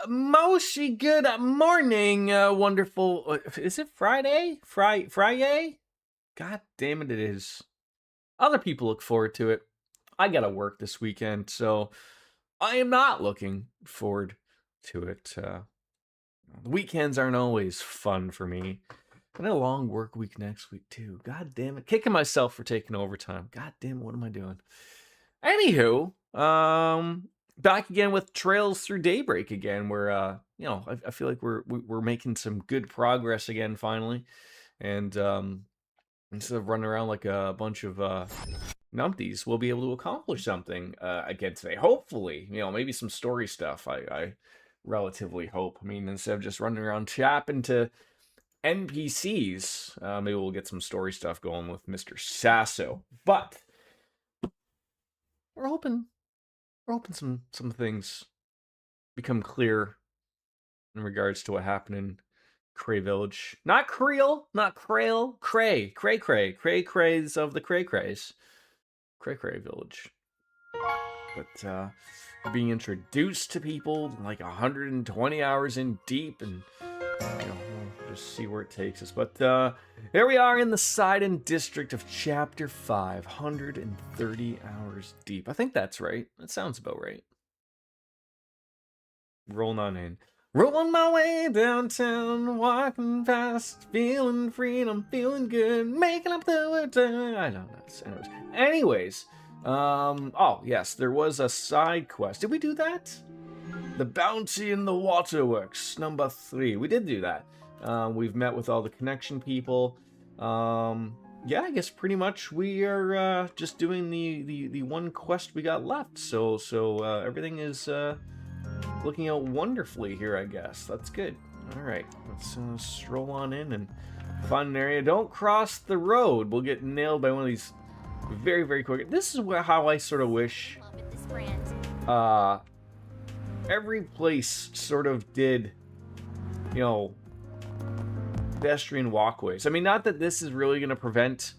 Moshi, good morning, wonderful. Is it Friday? Friday? God damn it, it is. Other people look forward to it. I gotta work this weekend, so I am not looking forward to it. The weekends aren't always fun for me. And a long work week next week, too. God damn it. Kicking myself for taking overtime. God damn it, what am I doing? Anywho, back again with Trails Through Daybreak again, where I feel like we're making some good progress again finally, and instead of running around like a bunch of numpties, we'll be able to accomplish something again today. Hopefully, maybe some story stuff. I relatively hope. I mean, instead of just running around chapping to NPCs, maybe we'll get some story stuff going with Mr. Sasso. But we're hoping some things become clear in regards to what happened in Cray Village. Not Creel, not Crail, Cray Crays of the Cray Crays. Cray Village. But being introduced to people like 120 hours in deep, and we'll just see where it takes us. But here we are in the Sidon district of Chapter 5, 130 hours deep. I think that's right. That sounds about right. Rolling on in. Rolling my way downtown, walking fast, feeling free, and I'm feeling good, making up the time. I don't know. Anyways, oh yes, there was a side quest. Did we do that? The Bounty in the Waterworks, number 3. We did do that. We've met with all the connection people. Yeah, I guess pretty much we are just doing the one quest we got left. So everything is looking out wonderfully here, I guess. That's good. All right, let's stroll on in and find an area. Don't cross the road. We'll get nailed by one of these very, very quick. This is how I sort of wish every place sort of did, pedestrian walkways. I mean, not that this is really going to prevent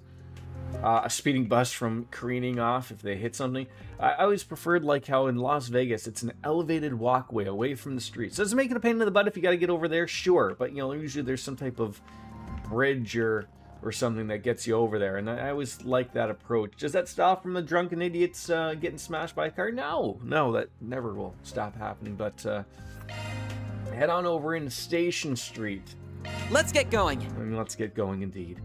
a speeding bus from careening off if they hit something. I always preferred like how in Las Vegas it's an elevated walkway away from the streets. Does it make it a pain in the butt if you got to get over there? Sure, but usually there's some type of bridge or something that gets you over there, and I always like that approach. Does that stop from the drunken idiots getting smashed by a car? No, that never will stop happening. But head on over into Station Street. Let's get going. And let's get going indeed.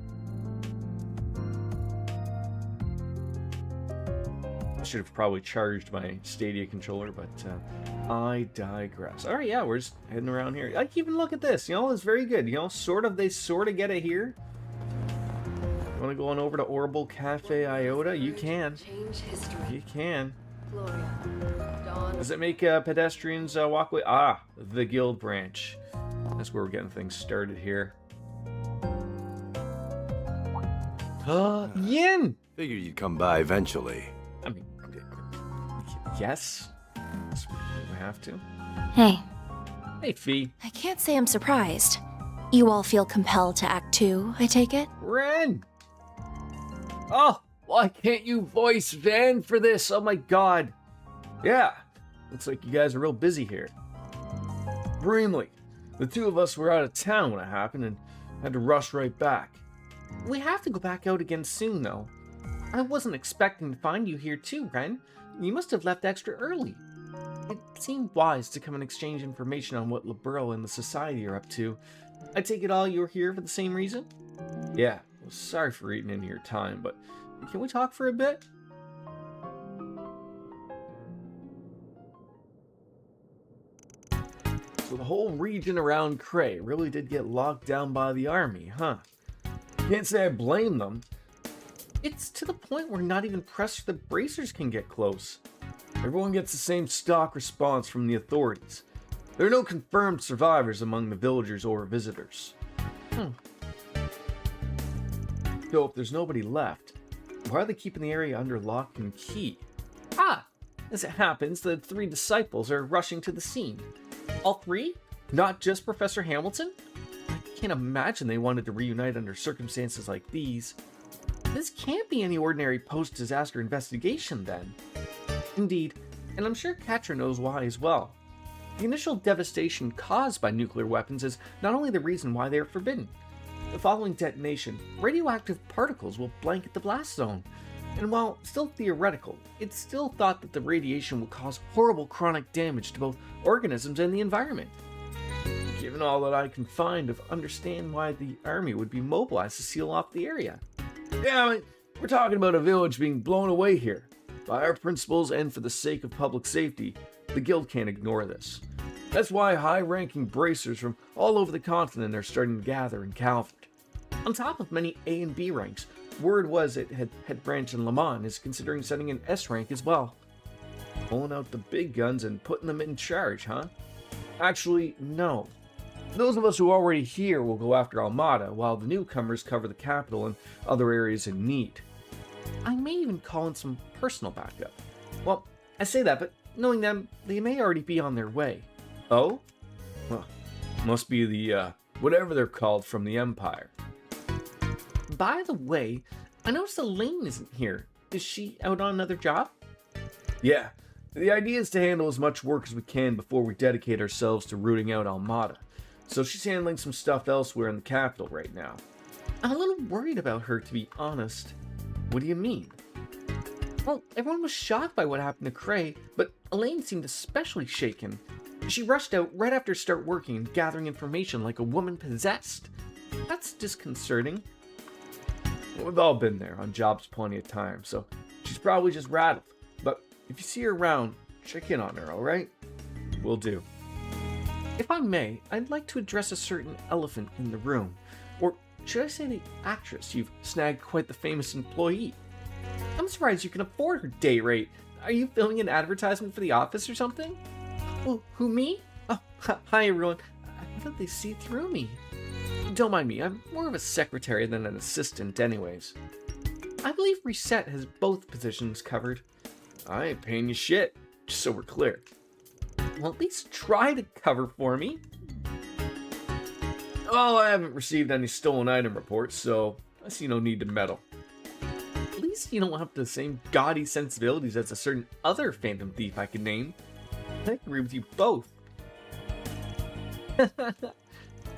I should have probably charged my Stadia controller, but I digress. All right, yeah, we're just heading around here. Like, even look at this. It's very good. They sort of get it here. You want to go on over to Orbital Cafe Iota? You can. You can. Does it make pedestrians walkway? Ah, the guild branch. That's where we're getting things started here. Yin! Figured you'd come by eventually. I mean, yes. We have to. Hey. Hey, Fee. I can't say I'm surprised. You all feel compelled to act too, I take it? Ren! Oh, why can't you voice Van for this? Oh my god. Yeah. Looks like you guys are real busy here. Brimley. The two of us were out of town when it happened and had to rush right back. We have to go back out again soon, though. I wasn't expecting to find you here too, Ren. You must have left extra early. It seemed wise to come and exchange information on what Liberal and the Society are up to. I take it all you're here for the same reason? Yeah, well, sorry for eating into your time, but can we talk for a bit? So the whole region around Cray really did get locked down by the army, huh? Can't say I blame them. It's to the point where not even press for the bracers can get close. Everyone gets the same stock response from the authorities. There are no confirmed survivors among the villagers or visitors. So if there's nobody left, why are they keeping the area under lock and key? As it happens, the 3 disciples are rushing to the scene. All 3? Not just Professor Hamilton? I can't imagine they wanted to reunite under circumstances like these. This can't be any ordinary post-disaster investigation, then. Indeed, and I'm sure Katra knows why as well. The initial devastation caused by nuclear weapons is not only the reason why they are forbidden. The following detonation, radioactive particles will blanket the blast zone. And while still theoretical, it's still thought that the radiation will cause horrible chronic damage to both organisms and the environment. Given all that I can find of understand why the army would be mobilized to seal off the area. Yeah, I mean, we're talking about a village being blown away here. By our principles and for the sake of public safety, the guild can't ignore this. That's why high-ranking bracers from all over the continent are starting to gather in Calvert. On top of many A and B ranks, word was that head branch in Le Mans is considering setting an S rank as well. Pulling out the big guns and putting them in charge, huh? Actually, no. Those of us who are already here will go after Almada, while the newcomers cover the capital and other areas in need. I may even call in some personal backup. Well, I say that, but knowing them, they may already be on their way. Oh? Well, must be the, whatever they're called from the Empire. By the way, I noticed Elaine isn't here. Is she out on another job? Yeah. The idea is to handle as much work as we can before we dedicate ourselves to rooting out Almada. So she's handling some stuff elsewhere in the capital right now. I'm a little worried about her, to be honest. What do you mean? Well, everyone was shocked by what happened to Cray, but Elaine seemed especially shaken. She rushed out right after start working and gathering information like a woman possessed. That's disconcerting. We've all been there on jobs plenty of times, so she's probably just rattled. But if you see her around, check in on her, alright? Will do. If I may, I'd like to address a certain elephant in the room. Or should I say the actress? You've snagged quite the famous employee. I'm surprised you can afford her day rate. Are you filming an advertisement for the office or something? Oh, who, me? Oh, hi everyone. I thought they see through me. Don't mind me, I'm more of a secretary than an assistant anyways. I believe Reset has both positions covered. I ain't paying you shit, just so we're clear. Well, at least try to cover for me. Well, I haven't received any stolen item reports, so I see no need to meddle. At least you don't have the same gaudy sensibilities as a certain other phantom thief I can name. I agree with you both.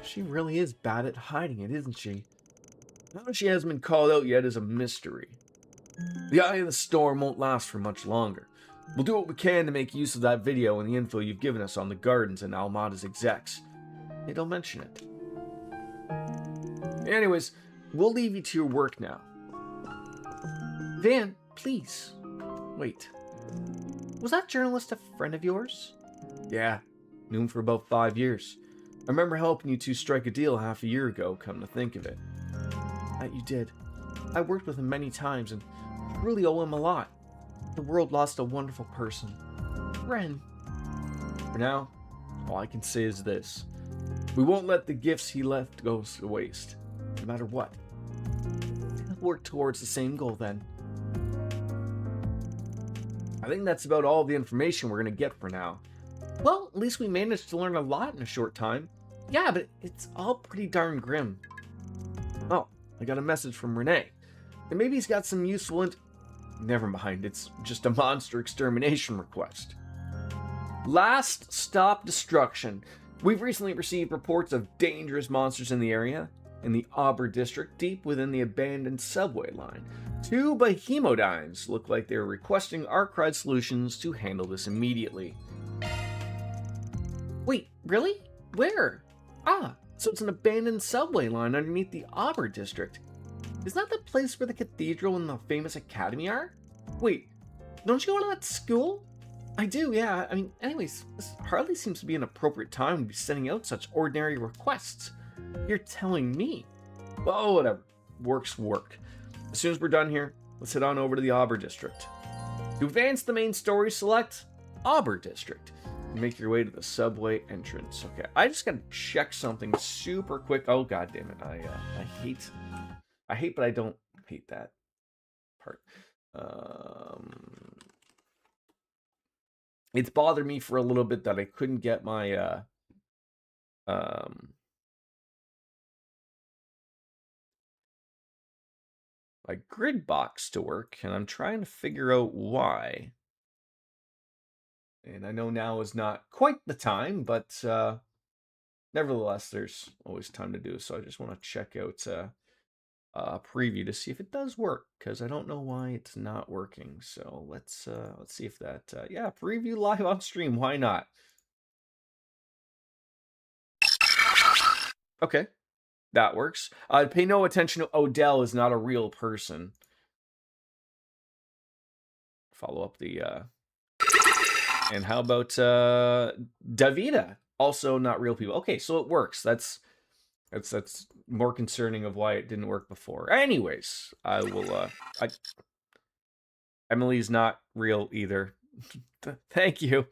She really is bad at hiding it, isn't she? How she hasn't been called out yet is a mystery. The eye of the storm won't last for much longer. We'll do what we can to make use of that video and the info you've given us on the gardens and Almada's execs. Hey, don't mention it. Anyways, we'll leave you to your work now. Van, please. Wait. Was that journalist a friend of yours? Yeah, knew him for about 5 years. I remember helping you two strike a deal half a year ago, come to think of it. That you did. I worked with him many times and really owe him a lot. The world lost a wonderful person. Ren. For now, all I can say is this. We won't let the gifts he left go to waste, no matter what. We'll work towards the same goal then. I think that's about all the information we're going to get for now. Well, at least we managed to learn a lot in a short time. Yeah, but it's all pretty darn grim. Oh, I got a message from Renee. And maybe he's got some useful Never mind, it's just a monster extermination request. Last stop destruction. We've recently received reports of dangerous monsters in the area. In the Auber district, deep within the abandoned subway line. 2 behemodynes look like they're requesting Arcride Solutions to handle this immediately. Wait, really? Where? Ah, so it's an abandoned subway line underneath the Auber district. Isn't that the place where the cathedral and the famous academy are? Wait, don't you go to that school? I do, yeah. I mean, anyways, this hardly seems to be an appropriate time to be sending out such ordinary requests. You're telling me. Well, whatever. Work's work. As soon as we're done here, let's head on over to the Auber district. To advance the main story, select Auber district. Make your way to the subway entrance. Okay, I just gotta check something super quick. Oh, god damn it. I hate, but I don't hate that part. It's bothered me for a little bit that I couldn't get my my grid box to work, and I'm trying to figure out why. And I know now is not quite the time, but nevertheless, there's always time to do. So I just want to check out a preview to see if it does work, because I don't know why it's not working. So let's see if that yeah, preview live on stream. Why not? Okay, that works. Pay no attention to Odell is not a real person. Follow up the and how about Davida? Also not real people. Okay, so it works. That's more concerning of why it didn't work before. Anyways, I will Emily's not real either. Thank you.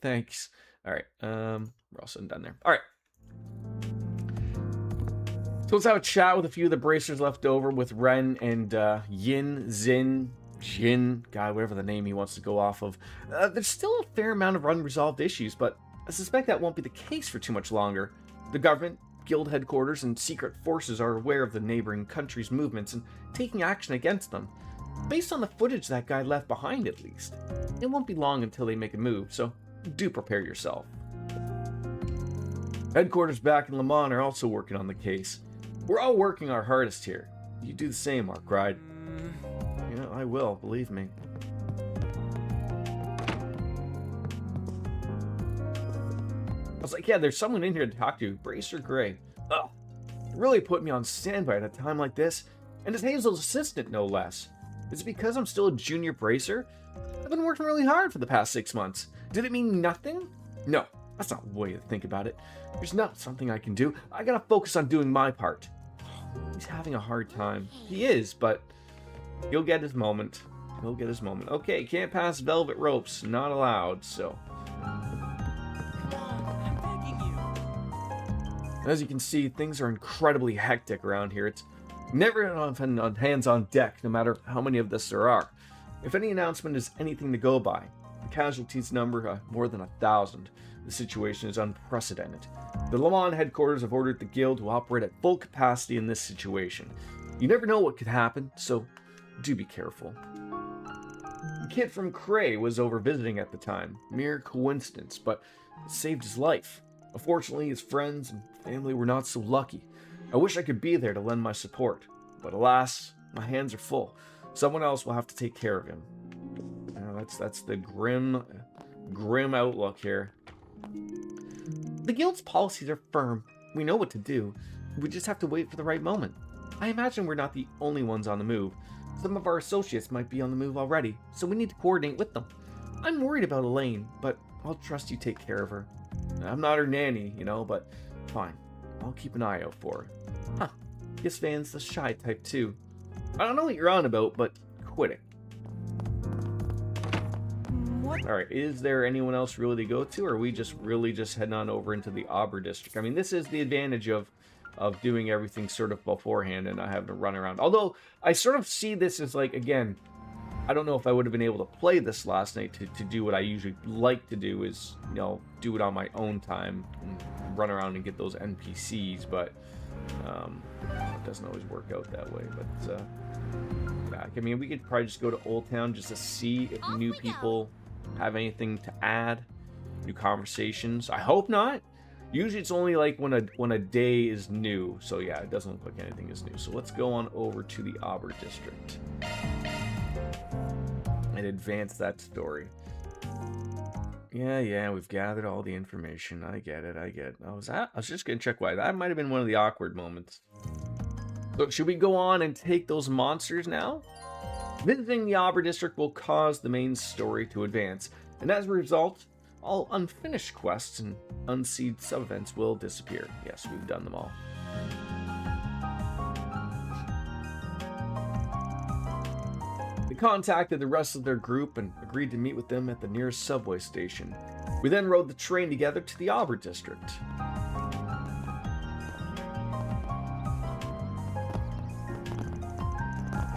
Thanks. All right. We're all said and done there. All right. So let's have a chat with a few of the bracers left over with Ren and Jin, guy, whatever the name he wants to go off of. There's still a fair amount of unresolved issues, but I suspect that won't be the case for too much longer. The government, guild headquarters, and secret forces are aware of the neighboring countries' movements and taking action against them. Based on the footage that guy left behind, at least. It won't be long until they make a move, so do prepare yourself. Headquarters back in Le Mans are also working on the case. We're all working our hardest here. You do the same, Mark Ride. Yeah, I will, believe me. I was like, yeah, there's someone in here to talk to. Bracer Gray. Ugh. Really put me on standby at a time like this. And it's Hazel's assistant, no less. Is it because I'm still a junior bracer? I've been working really hard for the past 6 months. Did it mean nothing? No, that's not the way to think about it. There's not something I can do. I gotta focus on doing my part. He's having a hard time. He is, but he'll get his moment. He'll get his moment. Okay, can't pass velvet ropes. Not allowed, so. As you can see, things are incredibly hectic around here. It's never on hands on deck, no matter how many of us there are. If any announcement is anything to go by, the casualties number more than 1,000. The situation is unprecedented. The Le Mans headquarters have ordered the guild to operate at full capacity in this situation. You never know what could happen, so do be careful. The kid from Cray was over visiting at the time. Mere coincidence, but it saved his life. Unfortunately, his friends and family were not so lucky. I wish I could be there to lend my support, but alas, my hands are full. Someone else will have to take care of him. That's the grim outlook here. The guild's policies are firm. We know what to do. We just have to wait for the right moment. I imagine we're not the only ones on the move. Some of our associates might be on the move already, so we need to coordinate with them. I'm worried about Elaine, but I'll trust you take care of her. I'm not her nanny, but fine. I'll keep an eye out for her. Huh. Guess Van's the shy type too. I don't know what you're on about, but quit it. Alright, is there anyone else really to go to, or are we just heading on over into the Auber district? I mean, this is the advantage of doing everything sort of beforehand and not having to run around. Although, I sort of see this as like, again, I don't know if I would have been able to play this last night to do what I usually like to do is, do it on my own time and run around and get those NPCs, but it doesn't always work out that way. But, I mean, we could probably just go to Old Town just to see if new people have anything to add, new conversations. I hope not. Usually it's only like when a day is new, so yeah, it doesn't look like anything is new. So let's go on over to the Auber district and advance that story. Yeah, we've gathered all the information. I get it. I was just gonna check why. That might have been one of the awkward moments. So should we go on and take those monsters now? Visiting the Auber district will cause the main story to advance, and as a result, all unfinished quests and unseed sub-events will disappear. Yes, we've done them all. They contacted the rest of their group and agreed to meet with them at the nearest subway station. We then rode the train together to the Auber district.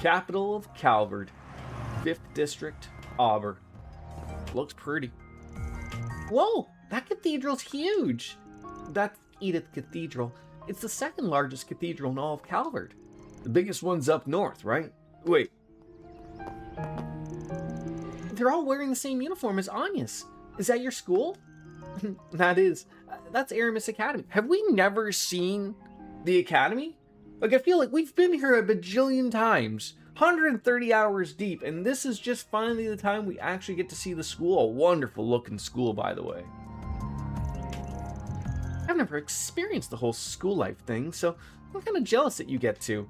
Capital of Calvard, 5th District, Auber. Looks pretty. Whoa, that cathedral's huge. That's Edith Cathedral. It's the second largest cathedral in all of Calvard. The biggest one's up north, right? Wait. They're all wearing the same uniform as Anya's. Is that your school? That's Aramis Academy. Have we never seen the Academy? Like, I feel like we've been here a bajillion times, 130 hours deep, and this is just finally the time we actually get to see the school. A wonderful looking school, by the way. I've never experienced the whole school life thing, so I'm kind of jealous that you get to.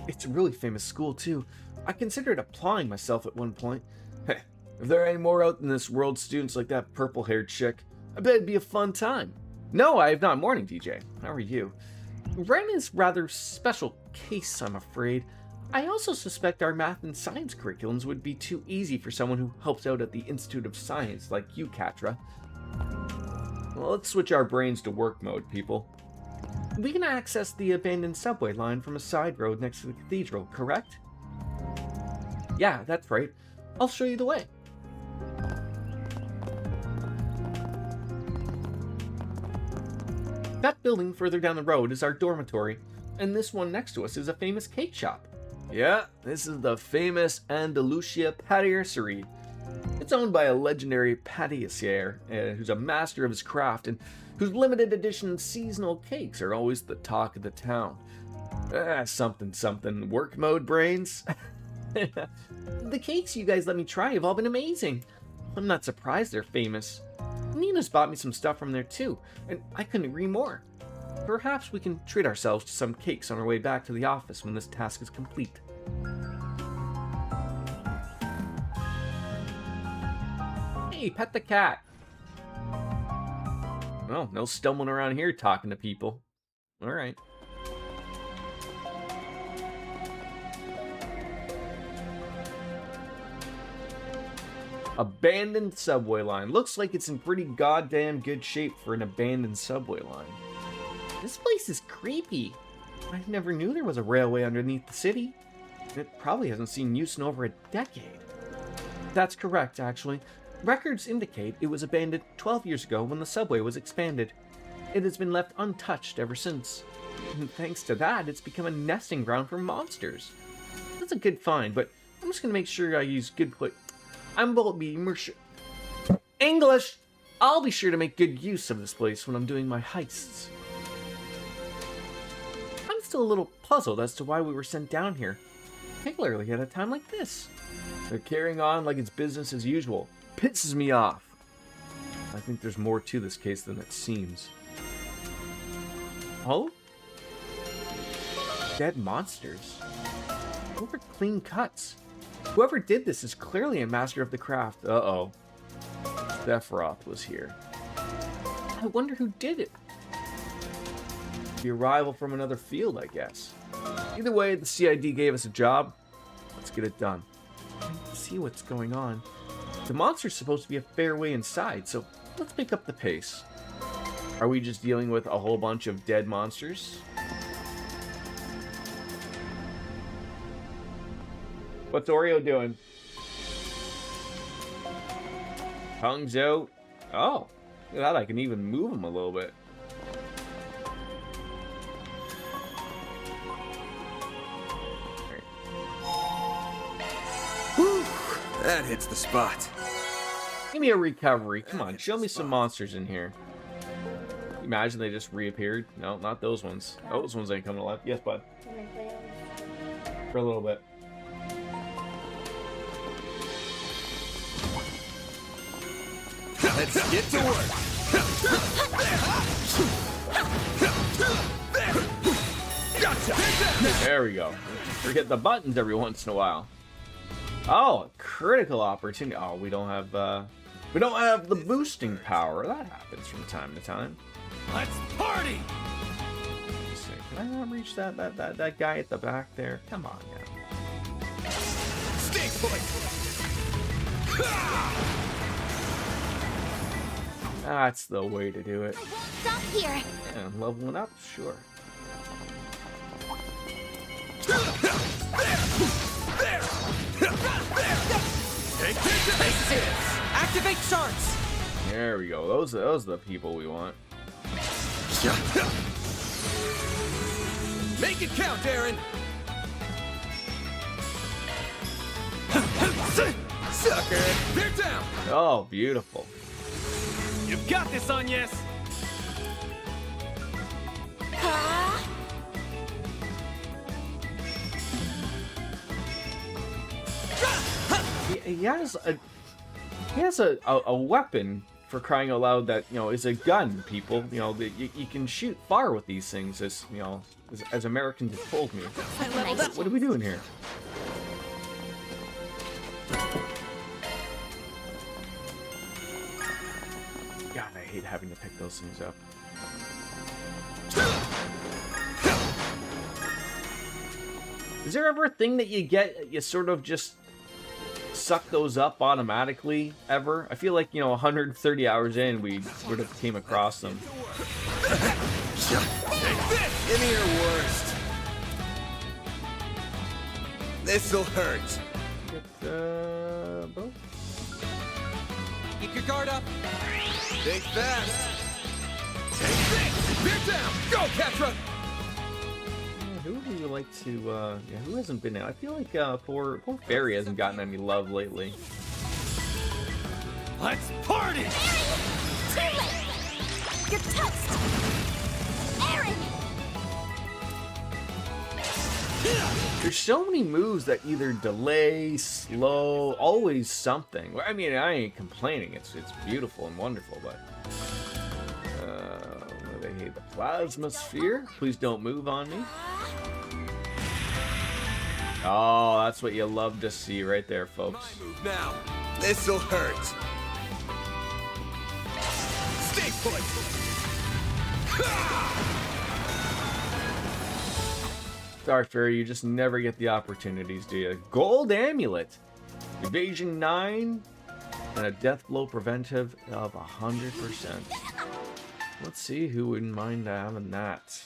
It's a really famous school, too. I considered applying myself at one point. Hey, if there are any more out in this world students like that purple-haired chick, I bet it'd be a fun time. No, I have not. Morning, DJ. How are you? Ren is rather special case, I'm afraid. I also suspect our math and science curriculums would be too easy for someone who helps out at the Institute of Science like you, Katra. Well, let's switch our brains to work mode, people. We can access the abandoned subway line from a side road next to the cathedral, correct? Yeah, that's right. I'll show you the way. That building further down the road is our dormitory, and this one next to us is a famous cake shop. Yeah, this is the famous Andalusia Patisserie. It's owned by a legendary patissier who's a master of his craft and whose limited edition seasonal cakes are always the talk of the town. Something work mode brains. The cakes you guys let me try have all been amazing. I'm not surprised they're famous. Nina's bought me some stuff from there too, and I couldn't agree more. Perhaps we can treat ourselves to some cakes on our way back to the office when this task is complete. Hey, pet the cat. Well, no stumbling around here talking to people. All right. Abandoned subway line. Looks like it's in pretty goddamn good shape for an abandoned subway line. This place is creepy. I never knew there was a railway underneath the city. It probably hasn't seen use in over a decade. That's correct, actually. Records indicate it was abandoned 12 years ago when the subway was expanded. It has been left untouched ever since. And thanks to that, it's become a nesting ground for monsters. That's a good find, but I'm just going to make sure I use good English! I'll be sure to make good use of this place when I'm doing my heists. I'm still a little puzzled as to why we were sent down here, particularly at a time like this. They're carrying on like it's business as usual. Pisses me off. I think there's more to this case than it seems. Oh? Dead monsters. Those are clean cuts. Whoever did this is clearly a master of the craft. Uh-oh. Sephiroth was here. I wonder who did it. The arrival from another field, I guess. Either way, the CID gave us a job. Let's get it done. Let's see what's going on. The monster's supposed to be a fair way inside, so let's pick up the pace. Are we just dealing with a whole bunch of dead monsters? What's Oreo doing? Tongue's out. Oh, look at that. I can even move him a little bit. Whew, that hits the spot. Give me a recovery. Come on, show me some monsters in here. Imagine they just reappeared. No, not those ones. Those ones ain't coming to life. Yes, bud. For a little bit. Let's get to work. Gotcha. There we go. Forget the buttons every once in a while. Oh, a critical opportunity. Oh, we don't have the boosting power. That happens from time to time. Let's party. Let's see. Can I not reach that guy at the back there? Come on now. Stay put. That's the way to do it. I won't stop here. Yeah, leveling up, sure. Activate sharks. There we go. Those are the people we want. Make it count, Aaron. Sucker. They're down. Oh, beautiful. You've got this, Agnes! He has a weapon, for crying out loud, that, you know, is a gun, people. You know, you can shoot far with these things, as, you know, as Americans have told me. What are we doing here? God, I hate having to pick those things up. Is there ever a thing that you get, you sort of just suck those up automatically, ever? I feel like, you know, 130 hours in, we would have came across them. Give me your worst. This'll hurt. Get, both? Keep your guard up. Think fast. Take this! Bear down! Go, Ketra! Who would you like to, yeah, who hasn't been in? I feel like, poor Fairy hasn't gotten any love lately. Let's party! Too late! You're toast! Aaron! There's so many moves that either delay, slow, always something. I mean, I ain't complaining. It's beautiful and wonderful, but... what do they hate? The plasma sphere? Please don't move on me. Oh, that's what you love to see right there, folks. My move now. This'll hurt. Stay put! Sorry, Fairy, you just never get the opportunities, do you? Gold Amulet! Evasion 9, and a death blow preventive of 100%. Let's see who wouldn't mind having that.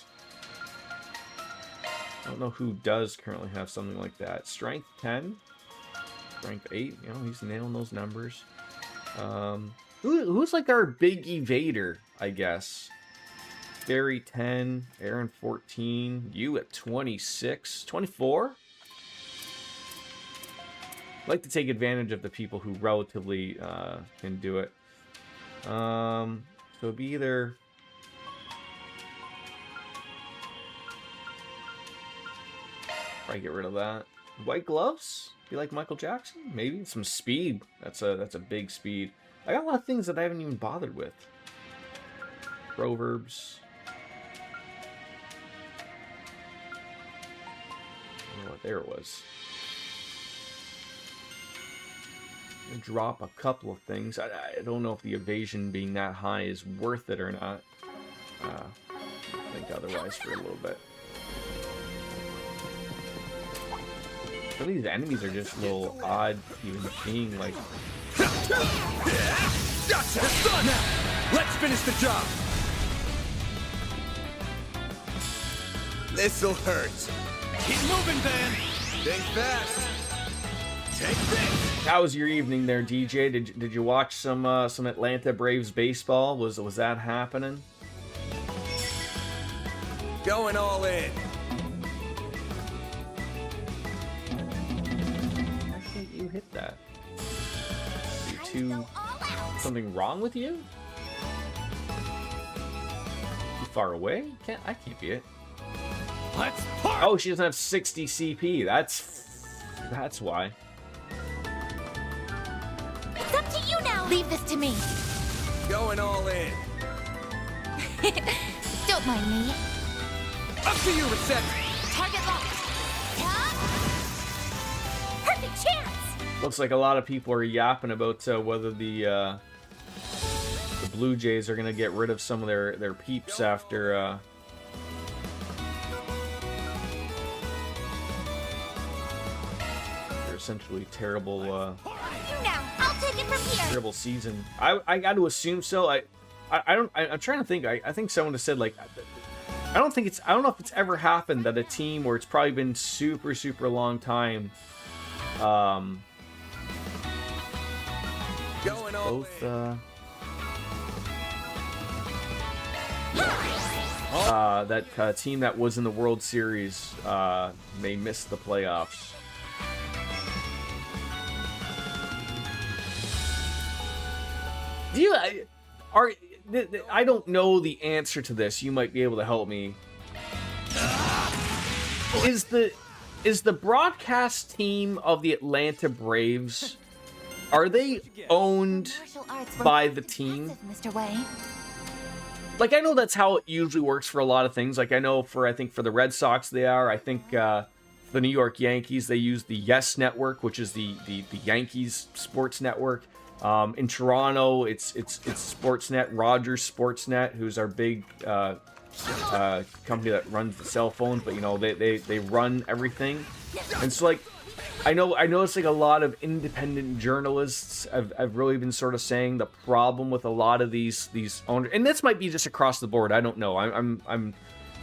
I don't know who does currently have something like that. Strength 10, Strength 8, you know, he's nailing those numbers. Who's like our big evader, I guess? Barry 10, Aaron 14, you at 26, 24? I'd like to take advantage of the people who relatively can do it. So it'd be either... Probably get rid of that. White gloves? Be like Michael Jackson? Maybe some speed. That's a big speed. I got a lot of things that I haven't even bothered with. Proverbs. I don't know what there it was. I'll drop a couple of things. I don't know if the evasion being that high is worth it or not. I think otherwise for a little bit. Some of these enemies are just a little odd, even being like... Gotcha! It's done now! Let's finish the job! This'll hurt. Keep moving, Ben! Think fast! Take this! How was your evening there, DJ? Did you watch some Atlanta Braves baseball? Was that happening? Going all in. Why can't you hit that? You're too... Something wrong with you? Too far away? I can't be it. Let's party! Oh, she doesn't have 60 CP. That's why. It's up to you now! Leave this to me. Going all in. Don't mind me. Up to you, Reset! Target locked. Yeah. Perfect chance! Looks like a lot of people are yapping about whether the Blue Jays are gonna get rid of some of their peeps after their essentially terrible You now. I'll take it from here. terrible season. I got to assume so. I'm trying to think. I think someone has said, like, I don't know if it's ever happened that a team where it's probably been super long time Going all both in. that team that was in the World Series may miss the playoffs. I don't know the answer to this. You might be able to help me. Is the broadcast team of the Atlanta Braves, are they owned by the team? Mr. Wei. Like, I know that's how it usually works for a lot of things. Like, I know I think for the Red Sox they are. I think the New York Yankees, they use the Yes Network, which is the Yankees sports network. In Toronto, it's Sportsnet, Rogers Sportsnet, who's our big company that runs the cell phones, but you know, they run everything. And so, like, I know it's like a lot of independent journalists have really been sort of saying the problem with a lot of these owners, and this might be just across the board. I don't know. I'm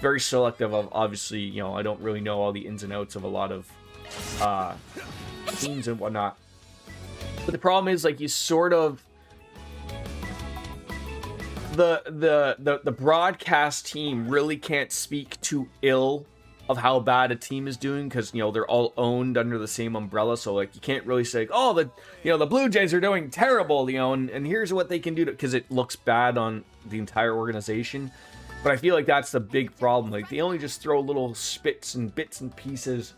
very selective of, obviously, you know, I don't really know all the ins and outs of a lot of teams and whatnot. But the problem is, like, you sort of the broadcast team really can't speak too ill of how bad a team is doing, because, you know, they're all owned under the same umbrella. So, like, you can't really say, oh, the Blue Jays are doing terrible, you know, and here's what they can do, because it looks bad on the entire organization. But I feel like that's the big problem. Like, they only just throw little spits and bits and pieces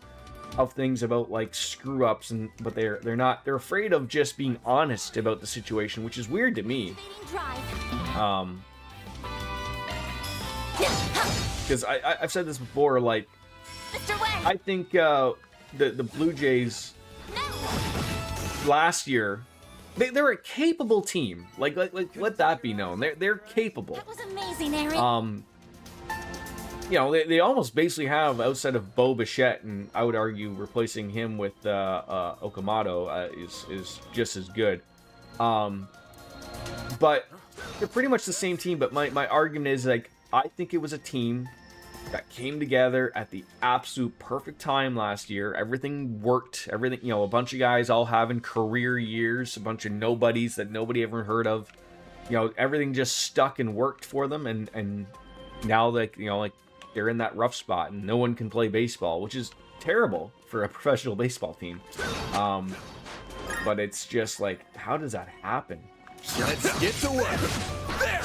of things about, like, screw ups, but they're afraid of just being honest about the situation, which is weird to me. Because I've said this before, like, I think the Blue Jays last year, they're a capable team. Like let that be known. They're capable. That was amazing, Aaron. You know, they almost basically have, outside of Bo Bichette, and I would argue replacing him with Okamoto is just as good. But they're pretty much the same team. But my argument is, like, I think it was a team that came together at the absolute perfect time last year. Everything worked. Everything, you know, a bunch of guys all having career years, a bunch of nobodies that nobody ever heard of. You know, everything just stuck and worked for them, and now, like, you know, like, they're in that rough spot and no one can play baseball, which is terrible for a professional baseball team. But it's just like, how does that happen? Let's get to work. There.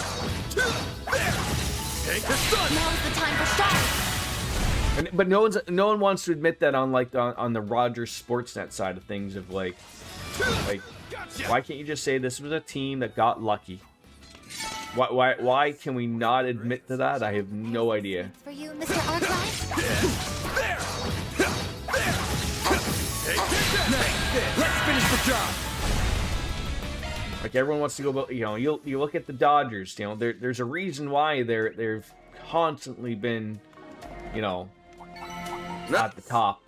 Take the sun. Now's the time for stars. But no one wants to admit that on, like, on the Rogers Sportsnet side of things, of like why can't you just say this was a team that got lucky? Why can we not admit to that? I have no idea. For you, Mr. Arkwright. Let's finish the job. Like, everyone wants to go about, you know, you look at the Dodgers, you know, there's a reason why they've constantly been, you know, at the top,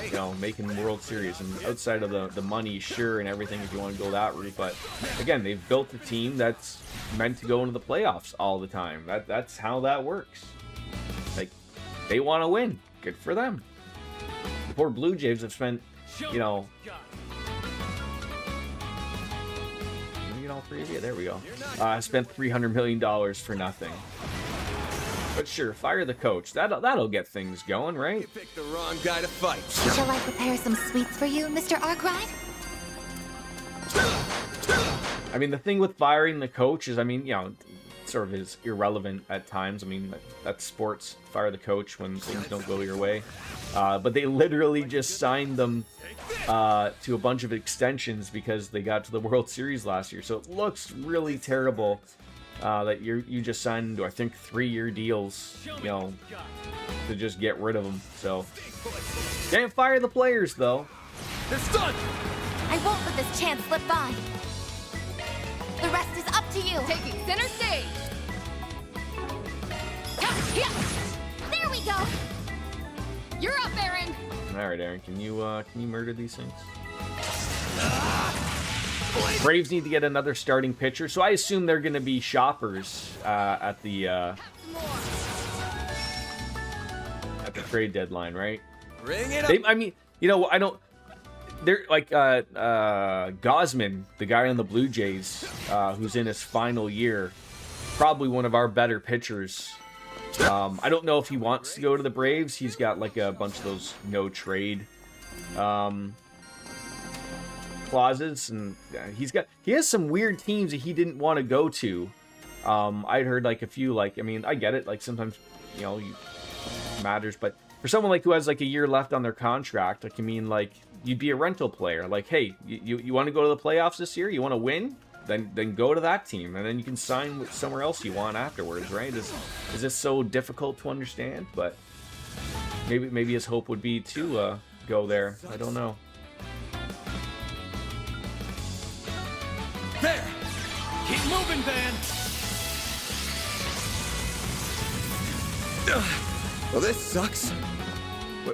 you know, making World Series, and outside of the money, sure, and everything, if you want to go that route. But again, they've built a team that's meant to go into the playoffs all the time. That's how that works. Like, they want to win. Good for them. The poor Blue Jays have spent, you know, get all three of you. There we go. Spent $300 million for nothing. But sure, fire the coach. That'll get things going, right? You picked the wrong guy to fight. Shall I prepare some sweets for you, Mr. Arkwright? I mean, the thing with firing the coach is, I mean, you know, it sort of is irrelevant at times. I mean, that's sports. Fire the coach when things don't go your way. But they literally just signed them to a bunch of extensions because they got to the World Series last year. So it looks really terrible that you just signed into, I think, 3-year deals, you know, to just get rid of them. So can't fire the players, though. It's done. I won't let this chance slip by. The rest is up to you. Taking center stage. There we go. You're up, Aaron. All right, Aaron, can you murder these things? Braves need to get another starting pitcher, so I assume they're going to be shoppers at the trade deadline, right? Bring it up. I mean, you know, I don't. They're like Gosman, the guy on the Blue Jays, who's in his final year, probably one of our better pitchers. I don't know if he wants to go to the Braves. He's got like a bunch of those no trade clauses, and he has some weird teams that he didn't want to go to I'd heard like a few, like, I mean, I get it, like sometimes, you know, matters, but for someone like who has like a year left on their contract, like, I mean, like, you'd be a rental player. Like, hey, you want to go to the playoffs this year? You want to win? Then go to that team, and then you can sign with somewhere else you want afterwards, right? Is this so difficult to understand? But maybe his hope would be to go there. I don't know. There! Keep moving, Van! Well, this sucks.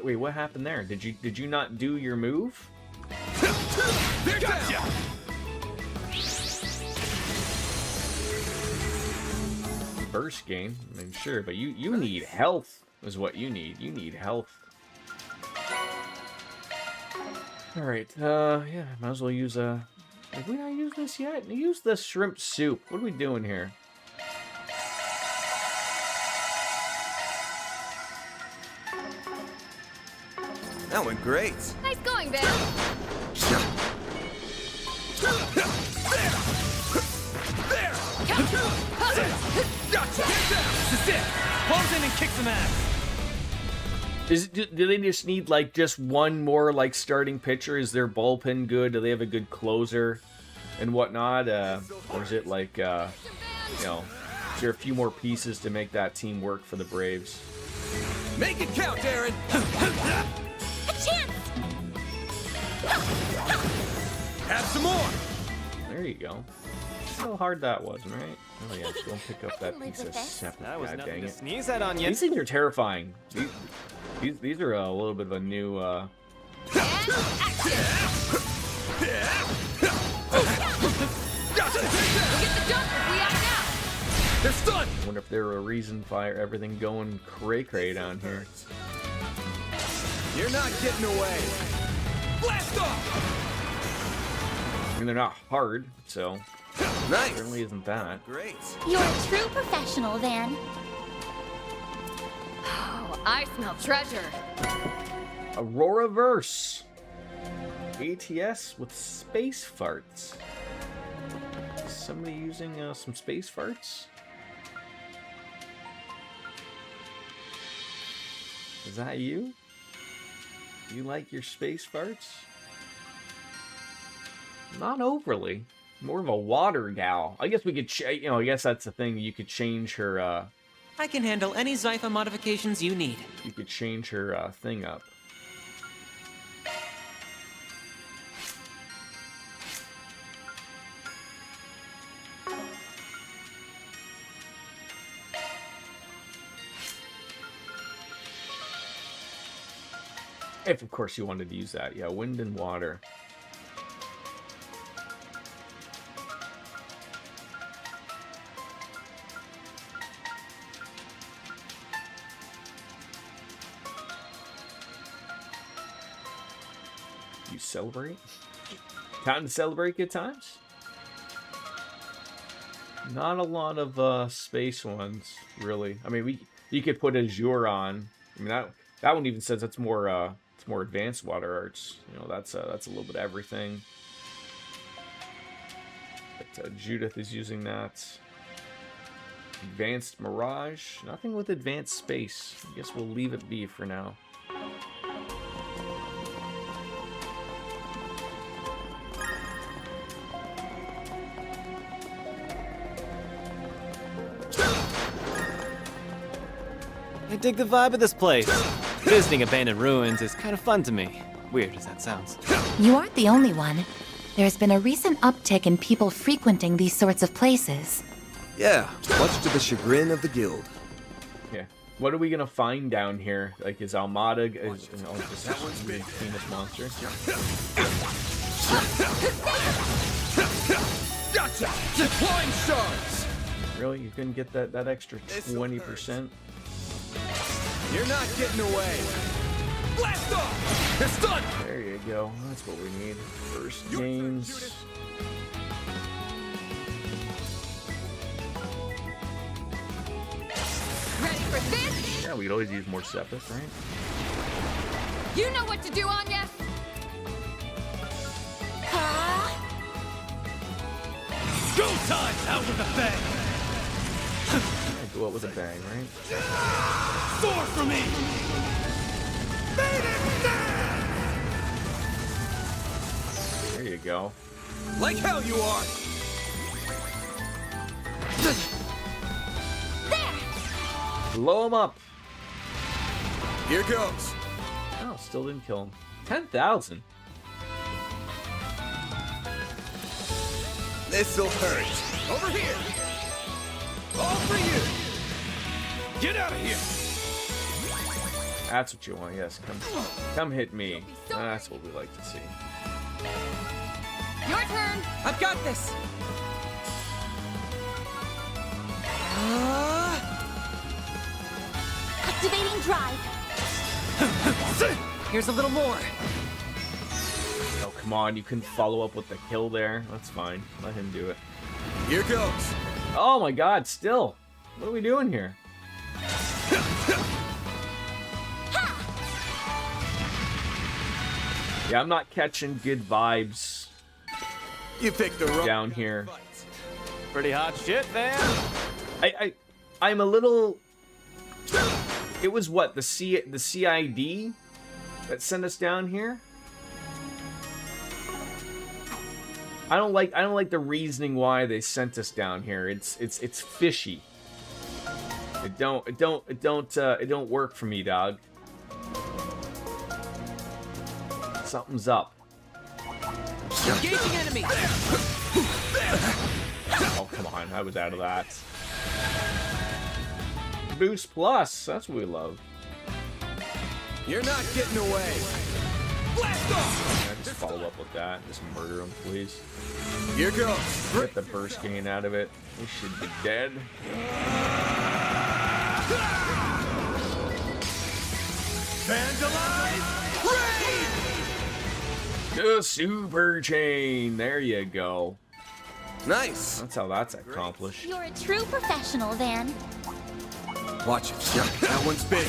Wait, what happened there? Did you not do your move? They're gotcha! Burst game, I mean, sure, but you need health is what you need. You need health. All right, yeah, might as well use a. Have we not used this yet? Use the shrimp soup. What are we doing here? That went great. Nice going, Ben. There! Gotcha! This is it. Pulls in and kicks some ass. Do they just need like just one more like starting pitcher? Is their bullpen good? Do they have a good closer and whatnot? Or is it like you know, is there a few more pieces to make that team work for the Braves? Make it count, Aaron! A chance. Have some more! There you go. How hard that was, right? Oh yeah, go and pick up that piece of sap. That was God nothing dang to it. sneeze at on you. These things are terrifying. These are a little bit of a new And action. Gotcha! Get the jump. We out now. They're stunned! I wonder if there were a reason for everything going cray-cray down here. You're not getting away! Blast off! I mean, they're not hard, so Nice! certainly isn't that. Great! You're a true professional, Van. Oh, I smell treasure. Aurora Verse. ATS with space farts. Somebody using some space farts? Is that you? You like your space farts? Not overly. More of a water gal. I guess we could, you know, I guess that's the thing. You could change her, I can handle any Zypha modifications you need. you could change her thing up. If, of course, you wanted to use that. Yeah, wind and water. You celebrate? Time to celebrate good times? Not a lot of space ones, really. I mean, you could put Azure on. I mean, that one even says it's more advanced water arts. You know, that's a little bit of everything. But Judith is using that. Advanced Mirage. Nothing with advanced space. I guess we'll leave it be for now. I dig the vibe of this place. Visiting abandoned ruins is kind of fun to me. Weird as that sounds. You aren't the only one. There's been a recent uptick in people frequenting these sorts of places. Yeah, much to the chagrin of the guild. Yeah. What are we gonna find down here? Like, is Almada is just That one's big. famous monster? Gotcha! Deploying shards! Really? You couldn't get that extra This 20%? You're not getting away! Blast off! They're stunned! There you go. That's what we need. First Your turn, games. Judith. Ready for this? Yeah, we could always use more Sepith, right? You know what to do, Anya. Go time! Out with a bang! I go out with a bang, right? Soar for me! There you go. Like hell you are! Blow him up. Here goes. Oh, still didn't kill him. 10,000. This'll hurt. Over here! All for you! Get out of here! That's what you want. Yes, come hit me. That's what we like to see. Your turn. I've got this! Activating drive. Here's a little more. Oh, come on. You couldn't follow up with the kill there. That's fine. Let him do it. Here goes. Oh my god, still. What are we doing here? Yeah, I'm not catching good vibes You picked the wrong down here. fight. Pretty hot shit, man. I'm a little. It was what, the CID that sent us down here? I don't like the reasoning why they sent us down here. It's fishy. It don't work for me, dog. Something's up. Engaging enemy! Oh, come on. I was out of that. Boost Plus. That's what we love. You're not getting away. Blast off! Yeah, just follow up with that. Just murder him, please. Here goes. Get the burst gain out of it. He should be dead. Vandalize! Raid! The super chain. There you go. Nice. That's how that's accomplished. You're a true professional, Van. Watch it. Yeah, that one's big.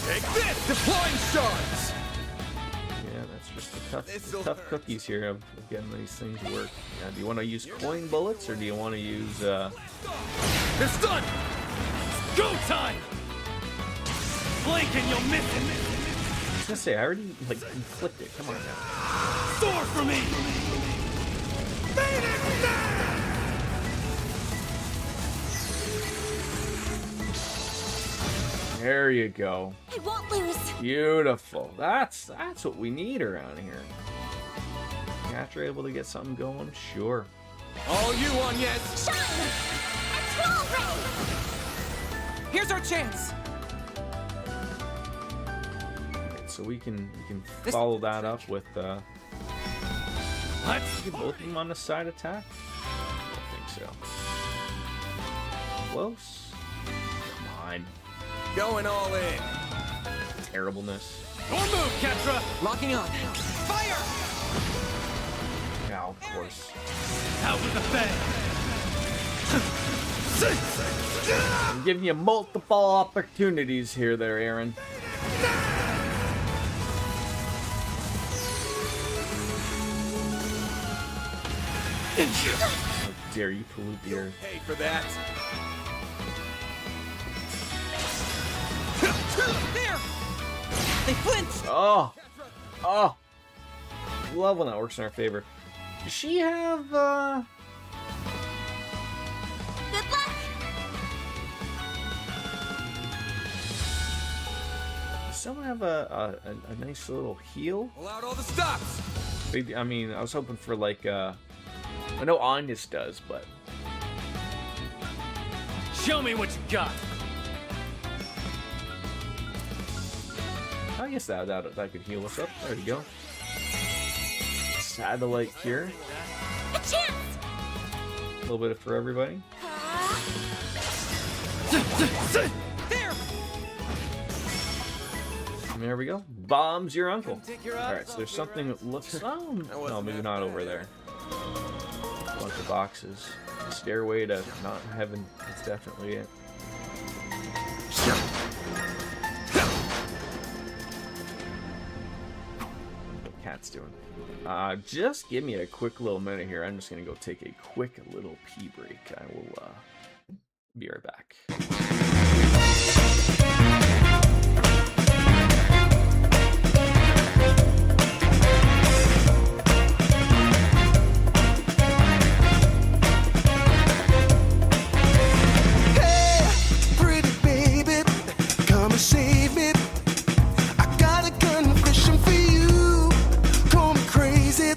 Take this! Deploying shards! Yeah, that's just the This'll tough hurt. cookies here of getting these things work. Do you want to use coin bullets or do you want to use It's done! Go time! Blink and you'll miss it! I was gonna say I already like inflicted. Come on now. Soar for me! There you go. I won't lose. Beautiful. That's what we need around here. After you're able to get something going, sure. All you on, yes! Shine! A troll ray! Here's our chance! Alright, so we can follow that up with Let's get both of them on the side attack? I don't think so. Close? Come on. going all in. Terribleness. Your move, Ketra! Locking on. Fire! Yeah, of course. Out with the bang! I'm giving you multiple opportunities here there, Aaron. How dare you pollute the earth. Pay for that. There! They flinched! Oh! Oh! Love when that works in our favor. Does she have, Good luck! Does someone have a nice little heal? Pull out all the stops! I mean, I was hoping for like, I know Anya's does, but... Show me what you got! I guess that could heal us up. There you go. Satellite cure. A chance! A little bit for everybody. There! And there we go. Bombs your uncle. Take your Alright, eyes so there's off something that looks... Oh, no, maybe not over there. Bunch of boxes. Stairway to not heaven. That's definitely it. Can't cat's doing. Just give me a quick little minute here. I'm just gonna go take a quick little pee break. I will be right back. Save it. I got a confession for you. Call me crazy,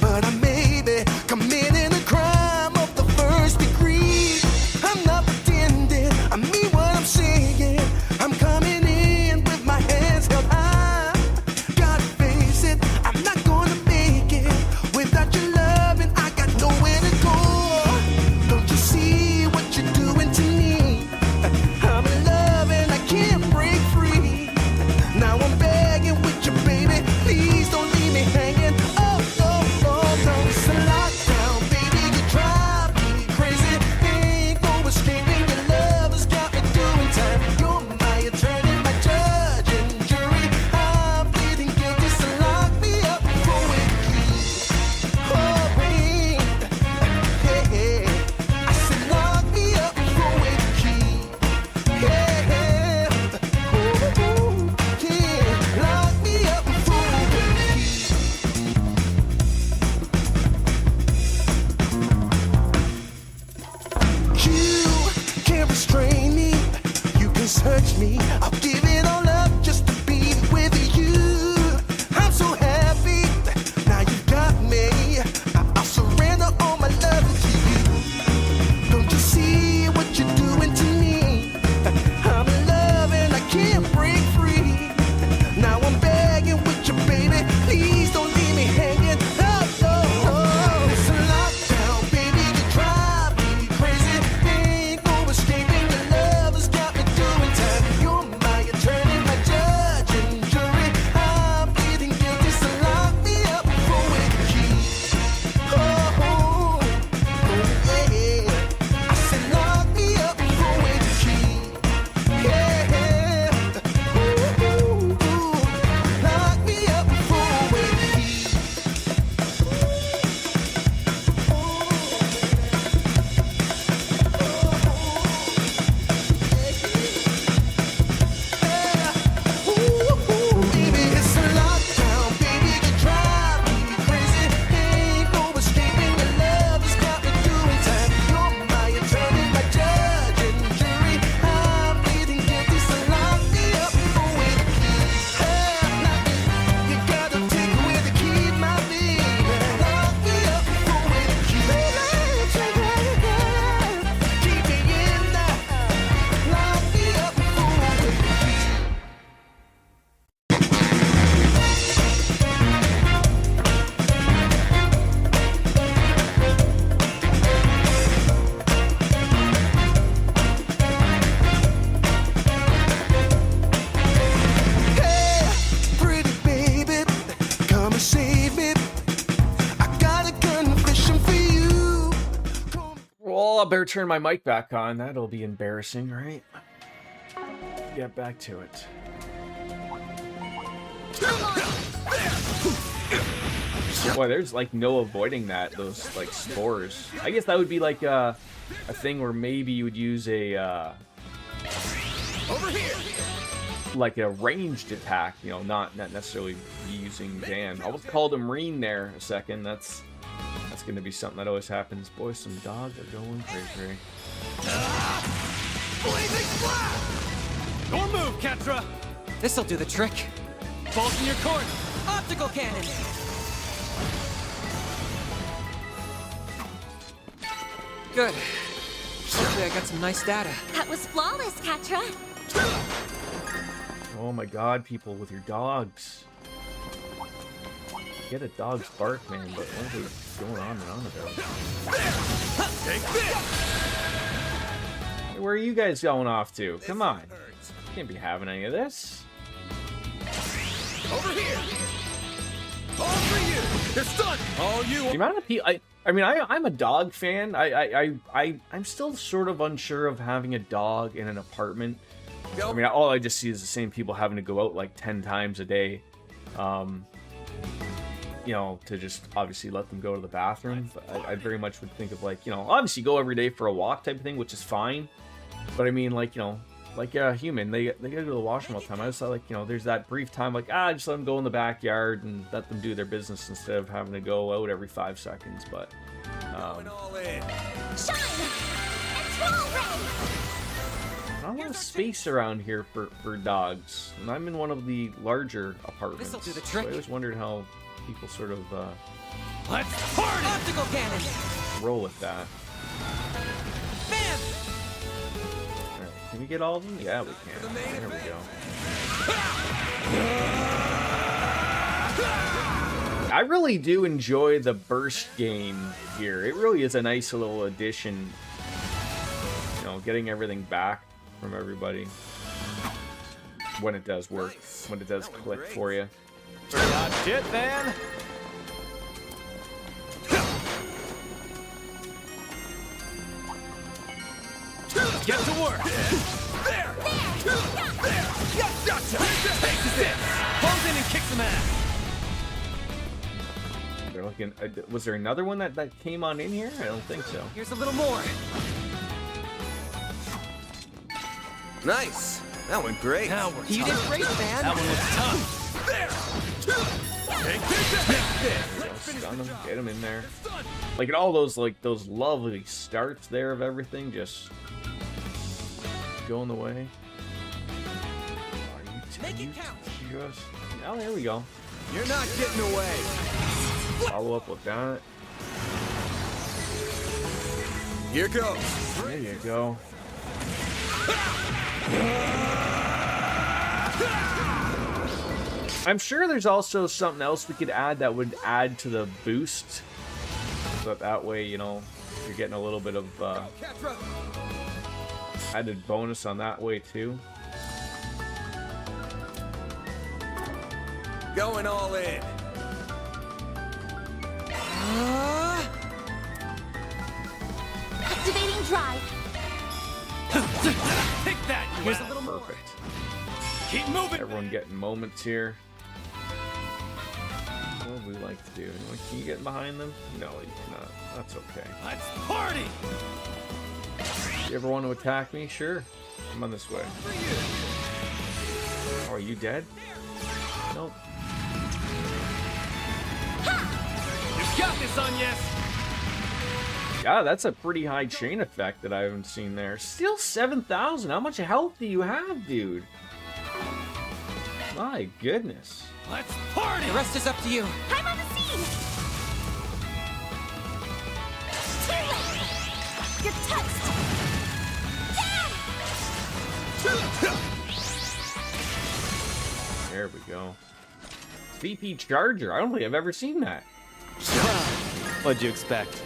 but I may be committing a crime of the first degree. I'm not pretending, I mean what I'm saying. I'm coming in with my hands held high. Gotta face it, I'm not gonna make it without your love, and I got nowhere to go. Don't you see what you're doing to me? I'm in love and I can't break free. Now I'm begging with you, baby. Please don't leave me hanging. Oh, oh, oh, no. It's a lockdown, baby. You drive me crazy. Ain't no escaping. Your love has got me doing time. You're my attorney, my judge and jury. I'm pleading guilty, so lock me up for a key. Oh, wait. Hey, I said lock me up for a key. Yeah, ooh, yeah, lock me up for a key. You can't restrain me. You can search me. I'll give it all up just to be with you. I'm so happy. Now you got me. I'll surrender all my love to you. Don't you see what you're doing to me? I'm in love and I can't break free. Now I'm begging with you, baby. Please don't leave me hanging. Oh, oh, oh. It's a lockdown, baby. You drive me crazy. Ain't no escaping. Your love has got me doing time. You're my attorney, my judge and jury. I'm pleading guilty, so lock me up for a key. Oh, oh, oh, yeah. I said lock me up for a key. Yeah, ooh, ooh, ooh. Lock me up for a key. Ooh, baby, it's a lockdown, baby. You drive me crazy. Ain't no escaping. Your love has got me doing time. You're my attorney, my judge and jury. I'm pleading guilty, so lock me up for a key. You gotta take away the key, my baby. Lock me up for a key. Keep me in there. Lock me up for a key. Hey, pretty baby, come and save me. I got a confession for you. Well, I better turn my mic back on. That'll be embarrassing, right? Get back to it. Boy, there's like no avoiding that, those like spores. I guess that would be like a thing where maybe you would use a Over here. like a ranged attack, you know, not necessarily using Dan. I almost called him Marine there a second. That's gonna be something that always happens. Boy, some dogs are going crazy. Blazing flash. Your move, Ketra! This'll do the trick. Balls in your court! Optical cannon! Good. Hopefully I got some nice data. That was flawless, Katra. Oh my god, people with your dogs. Get a dog's bark, man, but what is going on and on about? Take this. Hey, where are you guys going off to? Come on. Can't be having any of this. Over here. All for you. It's done. All you. The amount of people, I'm a dog fan. I'm still sort of unsure of having a dog in an apartment. I mean, all I just see is the same people having to go out like 10 times a day. you know, to just obviously let them go to the bathroom. But I very much would think of like, you know, obviously go every day for a walk type of thing, which is fine. But I mean, like, you know, like a human, they gotta go to the washroom all the time. I just thought, like, you know, there's that brief time, like, just let them go in the backyard and let them do their business instead of having to go out every 5 seconds. But Going all in. Shine! And troll ray! not a lot of space around here for dogs, and I'm in one of the larger apartments. This'll do the So I trick. always wondered how people sort of Let's party! Optical cannon! roll with that. Bam! Alright, can we get all of them? Yeah, we can. There we go. I really do enjoy the burst game here. It really is a nice little addition. You know, getting everything back from everybody. When it does work. When it does click for you. Pretty hot shit, man. Get to work! There! Gotcha! Take this! Close in and kick some ass! They're looking. Was there another one that came on in here? I don't think so. Here's a little more. Nice. That went great. Now we're You did great, man. That one was tough. Stun them, get them in there. Like at all those those lovely starts there of everything, just going the way. Are you serious? Oh, there we go. You're not getting away. Follow up with that. Here goes. There you go. I'm sure there's also something else we could add that would add to the boost. So that way, you know, you're getting a little bit of Catra. added bonus on that way too. Going all in. Activating drive. Take that, you Here's ass. a little perfect. Keep moving! Everyone getting moments here. What would we like to do? Can you get behind them? No, you cannot. That's okay. Let's party! You ever want to attack me? Sure. Come on this way. Oh, are you dead? Nope. You got this, Agnes! Yeah, that's a pretty high chain effect that I haven't seen there. Still 7,000. How much health do you have, dude? My goodness. Let's party! The rest is up to you. I'm on the scene. Too late. You're toast. There we go. VP Charger. I don't think I've ever seen that. What'd you expect?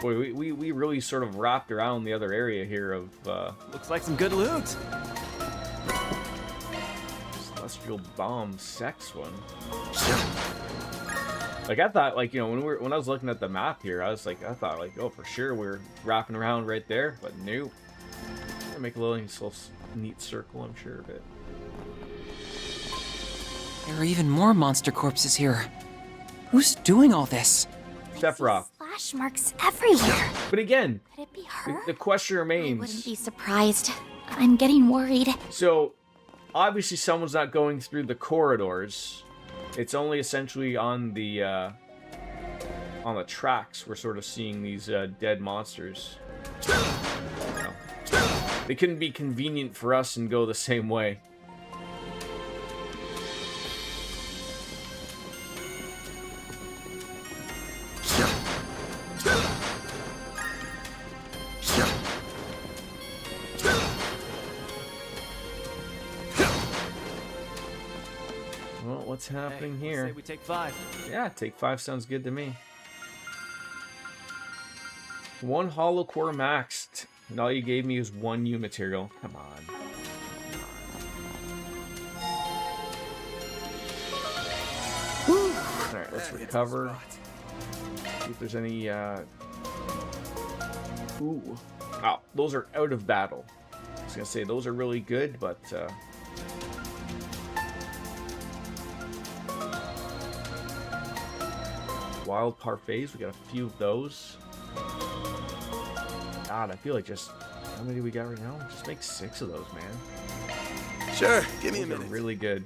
Boy, we really sort of wrapped around the other area here of Looks like some good loot. Celestial Bomb Sex one. Like I thought, like, you know, when I was looking at the map here, I thought like, oh, for sure we're wrapping around right there, but no. Gonna make a little neat circle, I'm sure of it. There are even more monster corpses here. Who's doing all this? Sephiroth. Splash marks everywhere. But again, Could it be her? the question I remains. wouldn't be surprised. I'm getting worried. So, obviously, someone's not going through the corridors. It's only essentially on the tracks we're sort of seeing these dead monsters. You know, they couldn't be convenient for us and go the same way. Well, what's happening Hey, here? Say we take 5. Yeah, take 5 sounds good to me. 1 hollow core maxed, and all you gave me is 1 U material. Come on. Alright, let's recover. if there's any, Ooh. Oh, those are out of battle. I was gonna say, those are really good, but, wild parfaits, we got a few of those. God, I feel like just... How many do we got right now? Just make 6 of those, man. Sure, give me a Those are minute. really good.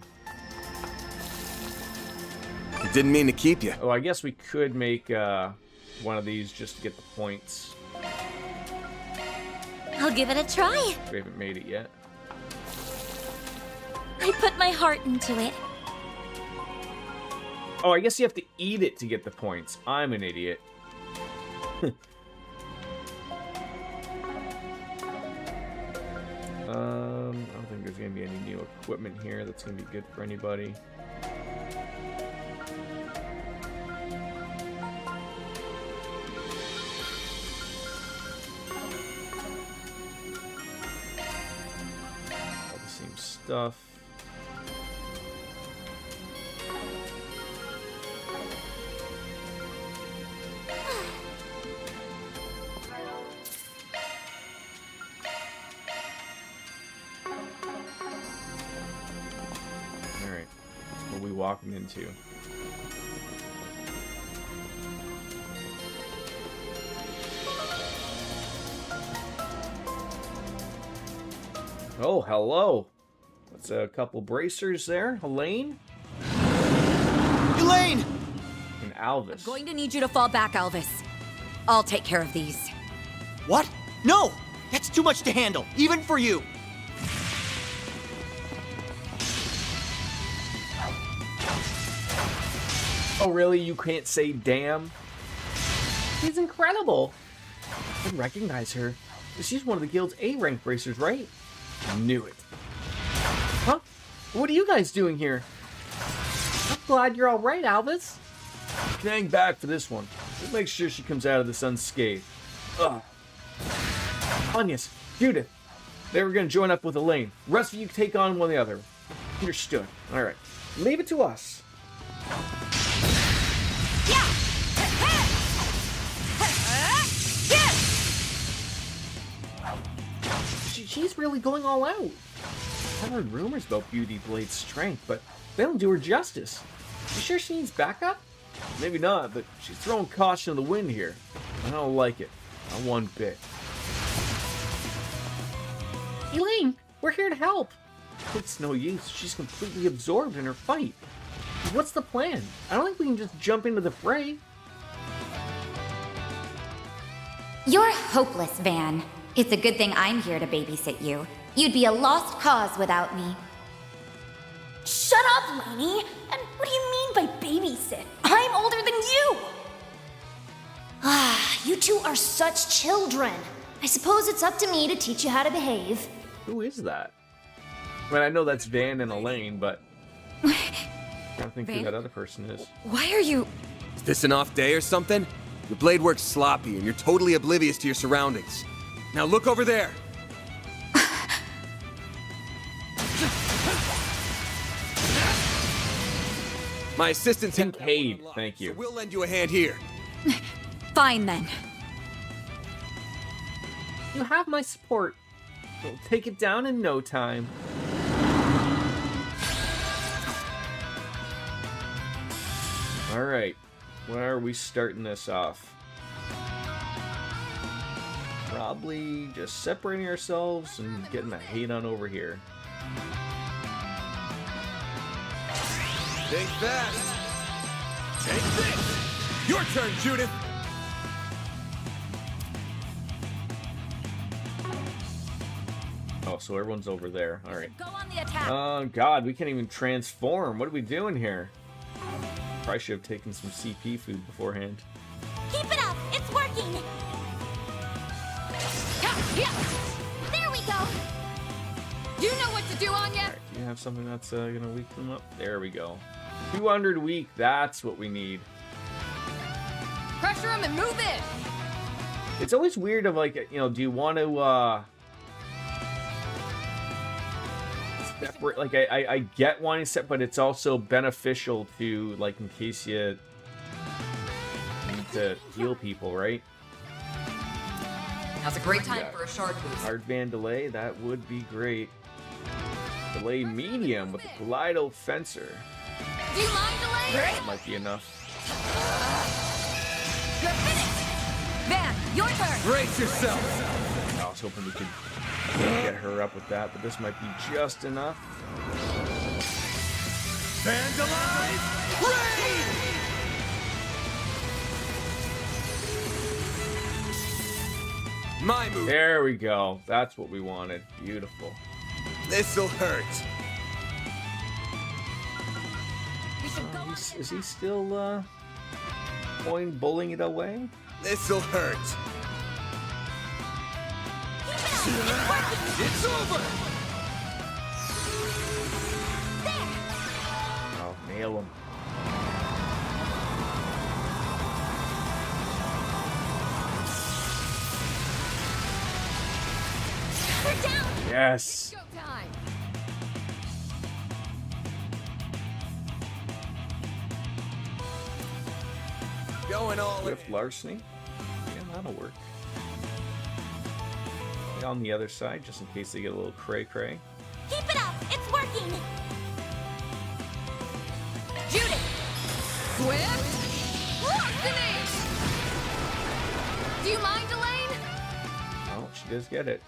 Didn't mean to keep you. Oh, I guess we could make one of these just to get the points. I'll give it a try. We haven't made it yet. I put my heart into it. Oh, I guess you have to eat it to get the points. I'm an idiot. I don't think there's going to be any new equipment here that's going to be good for anybody. All the same stuff. Alright. What are we walking into? Oh, hello. That's a couple bracers there. Elaine Elaine! and Alvis. Going to need you to fall back, Elvis. I'll take care of these. What? No! That's too much to handle, even for you. Oh, really? You can't say damn? She's incredible. I recognize her. She's one of the guild's A-rank bracers, right? Knew it. Huh? What are you guys doing here? I'm glad you're all right, Alvis. You can hang back for this one. We'll make sure she comes out of this unscathed. Ugh. Agnes, Judith, they were going to join up with Elaine. Rest of you take on one the other. Understood. All right. Leave it to us. She's really going all out. I've heard rumors about Beauty Blade's strength, but they don't do her justice. You sure she needs backup? Maybe not, but she's throwing caution to the wind here. I don't like it. Not one bit. Elaine, we're here to help. It's no use. She's completely absorbed in her fight. What's the plan? I don't think we can just jump into the fray. You're hopeless, Van. It's a good thing I'm here to babysit you. You'd be a lost cause without me. Shut up, Lainey. And what do you mean by babysit? I'm older than you. Ah, you two are such children. I suppose it's up to me to teach you how to behave. Who is that? I mean, I know that's Van and Elaine, but I don't think who Van? that other person is. Why are you... Is this an off day or something? Your blade work's sloppy and you're totally oblivious to your surroundings. Now look over there. My assistant's had that one Kincaid, unlocked, thank you. So we'll lend you a hand here. Fine, then. You have my support. We'll take it down in no time. Alright. Where are we starting this off? Probably just separating ourselves and getting the hate on over here. Think fast. Take this. Your turn, Judith. Oh, so everyone's over there. Alright. Go on the attack. Oh, God, we can't even transform. What are we doing here? Probably should have taken some CP food beforehand. Keep it up. It's working. There we go. You know what to do, Anya? Alright, do you have something that's gonna weaken them up? There we go. 200 weak, that's what we need. Pressure him and move in. It's always weird of like, you know, do you want to, separate, like, I get wanting to set, but it's also beneficial to, like, in case you need to heal people, right? Now's a great time for a shard boost. Hard van delay, that would be great. Delay medium with the Kaleido Fencer. Do you mind delaying? That might be enough. You're finished! Van, your turn. Brace yourself. I was hoping we could get her up with that, but this might be just enough. Vandalize! Raid! My move. There we go. That's what we wanted. Beautiful. This'll hurt. We should go on Is he still bullying it away? This'll hurt. It's over. Oh, nail him. We're down! Yes. Go time! Going all in. Swift larceny. Yeah, that'll work. On the other side, just in case they get a little cray-cray. Keep it up! It's working! Judith. Swift. Finish! Do you mind delaying? Oh, she does get it.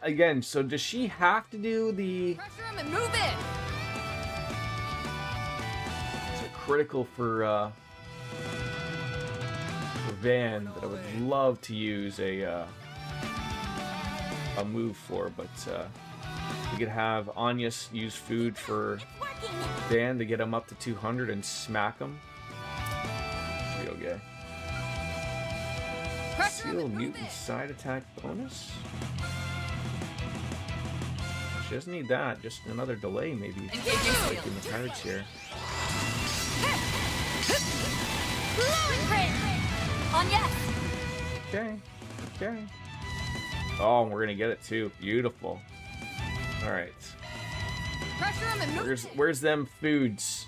Again, so does she have to do the... Pressure him and move in! It's critical for Van that I would love to use a move for, but we could have Anya use food for It's working! Van to get him up to 200 and smack him. Should be okay. Pressure him Seal and move mutant in! side attack bonus. She doesn't need that. Just another delay, maybe. Engaging Like seal. in the cards here. Blowing crit! On yes! Okay. Okay. Oh, we're gonna get it too. Beautiful. All right. Pressure him and move in! Where's them foods?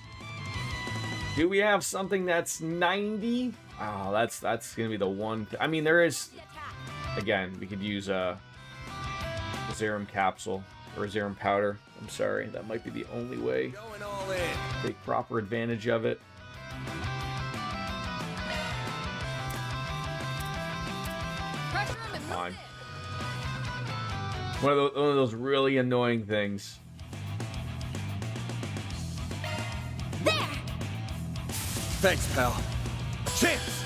Do we have something that's 90? Oh, that's gonna be the one. I mean, there is. The attack. Again, we could use a Zerum capsule or a Zerum powder. I'm sorry, that might be the only way Going all in. to take proper advantage of it. Pressure him and move Fine. in! One of those really annoying things. There! Thanks, pal. Chance!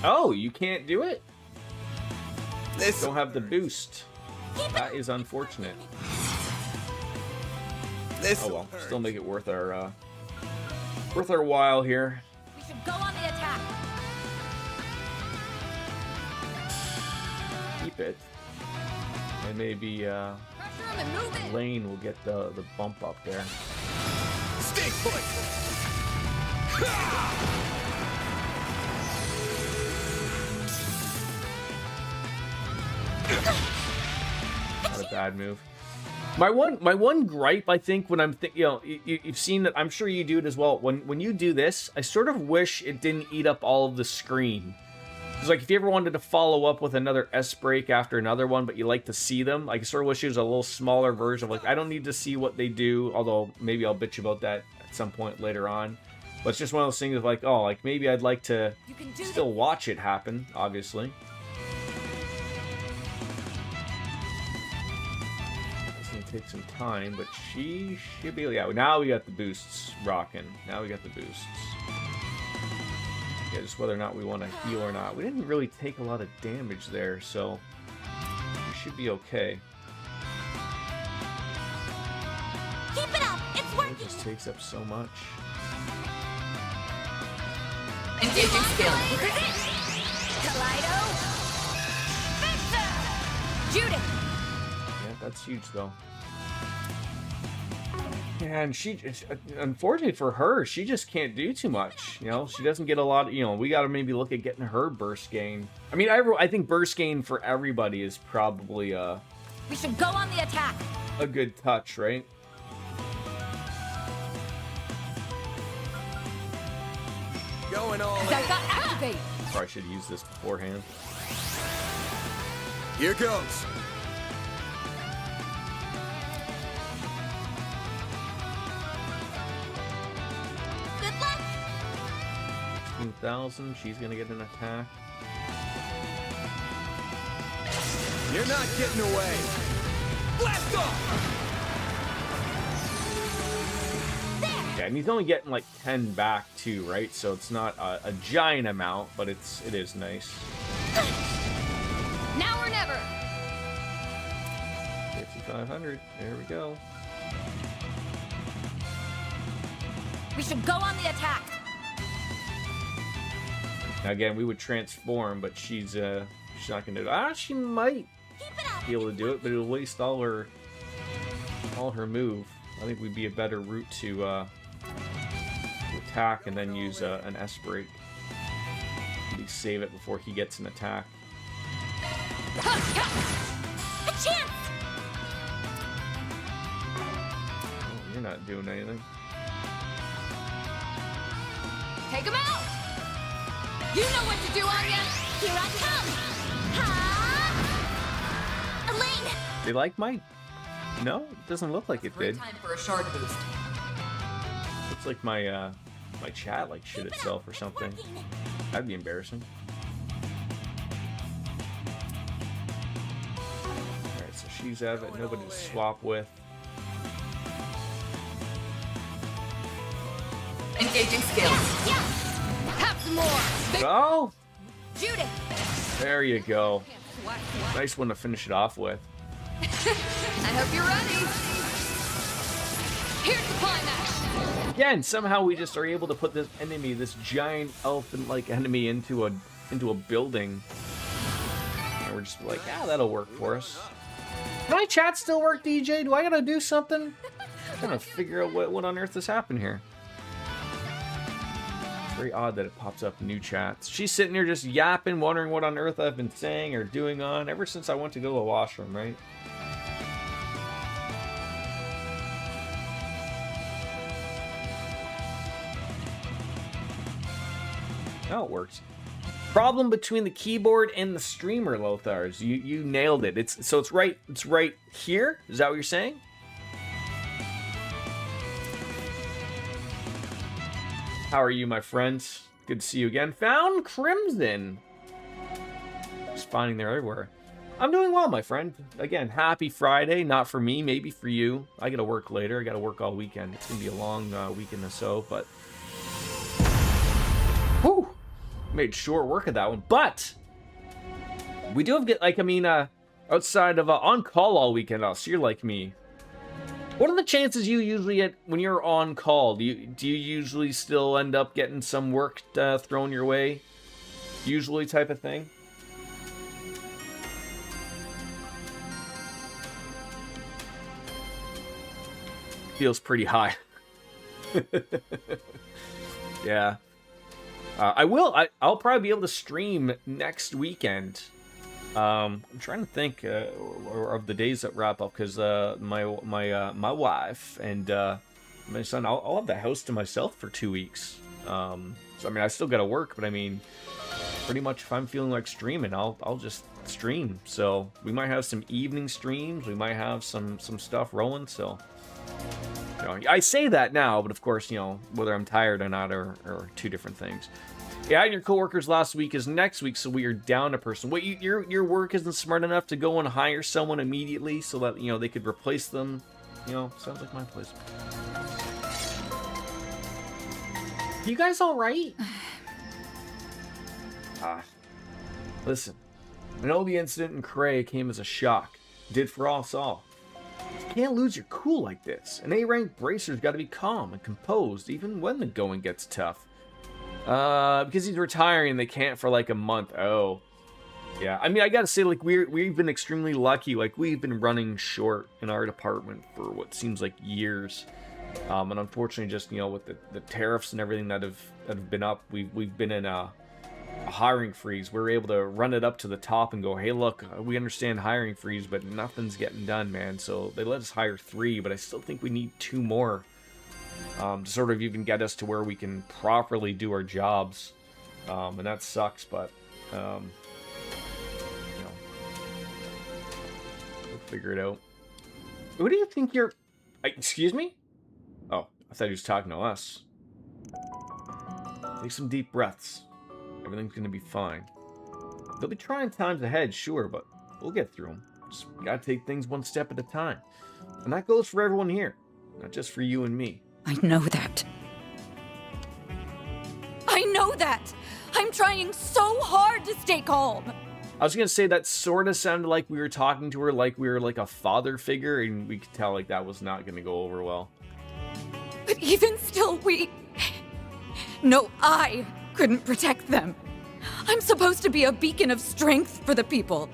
Oh, you can't do it? This Don't have the boost. That is unfortunate. This Oh well, still make it worth our while here. We should go on the attack! Keep it, and maybe Pressure him and move in! Lane will get the bump up there. Stay put. Not a bad move. My one gripe, I think, when I'm you've seen that. I'm sure you do it as well. When you do this, I sort of wish it didn't eat up all of the screen. It's like if you ever wanted to follow up with another S break after another one, but you like to see them, I sort of wish it was a little smaller version of like, I don't need to see what they do, although maybe I'll bitch about that at some point later on. But it's just one of those things of like, oh, like maybe I'd like to You can do still watch it happen, obviously. It's gonna take some time, but she should be, yeah, now we got the boosts rocking. Now we got the boosts. Yeah, just whether or not we want to heal or not. We didn't really take a lot of damage there, so we should be okay. Keep it up! It's It working! just takes up so much. Engaging skill. Kaleido! Victor! Judith! Yeah, that's huge though. Yeah, and she, unfortunately for her, she just can't do too much. You know, she doesn't get a lot. You know, we got to maybe look at getting her burst gain. I mean, I think burst gain for everybody is probably We should go on the attack! a good touch, right? going all in. Daiga, activate! Probably should use this beforehand. Here goes. Good luck. 15,000. She's gonna get an attack. You're not getting away. Blast off! Yeah, and he's only getting like 10 back too, right? So it's not a giant amount, but it is nice. Now or never! 5,500. There we go. We should go on the attack! Now again, we would transform, but she's not gonna do it. She might be able to do it, but it'll waste all her move. I think we'd be a better route to attack and then use an S break. Maybe save it before he gets an attack. A chance. Oh, you're not doing anything. Take him out! You know what to do, Arya! Here I come. Ha! Elaine. They like my... No, it doesn't look like it did. Time for a shard boost. Looks like my my chat like shit itself or something. That'd be embarrassing. Alright, so she's out of it. Nobody to swap with. Engaging skills. Yeah. Have some more! Oh! Judith! There you go. Nice one to finish it off with. I hope you're ready! Here's the climax! Again, somehow we just are able to put this enemy, this giant elephant-like enemy into a building. And we're just like, yeah, that'll work for us. Can my chat still work, DJ? Do I gotta do something? I'm trying to figure out what on earth has happened here. It's very odd that it pops up new chats. She's sitting here just yapping, wondering what on earth I've been saying or doing on ever since I went to go to the washroom, right? Oh, it works. Problem between the keyboard and the streamer, Lothars. You nailed it. It's right here. Is that what you're saying? How are you, my friends? Good to see you again. Found Crimson. Just finding they're everywhere. I'm doing well, my friend. Again, happy Friday. Not for me, maybe for you. I gotta work later. I gotta work all weekend. It's gonna be a long weekend or so, but whew, made short work of that one. But we do have outside of on call all weekend, so you're like me. What are the chances you usually get when you're on call? Do you usually still end up getting some work thrown your way? Usually, type of thing. Feels pretty high. Yeah. I'll probably be able to stream next weekend. I'm trying to think of the days that wrap up because my wife and my son, I'll have the house to myself for 2 weeks. So I mean, I still got to work, but I mean, pretty much if I'm feeling like streaming, I'll just stream. So we might have some evening streams. We might have some stuff rolling. So you know, I say that now, but of course, you know, whether I'm tired or not are two different things. Yeah, and your coworkers last week is next week, so we are down a person. Wait, your work isn't smart enough to go and hire someone immediately so that, you know, they could replace them. You know, sounds like my place. You guys all right? Listen, I know the incident in Cray came as a shock. Did for us all. You can't lose your cool like this. An A-rank bracer's got to be calm and composed even when the going gets tough. Because he's retiring, they can't for like a month. Oh, yeah. I mean, I gotta say, like, we've been extremely lucky. Like, we've been running short in our department for what seems like years. And unfortunately, just, you know, with the tariffs and everything that have been up, we've been in a hiring freeze. We're able to run it up to the top and go, hey, look, we understand hiring freeze, but nothing's getting done, man. So they let us hire 3, but I still think we need 2 more. To sort of even get us to where we can properly do our jobs. And that sucks, but, you know, we'll figure it out. Who do you think you're... Excuse me? Oh, I thought he was talking to us. Take some deep breaths. Everything's gonna be fine. There'll be trying times ahead, sure, but we'll get through them. Just gotta take things one step at a time. And that goes for everyone here, not just for you and me. I know that. I know that! I'm trying so hard to stay calm! I was gonna say that sort of sounded like we were talking to her like we were like a father figure, and we could tell like that was not gonna go over well. But even still, No, I couldn't protect them. I'm supposed to be a beacon of strength for the people,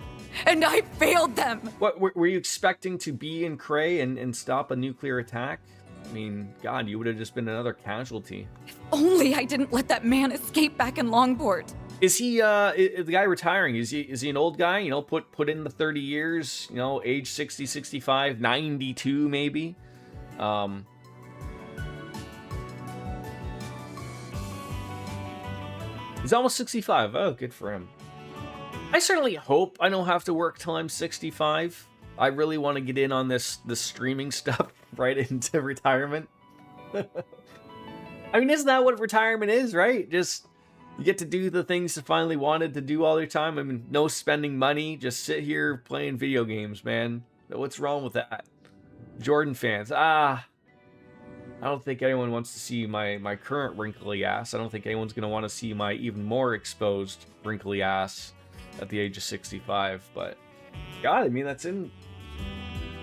and I failed them! What, were you expecting to be in Cray and stop a nuclear attack? I mean, God, you would have just been another casualty. If only I didn't let that man escape back in Longport. Is he, the guy retiring, is he an old guy? You know, put in the 30 years, you know, age 60, 65, 92 maybe? He's almost 65. Oh, good for him. I certainly hope I don't have to work till I'm 65. I really want to get in on this streaming stuff right into retirement. I mean, isn't that what retirement is, right? Just, you get to do the things you finally wanted to do all your time. I mean, no spending money. Just sit here playing video games, man. What's wrong with that? Jordan fans. I don't think anyone wants to see my current wrinkly ass. I don't think anyone's going to want to see my even more exposed wrinkly ass at the age of 65. But, God, I mean, that's in...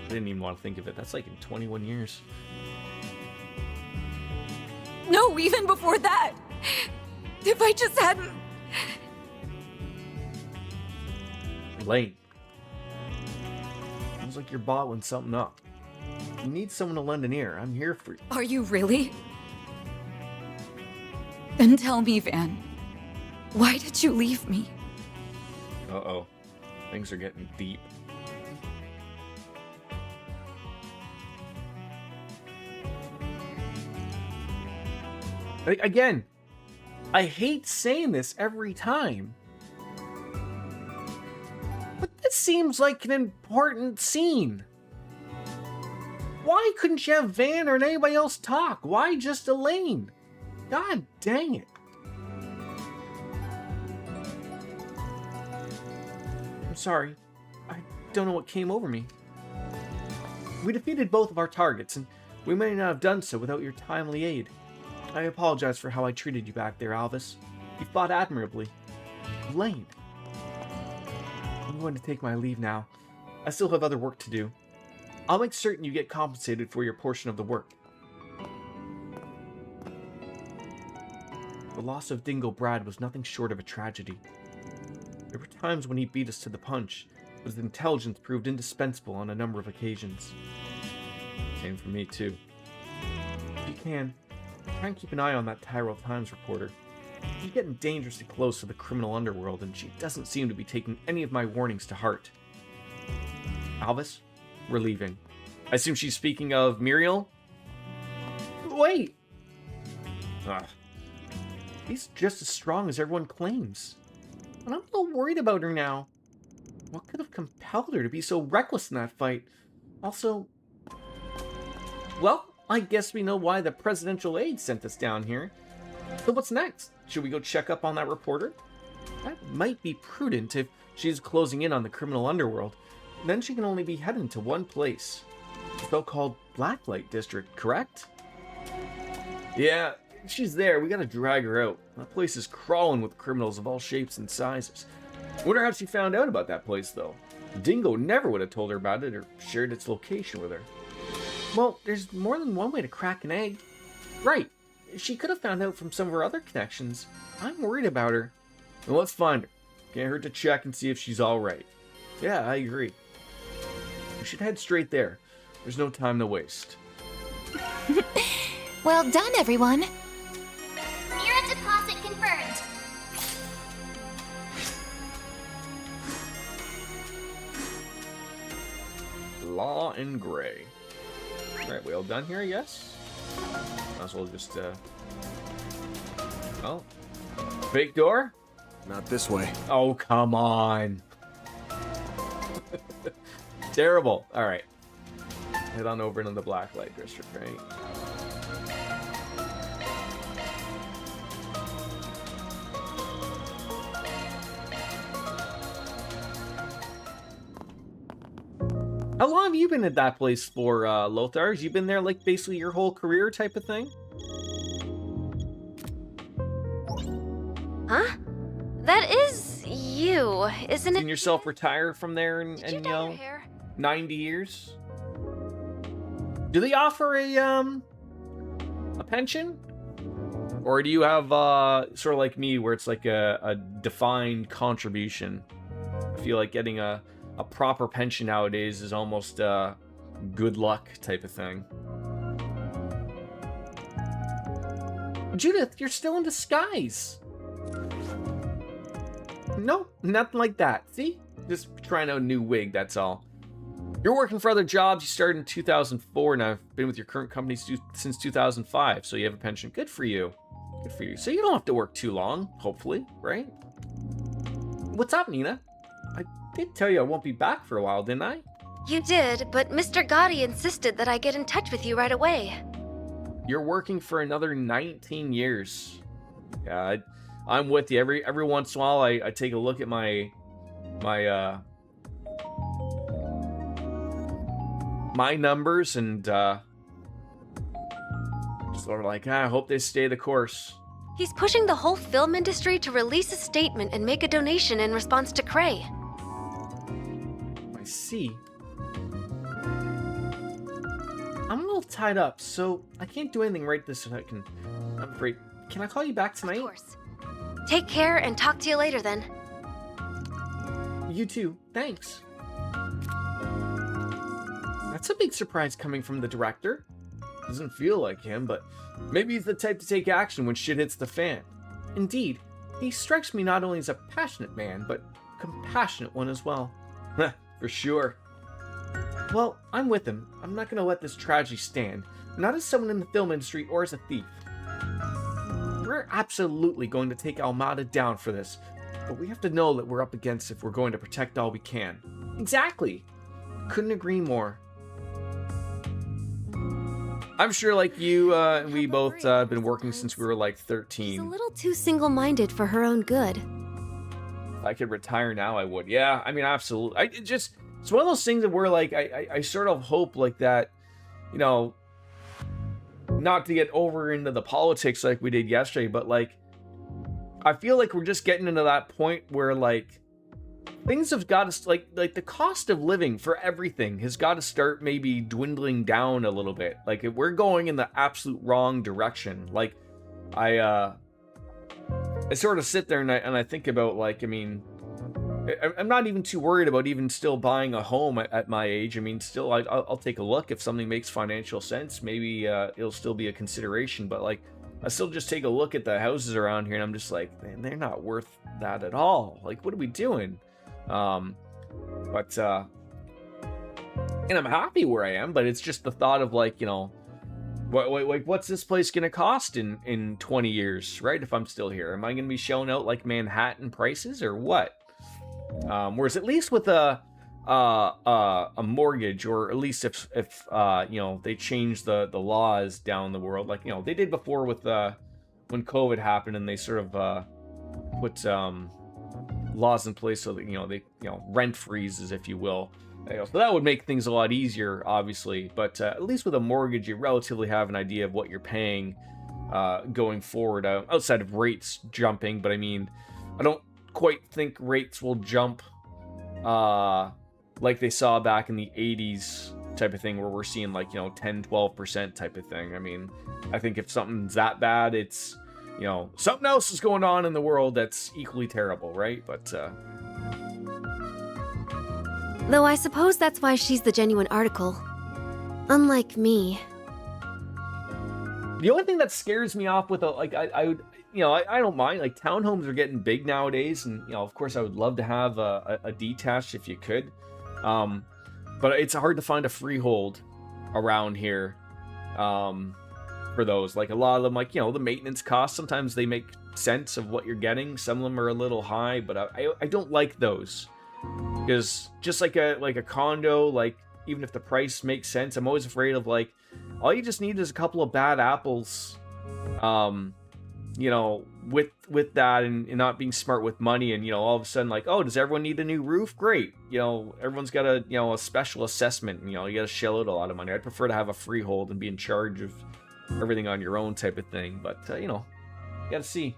I didn't even want to think of it. That's like in 21 years. No, even before that. If I just hadn't... Lane. Sounds like you're bottling something up. You need someone to lend an ear. I'm here for you. Are you really? Then tell me, Van. Why did you leave me? Uh-oh. Things are getting deep. Again, I hate saying this every time, but this seems like an important scene. Why couldn't you have Van or anybody else talk? Why just Elaine? God dang it. I'm sorry. I don't know what came over me. We defeated both of our targets, and we may not have done so without your timely aid. I apologize for how I treated you back there, Alvis. You fought admirably. Elaine. I'm going to take my leave now. I still have other work to do. I'll make certain you get compensated for your portion of the work. The loss of Dingo Brad was nothing short of a tragedy. There were times when he beat us to the punch, but his intelligence proved indispensable on a number of occasions. Same for me, too. If you can, try and keep an eye on that Tyrell Times reporter. She's getting dangerously close to the criminal underworld, and she doesn't seem to be taking any of my warnings to heart. Alvis, we're leaving. I assume she's speaking of Muriel? Wait! She's just as strong as everyone claims. And I'm a little worried about her now. What could have compelled her to be so reckless in that fight? Also... Well, I guess we know why the presidential aide sent us down here. So what's next? Should we go check up on that reporter? That might be prudent if she's closing in on the criminal underworld. Then she can only be heading to one place. The so-called Blacklight District, correct? Yeah, if she's there, we gotta drag her out. That place is crawling with criminals of all shapes and sizes. Wonder how she found out about that place, though. Dingo never would have told her about it or shared its location with her. Well, there's more than one way to crack an egg. Right. She could have found out from some of her other connections. I'm worried about her. Well, let's find her. Can't hurt to check and see if she's alright. Yeah, I agree. We should head straight there. There's no time to waste. Well done, everyone. Mirror deposit confirmed. Law and Gray. Alright, we all done here, yes? Might as well just, well... Big door? Not this way. Oh, come on. Terrible. All right. Head on over into the black light district, right? How long have you been at that place for, Lothar? Have you been there, like, basically your whole career type of thing? Huh? That is you, isn't Seen it? yourself retire from there Did and you you dye your know, hair? 90 years? Do they offer a pension? Or do you have, sort of like me, where it's like a defined contribution? I feel like getting a proper pension nowadays is almost good luck type of thing. Judith, you're still in disguise. No, nothing like that. See? Just trying out a new wig, that's all. You're working for other jobs. You started in 2004, and I've been with your current company since 2005, so you have a pension. Good for you. Good for you. So you don't have to work too long, hopefully, right? What's up, Nina? I did tell you I won't be back for a while, didn't I? You did, but Mr. Gotti insisted that I get in touch with you right away. You're working for another 19 years. Yeah, I'm with you. Every once in a while, I take a look at my numbers and just sort of like, I hope they stay the course. He's pushing the whole film industry to release a statement and make a donation in response to Cray. I see. I'm a little tied up, so I can't do anything right this second. I'm afraid. Can I call you back tonight? Of course. Take care and talk to you later then. You too. Thanks. That's a big surprise coming from the director. Doesn't feel like him, but maybe he's the type to take action when shit hits the fan. Indeed, he strikes me not only as a passionate man, but compassionate one as well. For sure. Well, I'm with him. I'm not gonna let this tragedy stand. Not as someone in the film industry or as a thief. We're absolutely going to take Almada down for this, but we have to know that we're up against if we're going to protect all we can. Exactly. Couldn't agree more. I'm sure, like you, we both been working since we were like 13. She's a little too single-minded for her own good. If I could retire now, I would. Yeah, I mean, absolutely. It's one of those things that we're like, I sort of hope like that, you know, not to get over into the politics like we did yesterday, but like, I feel like we're just getting into that point where like, things have got to, like the cost of living for everything has got to start maybe dwindling down a little bit. Like, if we're going in the absolute wrong direction, like, I sort of sit there and I think about, like, I mean, I'm not even too worried about even still buying a home at my age. I mean, still, I'll take a look if something makes financial sense. Maybe it'll still be a consideration, but like, I still just take a look at the houses around here and I'm just like, man, they're not worth that at all. Like, what are we doing? And I'm happy where I am, but it's just the thought of like, you know, what's this place gonna cost in 20 years, right? If I'm still here, am I gonna be showing out like Manhattan prices or what? Whereas at least with a mortgage, or at least if you know, they change the laws down the world, like, you know, they did before with when COVID happened, and they sort of put laws in place so that, you know, they, you know, rent freezes, if you will. So that would make things a lot easier, obviously, but at least with a mortgage, you relatively have an idea of what you're paying going forward, outside of rates jumping. But I mean, I don't quite think rates will jump like they saw back in the 80s type of thing, where we're seeing like, you know, 10-12% type of thing. I mean, I think if something's that bad, it's, you know, something else is going on in the world that's equally terrible, right? But Though I suppose that's why she's the genuine article. Unlike me. the only thing that scares me off with I would, you know, I don't mind, like, townhomes are getting big nowadays, and, you know, of course I would love to have a detached if you could, but it's hard to find a freehold around here for those. Like, a lot of them, like, you know, the maintenance costs, sometimes they make sense of what you're getting. Some of them are a little high, but I don't like those. Because just like a condo, like even if the price makes sense, I'm always afraid of like all you just need is a couple of bad apples, you know, with that and not being smart with money, and you know, all of a sudden like, oh, does everyone need a new roof? Great, you know, everyone's got a special assessment, and, you know, you got to shell out a lot of money. I'd prefer to have a freehold and be in charge of everything on your own type of thing, but you know, you got to see.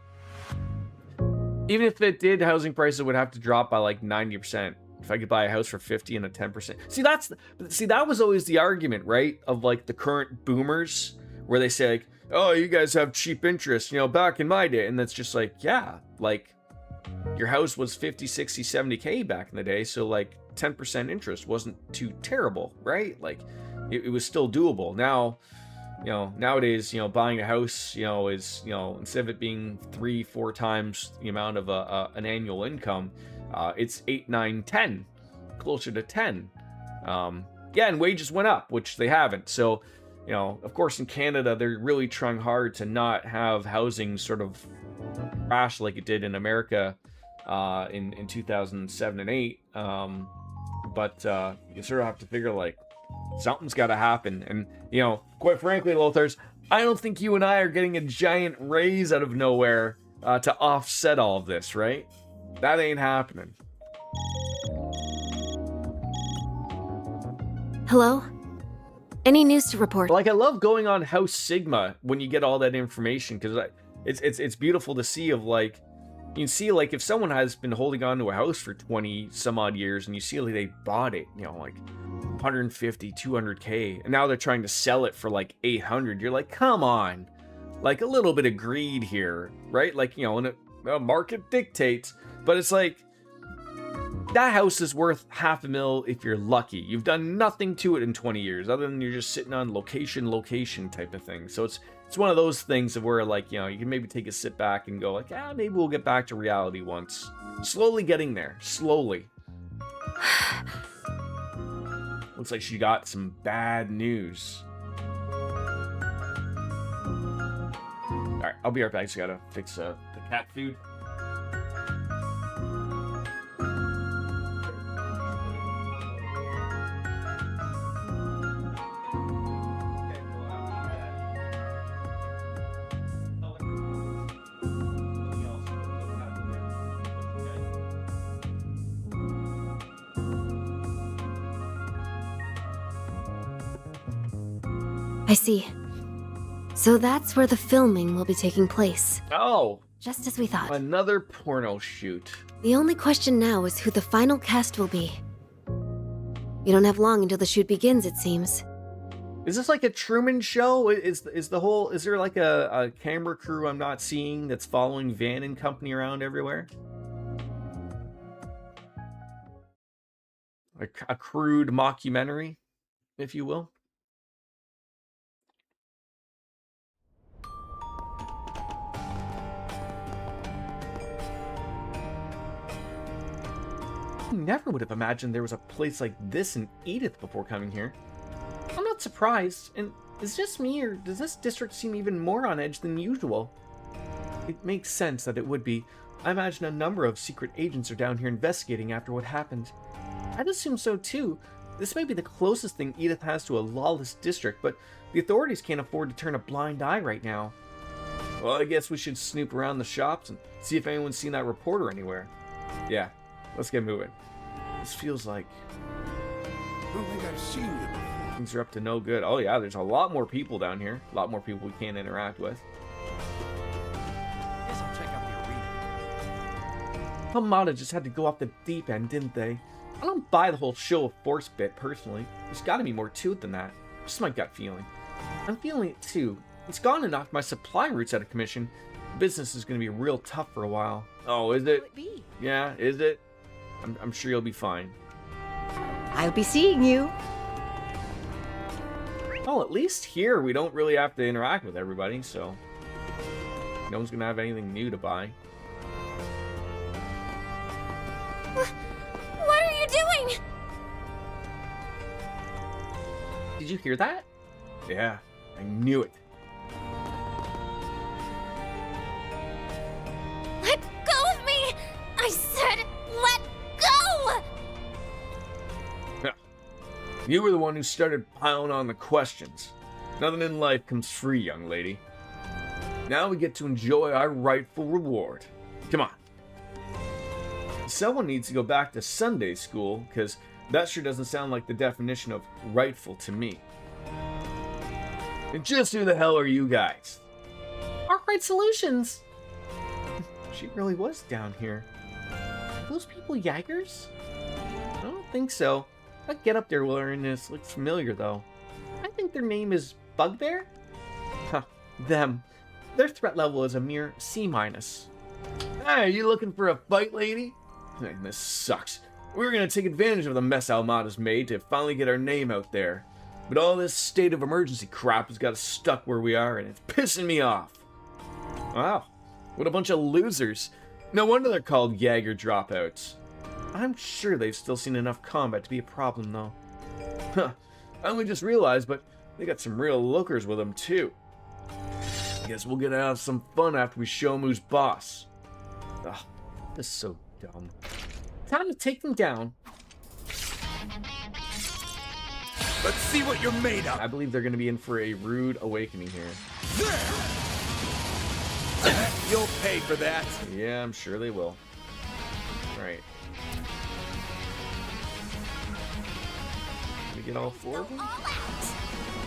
Even if it did, housing prices would have to drop by like 90%. If I could buy a house for 50 and a 10%. See, that was always the argument, right? Of like the current boomers, where they say like, oh, you guys have cheap interest, you know, back in my day. And that's just like, yeah, like your house was 50, 60, 70K back in the day. So like 10% interest wasn't too terrible, right? Like it was still doable. Now, you know, nowadays, you know, buying a house, you know, is, you know, instead of it being 3-4 times the amount of an annual income, it's 8, 9, 10, closer to 10. Yeah, and wages went up, which they haven't. So, you know, of course, in Canada, they're really trying hard to not have housing sort of crash like it did in America in 2007 and 8. But you sort of have to figure like something's got to happen. And, you know, quite frankly, Lothars, I don't think you and I are getting a giant raise out of nowhere to offset all of this, right? That ain't happening. Hello? Any news to report? Like, I love going on House Sigma when you get all that information, because it's beautiful to see of like, you can see like if someone has been holding on to a house for 20 some odd years and you see like they bought it, you know, like 150, 200K, and now they're trying to sell it for like 800. You're like, come on, like a little bit of greed here, right? Like, you know, and a market dictates. But it's like, that house is worth $500,000 if you're lucky. You've done nothing to it in 20 years, other than you're just sitting on location type of thing. So it's one of those things of where, like, you know, you can maybe take a sit back and go like, maybe we'll get back to reality once. Slowly getting there, slowly. Looks like she got some bad news. Alright, I'll be right back. Just gotta fix the cat food. I see. So that's where the filming will be taking place. Oh, just as we thought. Another porno shoot. The only question now is who the final cast will be. We don't have long until the shoot begins, it seems. Is this like a Truman Show? Is there like a camera crew I'm not seeing that's following Van and company around everywhere? A crude mockumentary, if you will. I never would have imagined there was a place like this in Edith before coming here. I'm not surprised, and is it just me, or does this district seem even more on edge than usual? It makes sense that it would be. I imagine a number of secret agents are down here investigating after what happened. I'd assume so too. This may be the closest thing Edith has to a lawless district, but the authorities can't afford to turn a blind eye right now. Well, I guess we should snoop around the shops and see if anyone's seen that reporter anywhere. Yeah, let's get moving. This feels like... I don't think I've seen you before. Things are up to no good. Oh yeah, there's a lot more people down here. A lot more people we can't interact with. Guess I'll check out the arena. Hamada just had to go off the deep end, didn't they? I don't buy the whole show of force bit, personally. There's gotta be more to it than that. Just my gut feeling. I'm feeling it too. It's gone to knock my supply routes out of commission. Business is gonna be real tough for a while. Oh, is it? Yeah, is it? I'm sure you'll be fine. I'll be seeing you. Well, at least here we don't really have to interact with everybody, so no one's gonna have anything new to buy. What are you doing? Did you hear that? Yeah, I knew it. You were the one who started piling on the questions. Nothing in life comes free, young lady. Now we get to enjoy our rightful reward. Come on. Someone needs to go back to Sunday school, because that sure doesn't sound like the definition of rightful to me. And just who the hell are you guys? Alright Solutions! She really was down here. Are those people Jaegers? I don't think so. That get up there wearing this looks familiar, though. I think their name is Bugbear? Huh, them. Their threat level is a mere C-. Hey, you looking for a fight, lady? Man, this sucks. We were gonna take advantage of the mess Almada's made to finally get our name out there. But all this state of emergency crap has got us stuck where we are, and it's pissing me off. Wow, what a bunch of losers. No wonder they're called Jaeger dropouts. I'm sure they've still seen enough combat to be a problem, though. Huh, I only just realized, but they got some real lookers with them, too. Guess we'll get to have some fun after we show 'em who's boss. Ugh, this is so dumb. Time to take them down. Let's see what you're made of. I believe they're going to be in for a rude awakening here. You'll pay for that. Yeah, I'm sure they will. Alright. We get all four of them?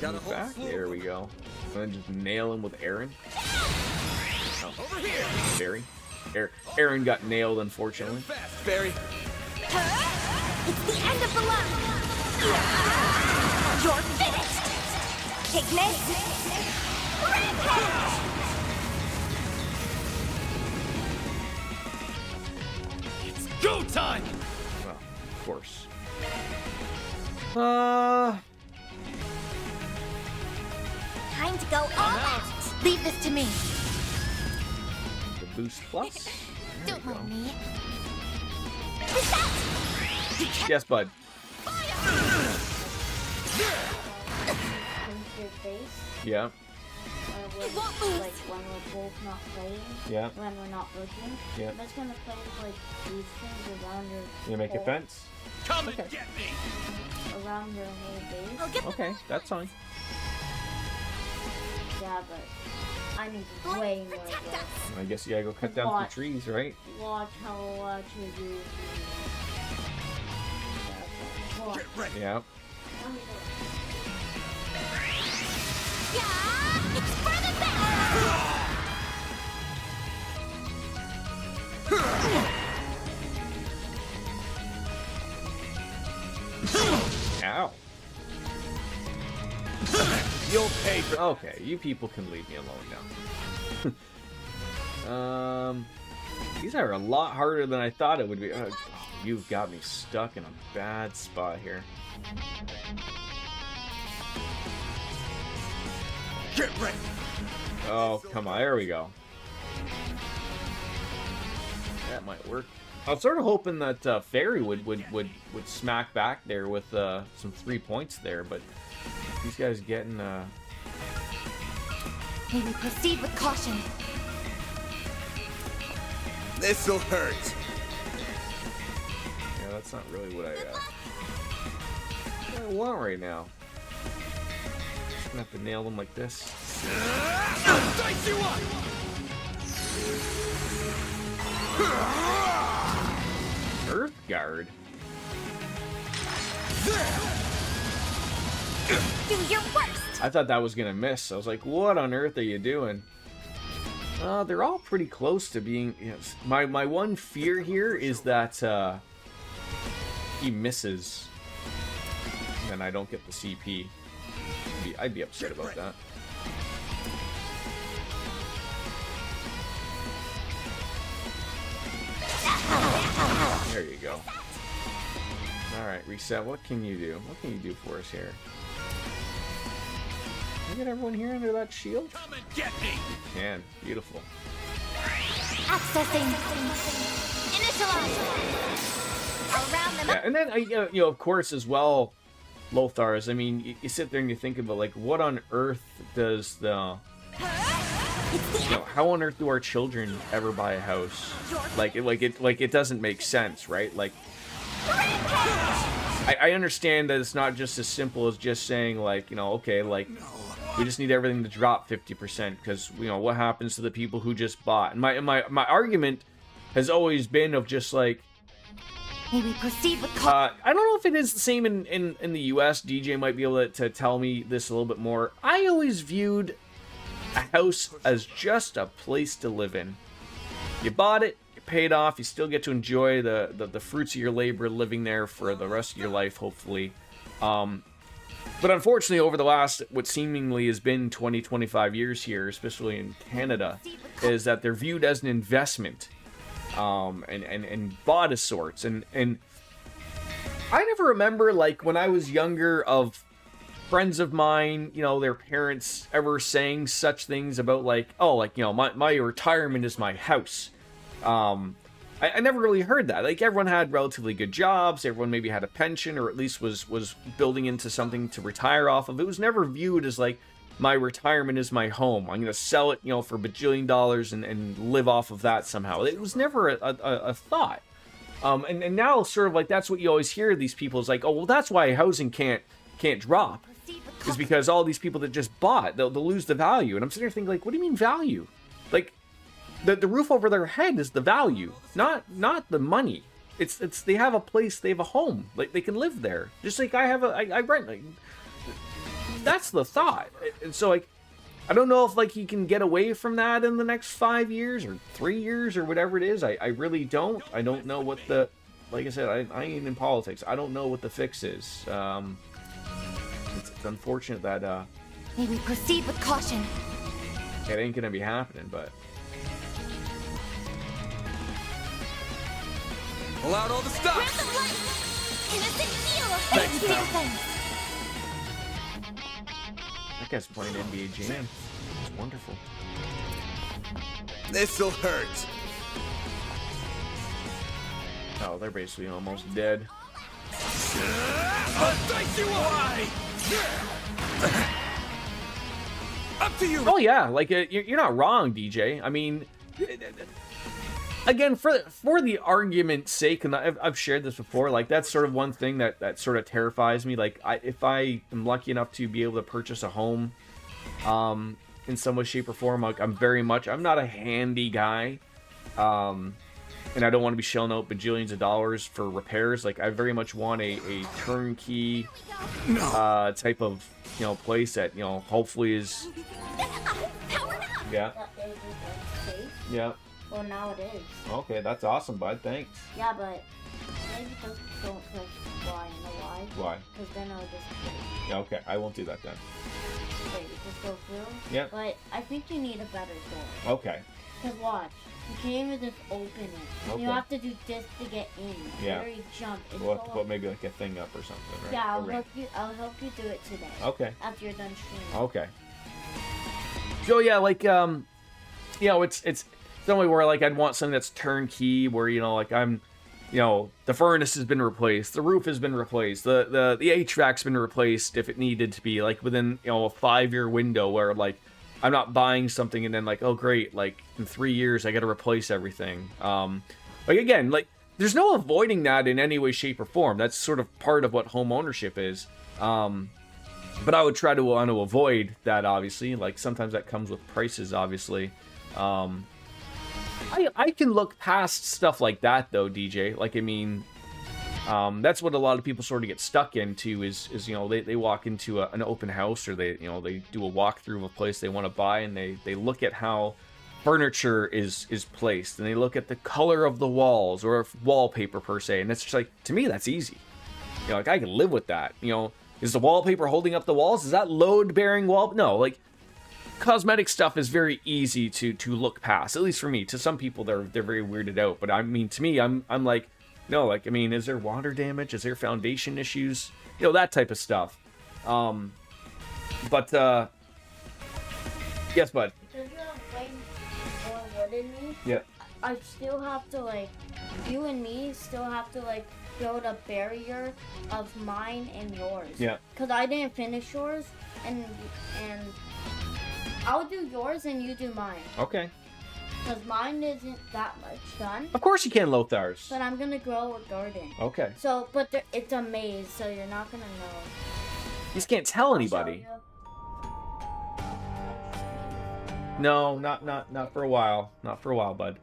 Got a Move back? There we go. And then just nail him with Aaron. Oh. Over here. Barry. Aaron got nailed, unfortunately. Fast, Barry. It's the end of the line. You're finished. Take this. Rampage. It's go time. Well, of course. Time to go all out. Leave this to me. The boost plus. There Don't we go. mind me. Reset. Yes, bud. Your face, Yeah. when, You won't lose. like when we're both not playing, Yeah. when we're not looking, Yeah. I'm just gonna plant like these things around your You make a whole- fence? Come and get me. around your whole base. I'll get them Okay, all. that's fine. Yeah, but I need way more Protect wood. us. I guess you gotta go cut down some Watch. trees, right? Watch how I'll actually do. Watch. Get ready. Yeah. Yeah, it's for the best. Ow. You'll pay for. Okay, you people can leave me alone now. These are a lot harder than I thought it would be. Oh, you've got me stuck in a bad spot here. Get ready. Oh, come on, there we go. That might work. I was sort of hoping that Fairy would smack back there with some 3 points there, but these guys getting May we proceed with caution. This'll hurt. yeah, that's not really what I want right now. Just gonna have to nail them like this. Dice you up. Earth Guard. Do your worst. I thought that was gonna miss. I was like, what on earth are you doing? They're all pretty close to being. Yes. My one fear here is that he misses, and I don't get the CP. I'd be upset about that. There you go. All right, reset. What can you do? What can you do for us here? Can you get everyone here under that shield? Come and get me. Can. Beautiful. Accessing. Initialize. Around them. Yeah, and then you know, of course, as well, Lothars. I mean, you sit there and you think about like, what on earth does the, you know, how on earth do our children ever buy a house? Like it doesn't make sense, right? Like, I understand that it's not just as simple as just saying, like, you know, okay, like, we just need everything to drop 50% because, you know, what happens to the people who just bought? And my argument has always been of just like, May we proceed with I don't know if it is the same in the US. DJ might be able to tell me this a little bit more. I always viewed a house as just a place to live in. You bought it, you paid off, you still get to enjoy the fruits of your labor living there for the rest of your life, hopefully. But unfortunately, over the last, what seemingly has been 20-25 years here, especially in Canada, is that they're viewed as an investment. And bought of sorts, and I never remember, like, when I was younger, of friends of mine, you know, their parents ever saying such things about, like, oh, like, you know, my retirement is my house. I never really heard that. Like, everyone had relatively good jobs, everyone maybe had a pension, or at least was building into something to retire off of. It was never viewed as, like, my retirement is my home. I'm going to sell it, you know, for $1 bajillion and live off of that somehow. It was never a thought. And now, sort of like, that's what you always hear these people is like, oh, well, that's why housing can't drop. Is because all these people that just bought, they'll lose the value. And I'm sitting there thinking, like, what do you mean value? Like, the roof over their head is the value, not the money. It's they have a place, they have a home, like they can live there. Just like I rent. Like, that's the thought. And so, like, I don't know if, like, you can get away from that in the next 5 years or 3 years or whatever it is. I really don't. I don't know what the, like I said, I ain't in politics. I don't know what the fix is. It's unfortunate that May we proceed with caution. it ain't gonna be happening, but Pull out all the stuff! Innocent heal. Thanks, pal. Thanks. that guy's playing NBA Jam. It's wonderful. This'll hurt. Oh, they're basically almost dead. I'll dice you away! Up to you! Oh yeah, like, you're not wrong, DJ. I mean, again, for the argument's sake, and I've shared this before, like, that's sort of one thing that sort of terrifies me. Like, if I am lucky enough to be able to purchase a home, in some way, shape, or form, like, I'm not a handy guy, and I don't want to be shelling out bajillions of dollars for repairs. Like, I very much want a turnkey type of, you know, place that, you know, hopefully is, yeah, yeah. Well, now it is. Okay, that's awesome, bud. Thanks. Yeah, but maybe just don't press Y. You know why? Why? Because then I'll just Yeah, okay, I won't do that then. wait, just go through. Yeah. But I think you need a better door. Okay. Because watch, you can't even just open it. Okay. You have to do this to get in. Yeah. Where you jump. It's We'll have to so put maybe like a thing up or something, right? Yeah, A ramp. I'll help you do it today. Okay. After you're done streaming. Okay. So yeah, like, you know, it's the only where, like, I'd want something that's turnkey, where, you know, like, I'm, you know, the furnace has been replaced, the roof has been replaced, the HVAC's been replaced if it needed to be, like, within, you know, a 5-year window, where, like, I'm not buying something and then, like, oh great, like, in 3 years I got to replace everything. Like, again, like, there's no avoiding that in any way, shape, or form. That's sort of part of what home ownership is. But I would try to want to avoid that, obviously. Like, sometimes that comes with prices, obviously. I can look past stuff like that, though, DJ. Like, I mean, that's what a lot of people sort of get stuck into is you know, they walk into an open house, or they, you know, they do a walkthrough of a place they want to buy, and they look at how furniture is placed, and they look at the color of the walls, or wallpaper per se, and it's just like, to me, that's easy. You know, like, I can live with that. You know, is the wallpaper holding up the walls? Is that load-bearing wall? No, like, cosmetic stuff is very easy to look past, at least for me. To some people, they're very weirded out, but I mean, to me, I'm like, no, like, I mean, is there water damage? Is there foundation issues? You know, that type of stuff. But yes, bud. Because you have way more wood in me. Yeah. I still have to, like, you and me still have to, like, build a barrier of mine and yours. Yeah. Because I didn't finish yours, and I'll do yours and you do mine. Okay. Because mine isn't that much done. Of course you can, Lothar's. But I'm gonna grow a garden. Okay. So, but it's a maze, so you're not gonna know. You just can't tell anybody. No, not for a while. Not for a while, bud.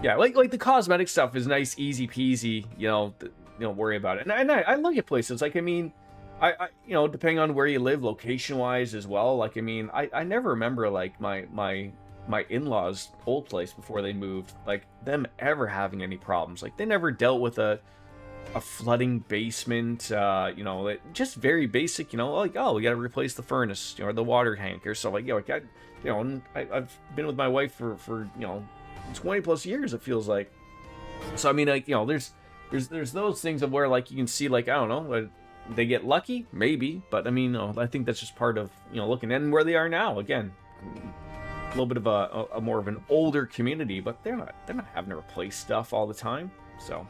Yeah, like the cosmetic stuff is nice, easy peasy. You know, you don't worry about it. And I look at places like, I mean, I you know, depending on where you live, location wise as well. Like, I mean, I never remember like my in-laws' old place before they moved, like them ever having any problems. Like they never dealt with a flooding basement, you know, just very basic, you know, like, oh, we got to replace the furnace, you know, or the water tank or stuff like, you know, and I've been with my wife for, you know, 20 plus years, it feels like. So, I mean, like, you know, there's those things of where, like, you can see, like, I don't know, they get lucky, maybe, but I mean, no, I think that's just part of, you know, looking and where they are now. Again, a little bit of a more of an older community, but they're not having to replace stuff all the time, so.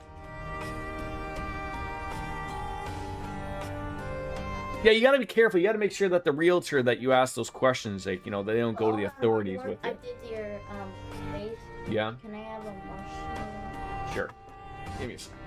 Yeah, you gotta be careful. You gotta make sure that the realtor that you ask those questions, like, you know, they don't go to the authorities with I it. did your face. Yeah. Can I have a mushroom? Sure. Give me a second.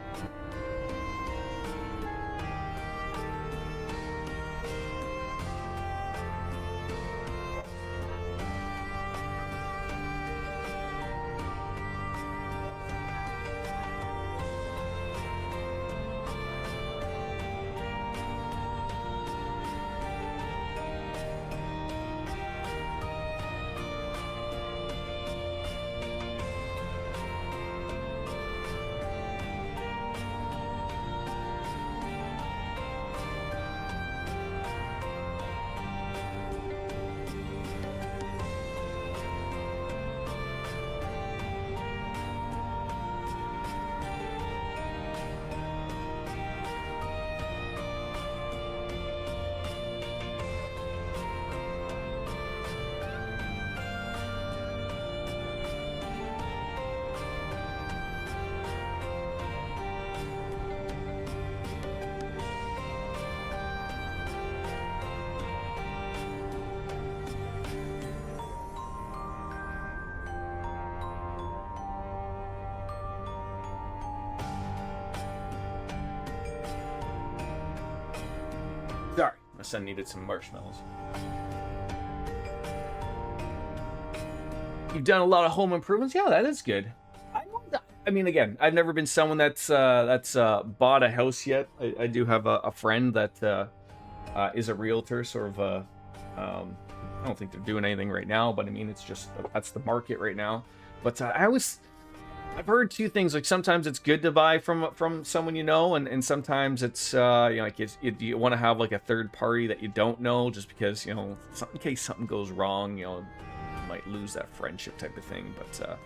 Sorry, my son needed some marshmallows. You've done a lot of home improvements? Yeah, that is good. I mean, again, I've never been someone that's bought a house yet. I do have a friend that is a realtor, sort of I don't think they're doing anything right now, but I mean, it's just, that's the market right now. But I've heard two things. Like sometimes it's good to buy from someone you know, and sometimes it's you know, like you want to have like a third party that you don't know, just because, you know, in case something goes wrong, you know, you might lose that friendship type of thing. But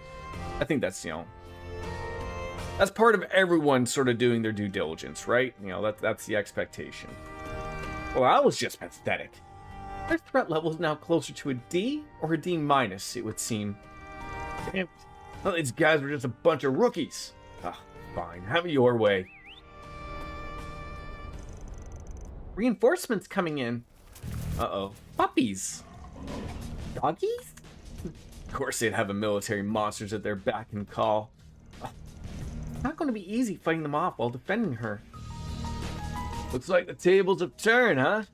I think that's, you know, that's part of everyone sort of doing their due diligence, right? You know, that's the expectation. Well, that was just pathetic. Their threat level is now closer to a D or a D minus, it would seem. Damn. Well, these guys were just a bunch of rookies. Ah, fine. Have it your way. Reinforcements coming in. Uh-oh. Puppies. Doggies? Of course they'd have a military monsters at their beck and call. It's not going to be easy fighting them off while defending her. Looks like the tables have turned, huh?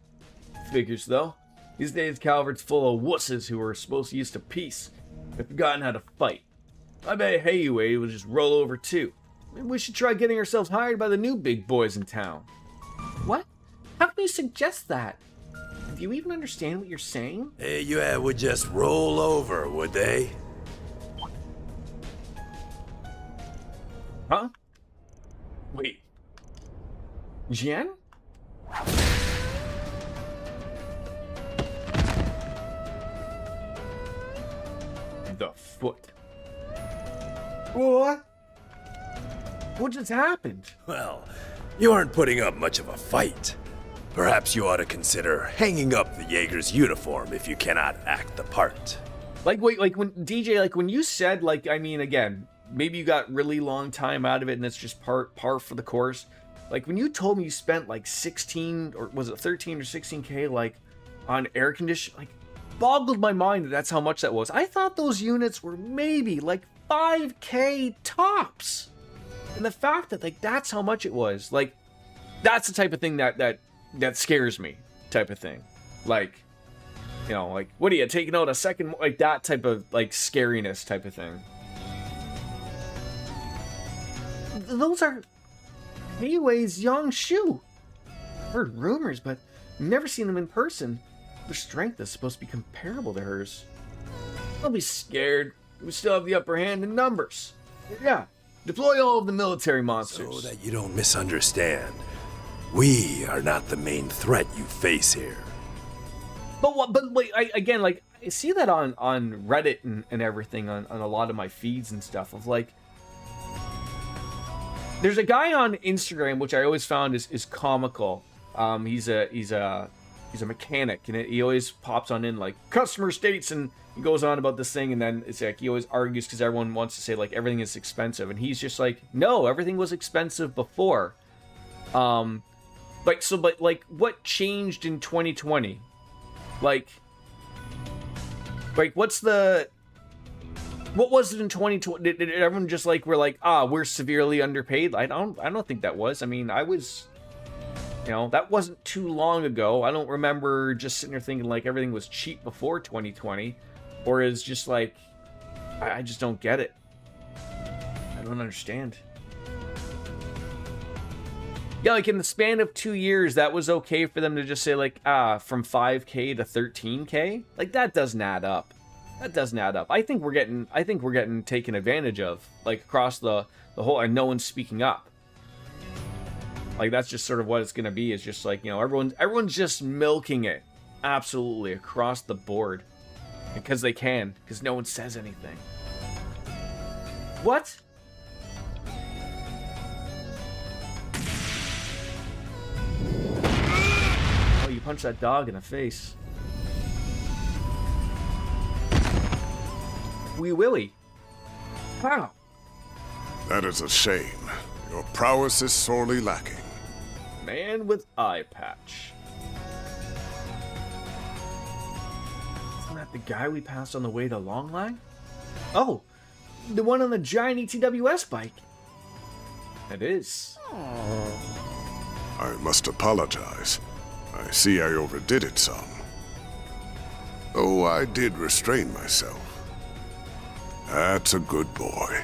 Figures, though. These days, Calvert's full of wusses who are supposed to used to peace. They've forgotten how to fight. I bet Hayue will just roll over too. Maybe we should try getting ourselves hired by the new big boys in town. What? How can you suggest that? Do you even understand what you're saying? Hayue would just roll over, would they? Huh? Wait. Jian? The foot. What? What just happened? Well, you aren't putting up much of a fight. Perhaps you ought to consider hanging up the Jaeger's uniform if you cannot act the part. Like, wait, like when DJ, like when you said, like, I mean, again, maybe you got really long time out of it and it's just par for the course. Like when you told me you spent like 16 or was it 13 or 16K like on air condition, like boggled my mind that that's how much that was. I thought those units were maybe like 5K tops. And the fact that like that's how much it was, like that's the type of thing that scares me, type of thing. Like, you know, like what are you taking out a second, like that type of like scariness type of thing. Those are Heiwei's Yangshu. Heard rumors, but never seen them in person. Their strength is supposed to be comparable to hers. Don't be scared. We still have the upper hand in numbers. Yeah, deploy all of the military monsters. So that you don't misunderstand, we are not the main threat you face here. But wait, I see that on Reddit and everything, on a lot of my feeds and stuff, of like, there's a guy on Instagram, which I always found is comical. He's a mechanic, and he always pops on in like customer states, and he goes on about this thing, and then it's like he always argues because everyone wants to say like everything is expensive, and he's just like, no, everything was expensive before. But what changed in 2020? Like what was it in 2020? Did everyone just like we're like, we're severely underpaid? I don't think that was. I mean, I was, you know, that wasn't too long ago. I don't remember just sitting there thinking like everything was cheap before 2020, or is just like, I just don't get it. I don't understand. Yeah, like in the span of 2 years, that was okay for them to just say like, from 5K to 13K? Like that doesn't add up. That doesn't add up. I think we're getting taken advantage of, like across the whole, and no one's speaking up. Like that's just sort of what it's gonna be. Is just like, you know, everyone's just milking it, absolutely across the board, because they can, because no one says anything. What? Oh, you punched that dog in the face. Wee Willie. Wow. That is a shame. Your prowess is sorely lacking. Man with eye patch. Isn't that the guy we passed on the way to Longline? Oh, the one on the giant ETWS bike. It is. I must apologize. I see I overdid it some. Though I did restrain myself. That's a good boy.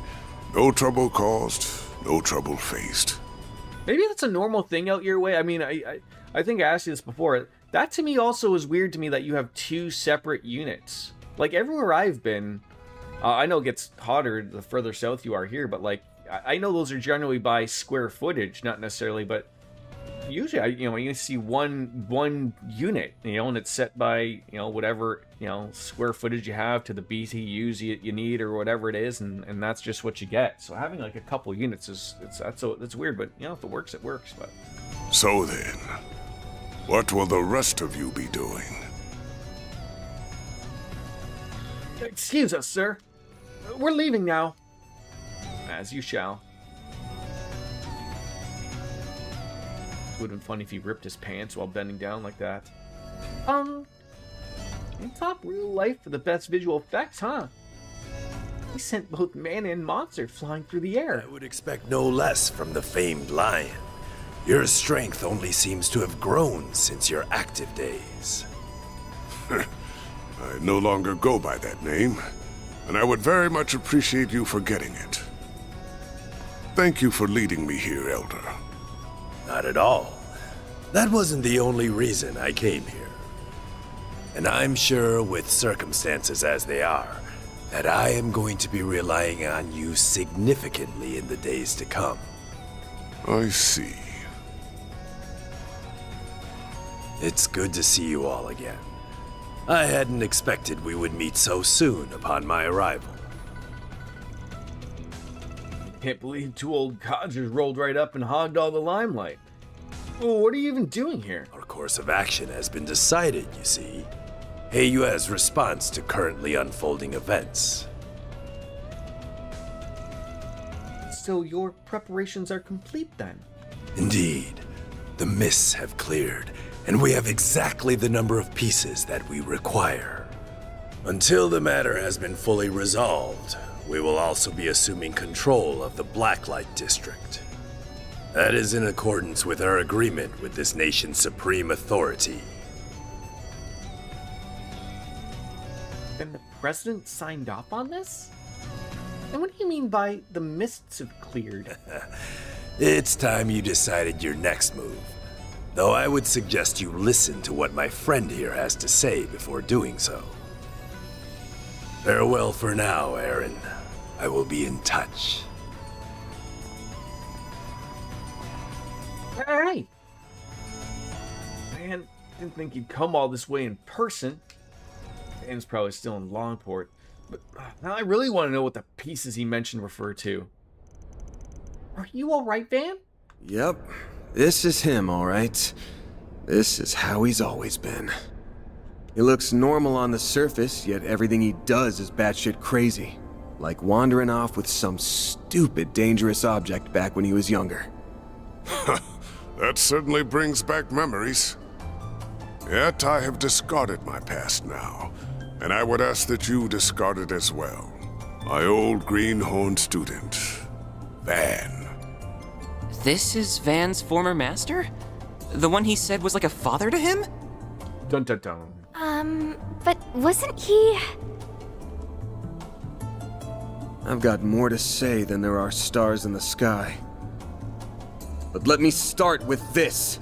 No trouble caused, no trouble faced. Maybe that's a normal thing out your way. I mean, I think I asked you this before. That to me also is weird to me that you have two separate units. Like everywhere I've been, I know it gets hotter the further south you are here, but like I know those are generally by square footage, not necessarily, but usually you see one unit, you know, and it's set by, you know, whatever, you know, square footage you have to the BTUs you need or whatever it is, and that's just what you get. So having like a couple units that's weird, but you know, if it works, it works. But so then, what will the rest of you be doing? Excuse us, sir. We're leaving now. As you shall. Would have been funny if he ripped his pants while bending down like that. In top real life for the best visual effects, huh? We sent both man and monster flying through the air. I would expect no less from the famed lion. Your strength only seems to have grown since your active days. I no longer go by that name, and I would very much appreciate you forgetting it. Thank you for leading me here, Elder. Not at all. That wasn't the only reason I came here. And I'm sure, with circumstances as they are, that I am going to be relying on you significantly in the days to come. I see. It's good to see you all again. I hadn't expected we would meet so soon upon my arrival. Can't believe two old codgers rolled right up and hogged all the limelight. Well, what are you even doing here? Our course of action has been decided, you see. Heiwei's response to currently unfolding events. So your preparations are complete then? Indeed. The mists have cleared, and we have exactly the number of pieces that we require. Until the matter has been fully resolved, we will also be assuming control of the Blacklight District. That is in accordance with our agreement with this nation's supreme authority. And the president signed off on this? And what do you mean by the mists have cleared? It's time you decided your next move. Though I would suggest you listen to what my friend here has to say before doing so. Farewell for now, Aaron. I will be in touch. Hey! Man, didn't think you'd come all this way in person. Dan's probably still in Longport. But now I really want to know what the pieces he mentioned refer to. Are you alright, Van? Yep. This is him, alright. This is how he's always been. He looks normal on the surface, yet everything he does is batshit crazy. Like wandering off with some stupid dangerous object back when he was younger. That certainly brings back memories. Yet I have discarded my past now, and I would ask that you discard it as well. My old greenhorn student, Van. This is Van's former master? The one he said was like a father to him? Dun dun dun. But wasn't he... I've got more to say than there are stars in the sky. But let me start with this.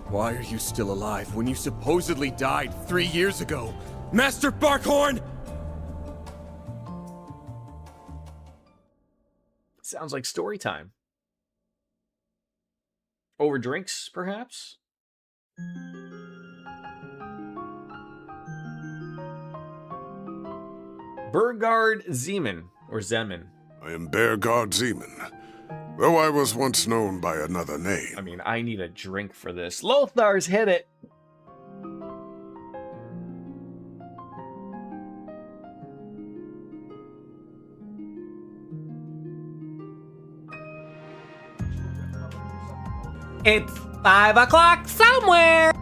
Why are you still alive when you supposedly died 3 years ago? Master Barkhorn! Sounds like story time. Over drinks, perhaps? Burgard Zeman, or Zeman. I am Bergard Zeman, though I was once known by another name. I mean, I need a drink for this. Lothar's hit it! It's 5 o'clock somewhere!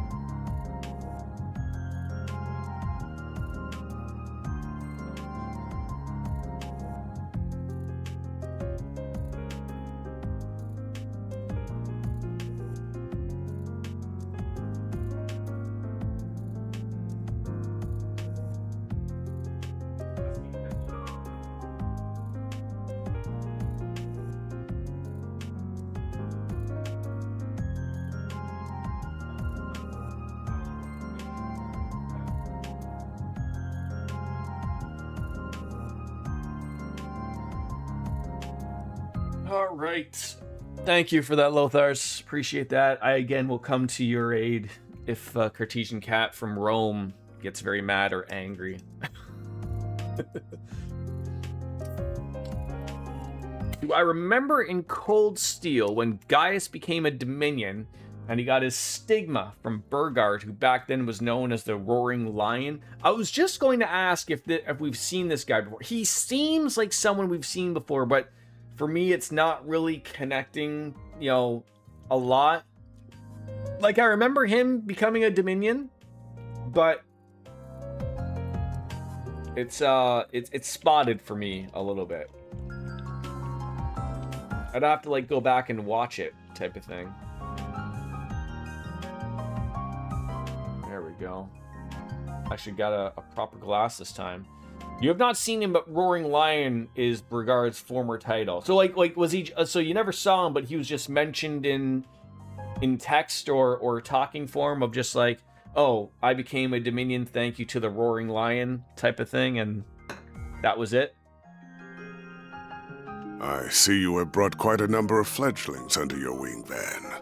All right. Thank you for that, Lothars. Appreciate that. I, again, will come to your aid if Cartesian Cat from Rome gets very mad or angry. Do I remember in Cold Steel when Gaius became a Dominion and he got his stigma from Burgard, who back then was known as the Roaring Lion? I was just going to ask if we've seen this guy before. He seems like someone we've seen before, but for me, it's not really connecting, you know, a lot. Like, I remember him becoming a Dominion, but it's spotted for me a little bit. I'd have to, like, go back and watch it type of thing. There we go. Actually got a proper glass this time. You have not seen him, but Roaring Lion is Burgard's former title. So, like was he? So you never saw him, but he was just mentioned in text or talking form of just like, oh, I became a Dominion, thank you to the Roaring Lion type of thing, and that was it. I see you have brought quite a number of fledglings under your wing, Van.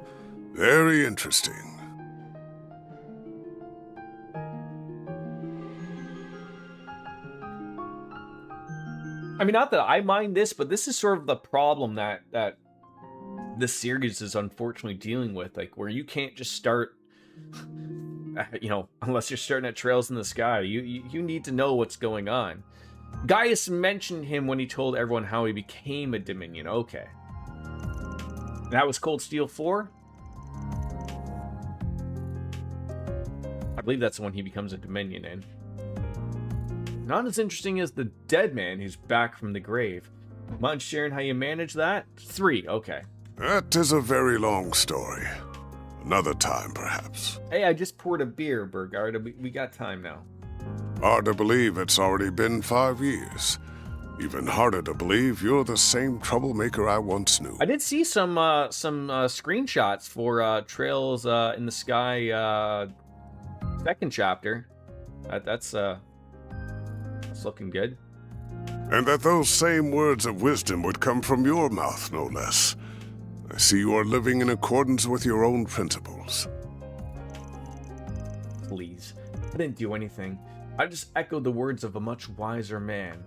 Very interesting. I mean, not that I mind this, but this is sort of the problem that this series is unfortunately dealing with, like, where you can't just start, you know, unless you're starting at Trails in the Sky. You need to know what's going on. Gaius mentioned him when he told everyone how he became a Dominion. Okay. That was Cold Steel 4? believe that's the one he becomes a Dominion in. Not as interesting as the dead man who's back from the grave. Mind sharing how you manage that? 3, okay. That is a very long story. Another time, perhaps. Hey, I just poured a beer, Burgard. We got time now. Hard to believe it's already been 5 years. Even harder to believe you're the same troublemaker I once knew. I did see some screenshots for Trails in the Sky second chapter. That's looking good. And that those same words of wisdom would come from your mouth, no less. I see you are living in accordance with your own principles. Please. I didn't do anything. I just echoed the words of a much wiser man.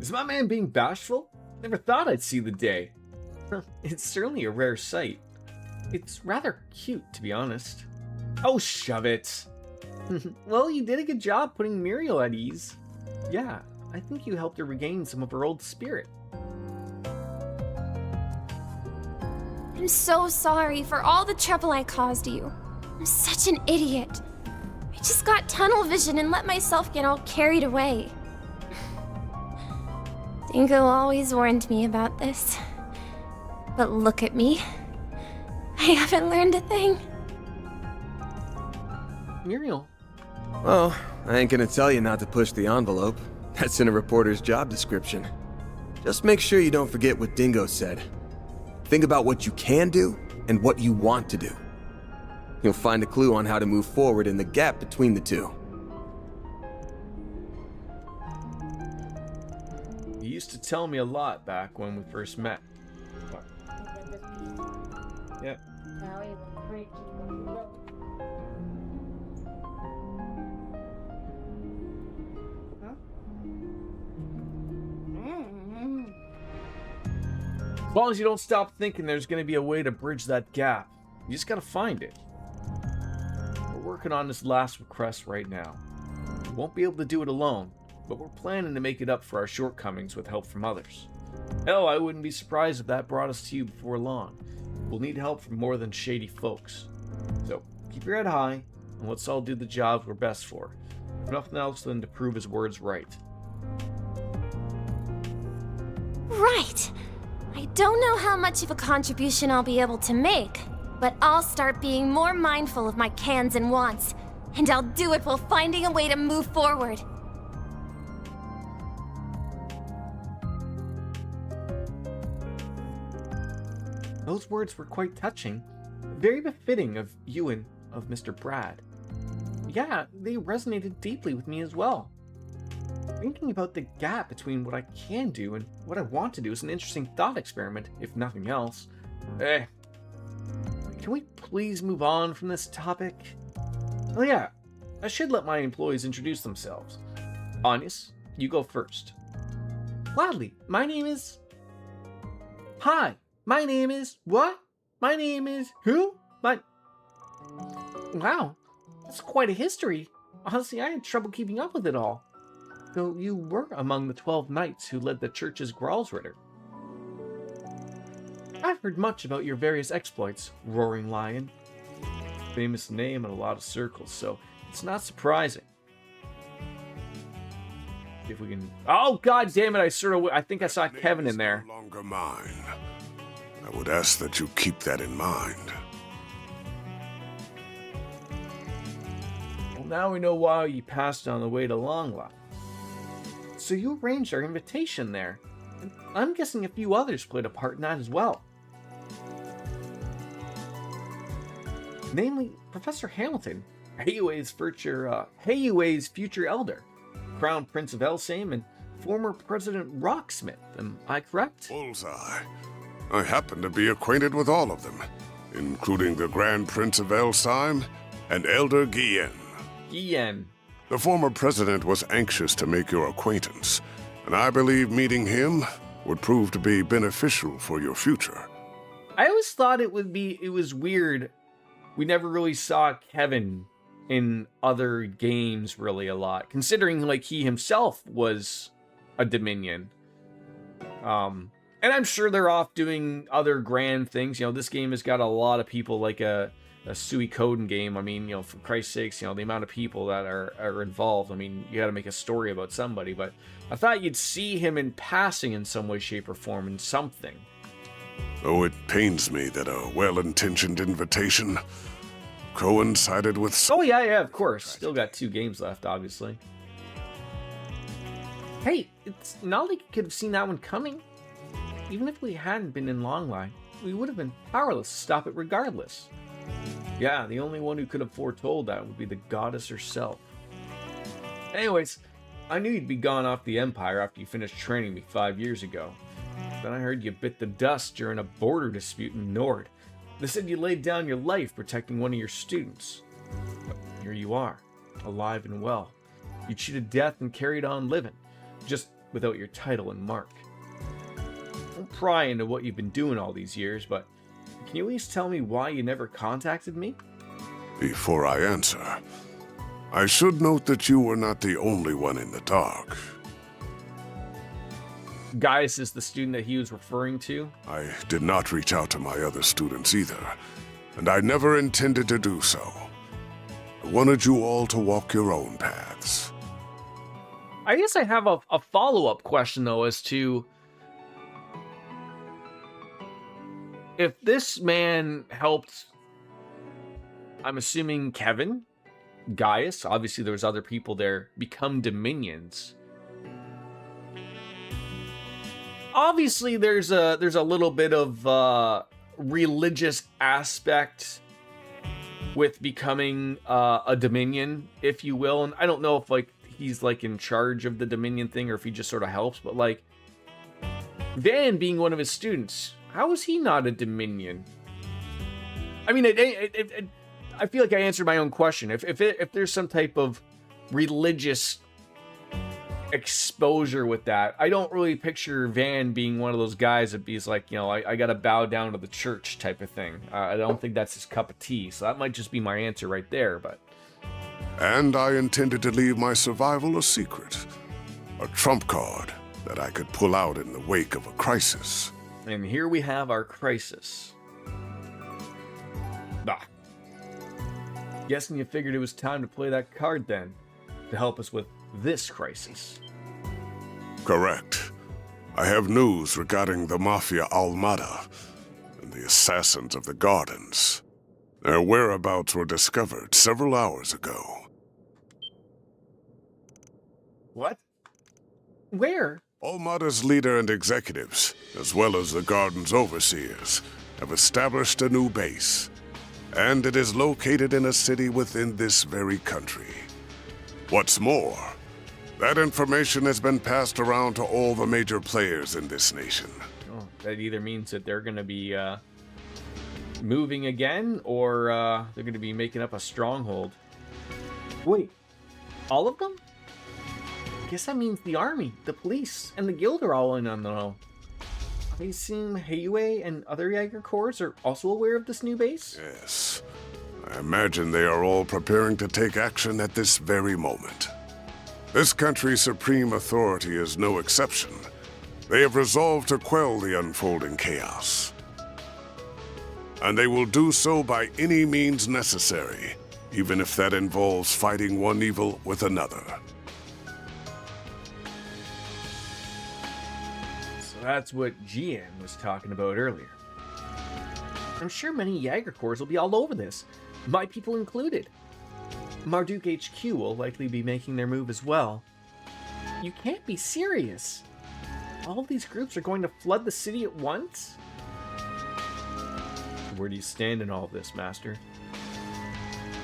Is my man being bashful? Never thought I'd see the day. It's certainly a rare sight. It's rather cute, to be honest. Oh, shove it. Well, you did a good job putting Muriel at ease. Yeah, I think you helped her regain some of her old spirit. I'm so sorry for all the trouble I caused you. I'm such an idiot. I just got tunnel vision and let myself get all carried away. Dingo always warned me about this. But look at me. I haven't learned a thing. Muriel. Well, I ain't gonna tell you not to push the envelope. That's in a reporter's job description. Just make sure you don't forget what Dingo said. Think about what you can do and what you want to do. You'll find a clue on how to move forward in the gap between the two. You used to tell me a lot back when we first met. Yep. Now even freaking look. Huh? As long as you don't stop thinking there's going to be a way to bridge that gap. You just got to find it. We're working on this last request right now. We won't be able to do it alone, but we're planning to make it up for our shortcomings with help from others. Hell, I wouldn't be surprised if that brought us to you before long. We'll need help from more than shady folks. So, keep your head high, and let's all do the jobs we're best for. If nothing else than to prove his words right. Right. I don't know how much of a contribution I'll be able to make, but I'll start being more mindful of my cans and wants, and I'll do it while finding a way to move forward. Those words were quite touching, very befitting of you and of Mr. Brad. Yeah, they resonated deeply with me as well. Thinking about the gap between what I can do and what I want to do is an interesting thought experiment, if nothing else. Can we please move on from this topic? Oh yeah, I should let my employees introduce themselves. Agnes, you go first. Gladly, my name is... Hi, my name is... What? My name is... Who? Wow, that's quite a history. Honestly, I had trouble keeping up with it all. Though you were among the 12 knights who led the church's Gralsritter. I've heard much about your various exploits, Roaring Lion. Famous name in a lot of circles, so it's not surprising. If we can... Oh, god damn it, I think I saw Kevin in there. No longer mine. I would ask that you keep that in mind. Well, now we know why you passed on the way to Longlock. So you arranged our invitation there. And I'm guessing a few others played a part in that as well. Namely, Professor Hamilton, Hayue's future elder, Crown Prince of Elsame, and former President Rocksmith. Am I correct? Bullseye. I happen to be acquainted with all of them, including the Grand Prince of Elsime and Elder Guillen. Guillen. The former president was anxious to make your acquaintance, and I believe meeting him would prove to be beneficial for your future. I always thought it was weird. We never really saw Kevin in other games really a lot, considering like he himself was a Dominion. And I'm sure they're off doing other grand things. You know, this game has got a lot of people like a Suikoden game. I mean, for Christ's sakes, the amount of people that are involved. I mean, you got to make a story about somebody. But I thought you'd see him in passing in some way, shape, or form in something. Oh, it pains me that a well-intentioned invitation coincided with... Oh, yeah, of course. Still got 2 games left, obviously. Hey, it's not like you could have seen that one coming. Even if we hadn't been in Longline, we would have been powerless to stop it regardless. Yeah, the only one who could have foretold that would be the goddess herself. Anyways, I knew you'd be gone off the Empire after you finished training me 5 years ago. Then I heard you bit the dust during a border dispute in Nord. They said you laid down your life protecting one of your students. But here you are, alive and well. You cheated death and carried on living, just without your title and mark. Don't pry into what you've been doing all these years, but can you at least tell me why you never contacted me? Before I answer, I should note that you were not the only one in the dark. Gaius is the student that he was referring to. I did not reach out to my other students either, and I never intended to do so. I wanted you all to walk your own paths. I guess I have a follow-up question, though, as to if this man helped, I'm assuming Kevin, Gaius, obviously there was other people there, become Dominions. Obviously there's a little bit of religious aspect with becoming a Dominion, if you will. And I don't know if he's in charge of the Dominion thing or if he just sort of helps, but Van being one of his students, how is he not a Dominion? I mean, I feel like I answered my own question. If there's some type of religious exposure with that, I don't really picture Van being one of those guys that he's I gotta bow down to the church type of thing. I don't think that's his cup of tea, so that might just be my answer right there, but... And I intended to leave my survival a secret. A trump card that I could pull out in the wake of a crisis. And here we have our crisis. Bah. Guessing you figured it was time to play that card then, to help us with this crisis. Correct. I have news regarding the Mafia Almada and the assassins of the Gardens. Their whereabouts were discovered several hours ago. What? Where? Almada's leader and executives, as well as the Garden's overseers, have established a new base. And it is located in a city within this very country. What's more, that information has been passed around to all the major players in this nation. Oh, that either means that they're going to be moving again, or they're going to be making up a stronghold. Wait, all of them? I guess that means the army, the police, and the guild are all in on the know. I assume Heiue and other Jaeger Corps are also aware of this new base? Yes. I imagine they are all preparing to take action at this very moment. This country's supreme authority is no exception. They have resolved to quell the unfolding chaos. And they will do so by any means necessary, even if that involves fighting one evil with another. So that's what Jian was talking about earlier. I'm sure many Jaeger Corps will be all over this, my people included. Marduk HQ will likely be making their move as well. You can't be serious. All of these groups are going to flood the city at once? Where do you stand in all of this, Master?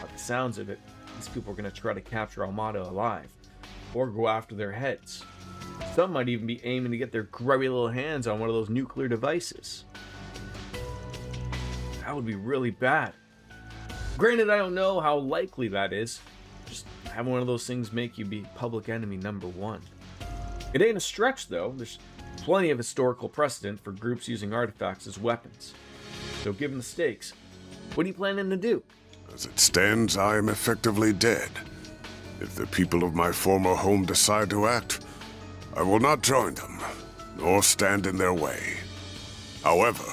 By the sounds of it, these people are going to try to capture Almada alive, or go after their heads. Some might even be aiming to get their grubby little hands on one of those nuclear devices. That would be really bad. Granted, I don't know how likely that is. Just have one of those things make you be public enemy number one. It ain't a stretch, though. There's plenty of historical precedent for groups using artifacts as weapons. So given the stakes, what are you planning to do? As it stands, I am effectively dead. If the people of my former home decide to act, I will not join them, nor stand in their way. However,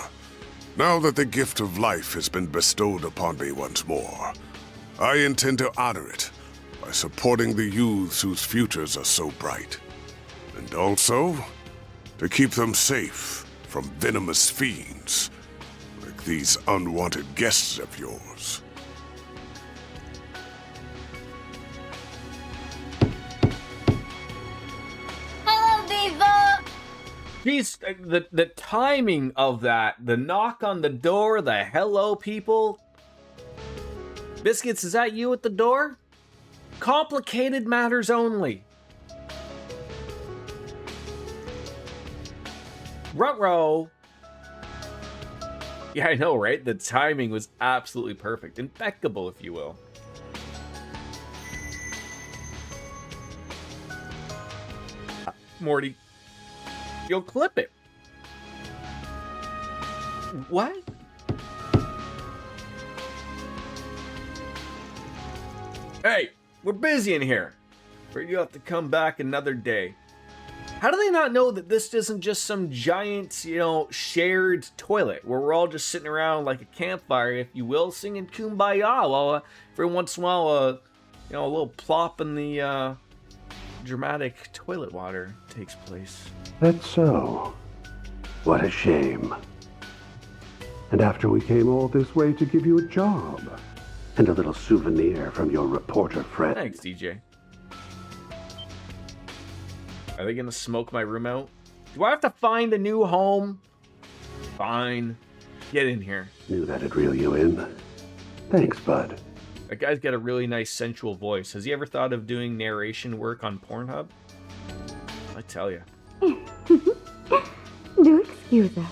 Now that the gift of life has been bestowed upon me once more, I intend to honor it by supporting the youths whose futures are so bright. And also, to keep them safe from venomous fiends, like these unwanted guests of yours. Hello, Viva! Jeez, the timing of that, the knock on the door, the hello people. Biscuits, is that you at the door? Complicated matters only. Ruh-roh. Yeah, I know, right? The timing was absolutely perfect. Impeccable, if you will. Morty, you'll clip it. What? Hey, we're busy in here. Afraid you'll have to come back another day. How do they not know that this isn't just some giant, shared toilet where we're all just sitting around like a campfire, if you will, singing Kumbaya while every once in a while, a little plop in the dramatic toilet water takes place. That's so. What a shame. And after we came all this way to give you a job and a little souvenir from your reporter friend. Thanks, DJ. Are they gonna smoke my room out? Do I have to find a new home? Fine. Get in here. Knew that'd reel you in. Thanks, bud. That guy's got a really nice sensual voice. Has he ever thought of doing narration work on Pornhub? I tell you. Do excuse us.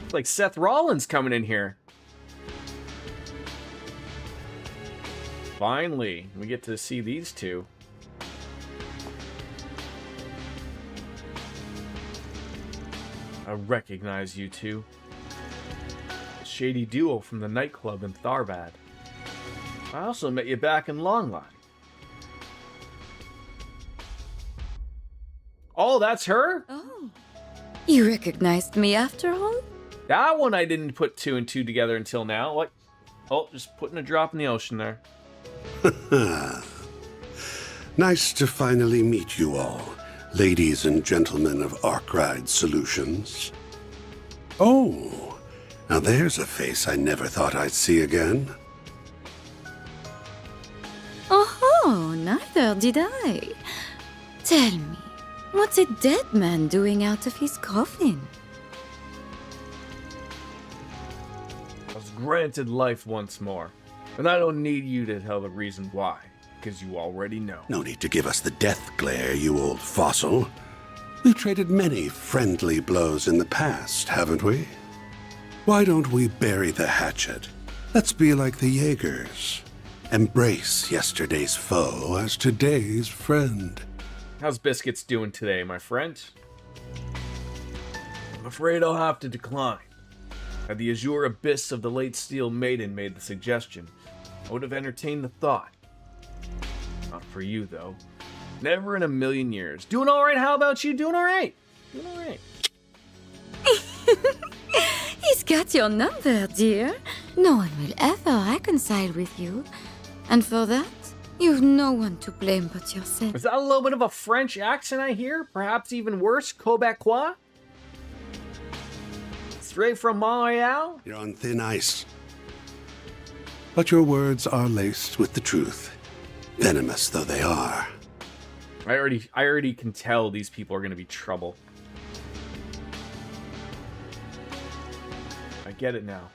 It's like Seth Rollins coming in here. Finally, we get to see these two. I recognize you two. The shady duo from the nightclub in Tharbad. I also met you back in Longline. Oh, that's her? Oh. You recognized me after all? That one I didn't put two and two together until now. What? Oh, just putting a drop in the ocean there. Nice to finally meet you all, ladies and gentlemen of Arkride Solutions. Oh, now there's a face I never thought I'd see again. Oh, neither did I. Tell me, what's a dead man doing out of his coffin? I was granted life once more, and I don't need you to tell the reason why, because you already know. No need to give us the death glare, you old fossil. We've traded many friendly blows in the past, haven't we? Why don't we bury the hatchet? Let's be like the Jaegers. Embrace yesterday's foe as today's friend. How's Biscuits doing today, my friend? I'm afraid I'll have to decline. Had the azure abyss of the late Steel Maiden made the suggestion, I would have entertained the thought. Not for you, though. Never in a million years. Doing alright, how about you? Doing alright? Doing alright. He's got your number, dear. No one will ever reconcile with you. And for that, you've no one to blame but yourself. Is that a little bit of a French accent I hear? Perhaps even worse, Quebecois? Straight from Montreal? You're on thin ice. But your words are laced with the truth, venomous though they are. I already can tell these people are going to be trouble. I get it now.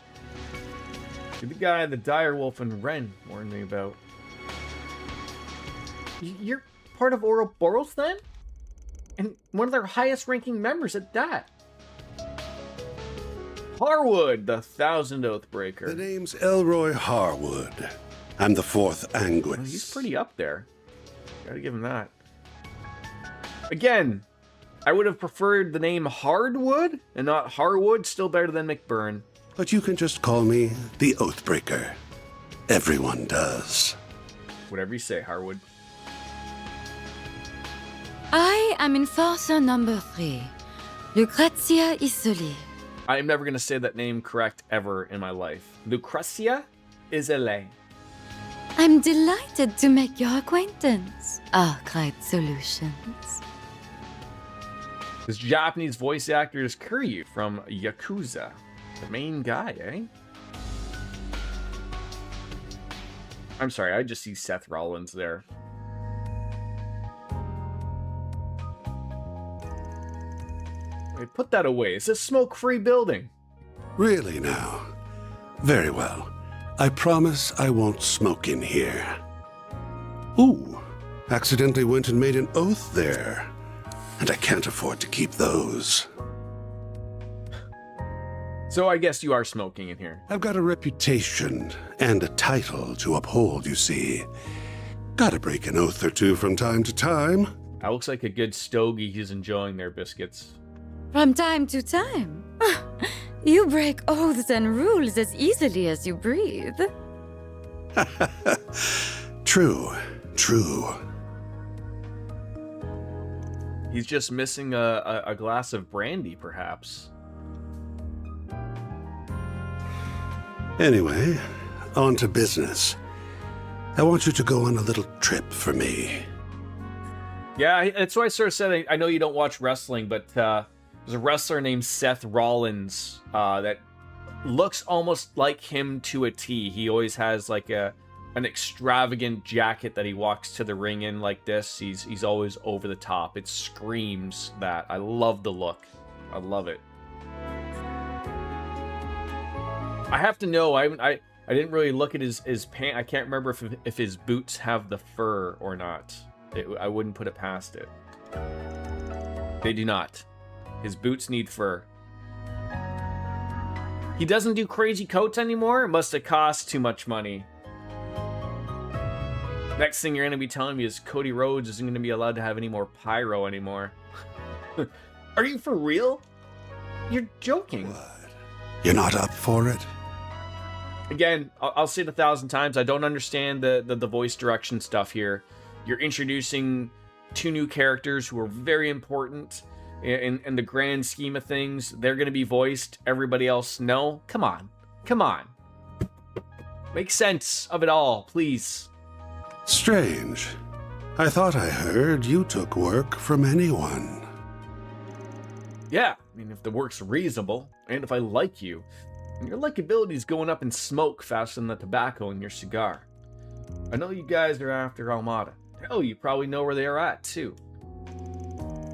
You're the guy the Direwolf and Ren warned me about. You're part of Ouroboros then? And one of their highest ranking members at that. Harwood, the Thousand Oathbreaker. The name's Elroy Harwood. I'm the fourth Anguis. Well, he's pretty up there. Gotta give him that. Again, I would have preferred the name Hardwood and not Harwood. Still better than McBurn. But you can just call me the Oathbreaker. Everyone does. Whatever you say, Harwood. I am enforcer number 3, Lucrezia Isoli. I am never going to say that name correct ever in my life. Lucrezia Isole. I'm delighted to make your acquaintance, Arkwright Solutions. This Japanese voice actor is Kiryu from Yakuza. The main guy, eh? I'm sorry, I just see Seth Rollins there. Hey, put that away. It's a smoke-free building. Really now? Very well. I promise I won't smoke in here. Ooh, accidentally went and made an oath there. And I can't afford to keep those. So I guess you are smoking in here. I've got a reputation and a title to uphold, you see. Gotta break an oath or two from time to time. That looks like a good stogie he's enjoying there, Biscuits. From time to time. You break oaths and rules as easily as you breathe. True, true. He's just missing a glass of brandy, perhaps. Anyway, on to business. I want you to go on a little trip for me. Yeah, that's why I sort of said I know you don't watch wrestling, but there's a wrestler named Seth Rollins that looks almost like him to a T. He always has like an extravagant jacket that he walks to the ring in like this. He's always over the top. It screams that. I love the look. I love it. I have to know. I didn't really look at his pant. I can't remember if his boots have the fur or not. I wouldn't put it past it. They do not. His boots need fur. He doesn't do crazy coats anymore. It must have cost too much money. Next thing you're going to be telling me is Cody Rhodes isn't going to be allowed to have any more pyro anymore. Are you for real? You're joking. What? You're not up for it? Again, I'll say it 1,000 times. I don't understand the voice direction stuff here. You're introducing two new characters who are very important in the grand scheme of things. They're going to be voiced. Everybody else, no? Come on. Come on. Make sense of it all, please. Strange. I thought I heard you took work from anyone. Yeah, I mean, if the work's reasonable, and if I like you, and your likability's going up in smoke faster than the tobacco in your cigar. I know you guys are after Almada. Hell, you probably know where they are at, too.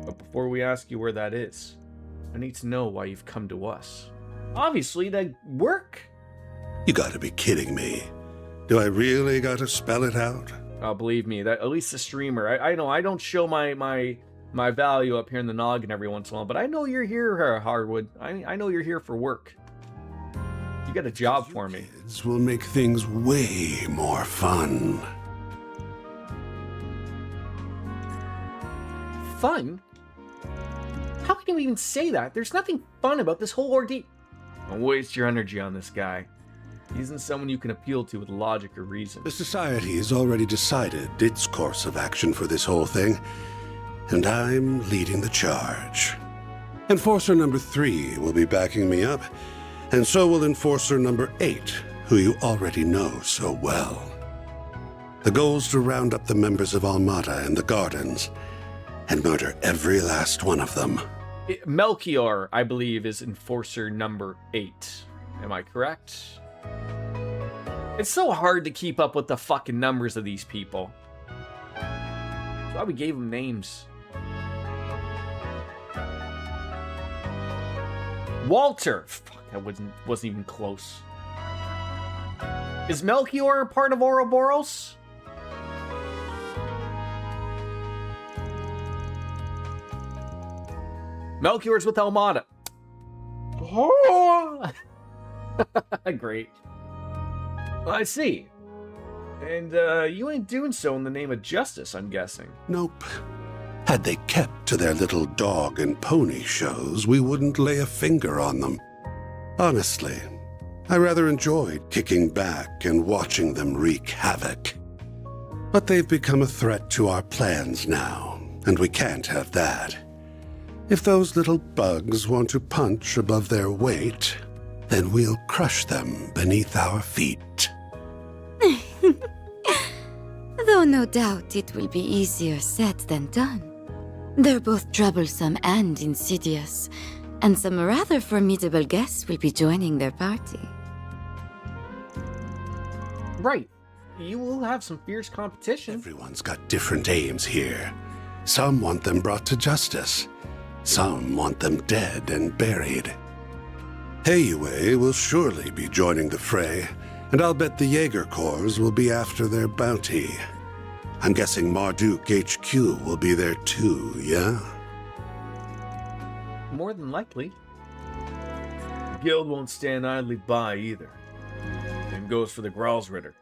But before we ask you where that is, I need to know why you've come to us. Obviously, to work. You gotta be kidding me. Do I really gotta spell it out? Oh, believe me, that at least the streamer. I know I don't show my value up here in the noggin every once in a while, but I know you're here, Hardwood. I know you're here for work. You got a job for me. Kids will make things way more fun. Fun? How can you even say that? There's nothing fun about this whole ordeal. Don't waste your energy on this guy. He isn't someone you can appeal to with logic or reason. The Society has already decided its course of action for this whole thing, and I'm leading the charge. Enforcer number 3 will be backing me up, and so will Enforcer number 8, who you already know so well. The goal's to round up the members of Almada and the Gardens, and murder every last one of them. Melchior, I believe, is Enforcer number 8. Am I correct? It's so hard to keep up with the fucking numbers of these people. That's why we gave them names. Walter! Fuck, that wasn't even close. Is Melchior part of Ouroboros? Melchior's with Almada. Oh! Great. Well, I see. And you ain't doing so in the name of justice, I'm guessing. Nope. Had they kept to their little dog and pony shows, we wouldn't lay a finger on them. Honestly, I rather enjoyed kicking back and watching them wreak havoc. But they've become a threat to our plans now, and we can't have that. If those little bugs want to punch above their weight, then we'll crush them beneath our feet. Though no doubt it will be easier said than done. They're both troublesome and insidious, and some rather formidable guests will be joining their party. Right. You will have some fierce competition. Everyone's got different aims here. Some want them brought to justice. Some want them dead and buried. Heiyue will surely be joining the fray, and I'll bet the Jaeger Corps will be after their bounty. I'm guessing Marduk HQ will be there too, yeah? More than likely. The guild won't stand idly by either. Same goes for the Gralsritter.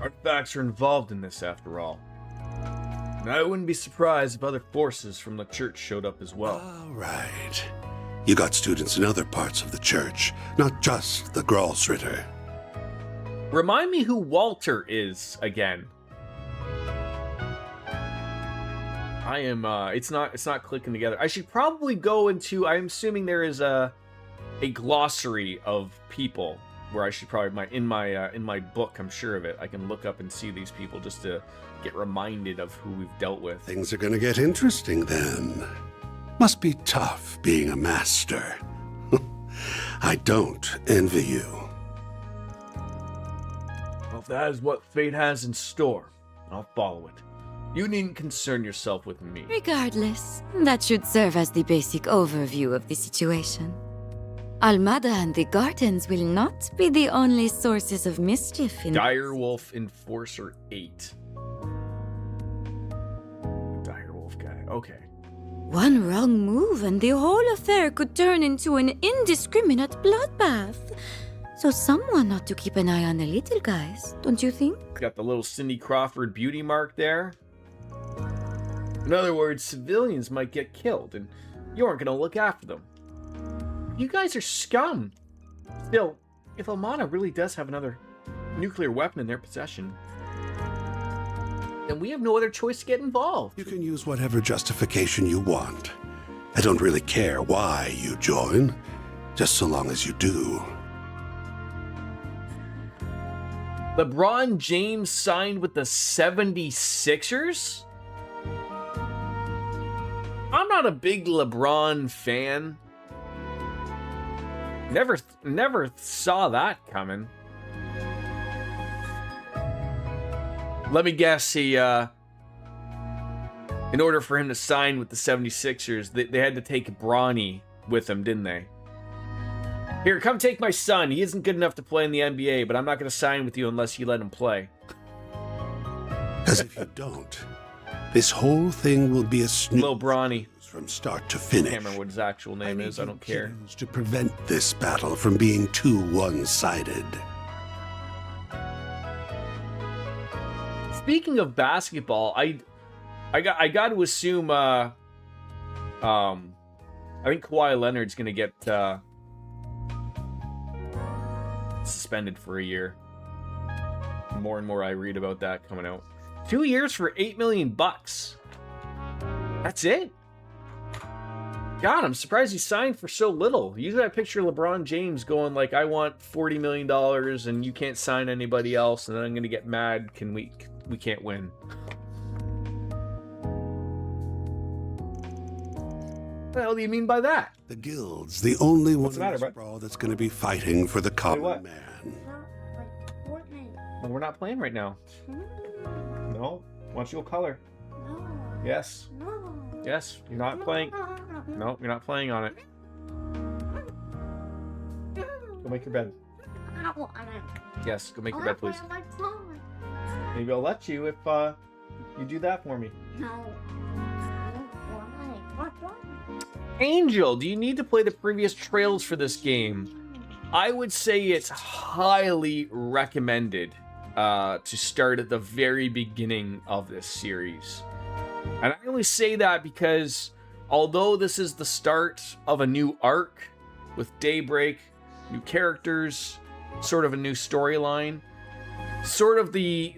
Artifacts are involved in this after all. And I wouldn't be surprised if other forces from the church showed up as well. All right. You got students in other parts of the church, not just the Gralsritter. Remind me who Walter is again. I am it's not clicking together. I should probably go into, I'm assuming there is a glossary of people where I should probably in my book, I'm sure of it. I can look up and see these people just to get reminded of who we've dealt with. Things are gonna get interesting then. Must be tough being a master. I don't envy you. Well, if that is what fate has in store, I'll follow it. You needn't concern yourself with me. Regardless, that should serve as the basic overview of the situation. Almada and the gardens will not be the only sources of mischief in Direwolf Enforcer 8. Direwolf guy, okay. One wrong move and the whole affair could turn into an indiscriminate bloodbath. So someone ought to keep an eye on the little guys, don't you think? Got the little Cindy Crawford beauty mark there. In other words, civilians might get killed, and you aren't going to look after them. You guys are scum. Still, if Almana really does have another nuclear weapon in their possession, then we have no other choice to get involved. You can use whatever justification you want. I don't really care why you join, just so long as you do. LeBron James signed with the 76ers? I'm not a big LeBron fan. Never saw that coming. Let me guess, he, in order for him to sign with the 76ers, they had to take Bronny with him, didn't they? Here, come take my son. He isn't good enough to play in the NBA, but I'm not going to sign with you unless you let him play. Because if you don't, this whole thing will be a snooze. Lil Bronny. From start to finish. I can't remember what his actual name is. I don't care. To prevent this battle from being too one-sided. Speaking of basketball, I got to assume I think Kawhi Leonard's gonna get suspended for a year. More and more I read about that coming out. 2 years for $8 million. That's it. God, I'm surprised he signed for so little. Usually I picture LeBron James going like, I want $40 million and you can't sign anybody else, and then I'm going to get mad. We can't win. What the hell do you mean by that? The guild's the only What's one the matter, brawl that's going to be fighting for the common man. Well, we're not playing right now. No? Why don't you go color? Yes. Yes, you're not playing. No, you're not playing on it. Go make your bed. Yes, go make your bed, please. Maybe I'll let you if you do that for me. Angel, do you need to play the previous trails for this game? I would say it's highly recommended to start at the very beginning of this series. And I only say that because although this is the start of a new arc with Daybreak, new characters, sort of a new storyline, sort of the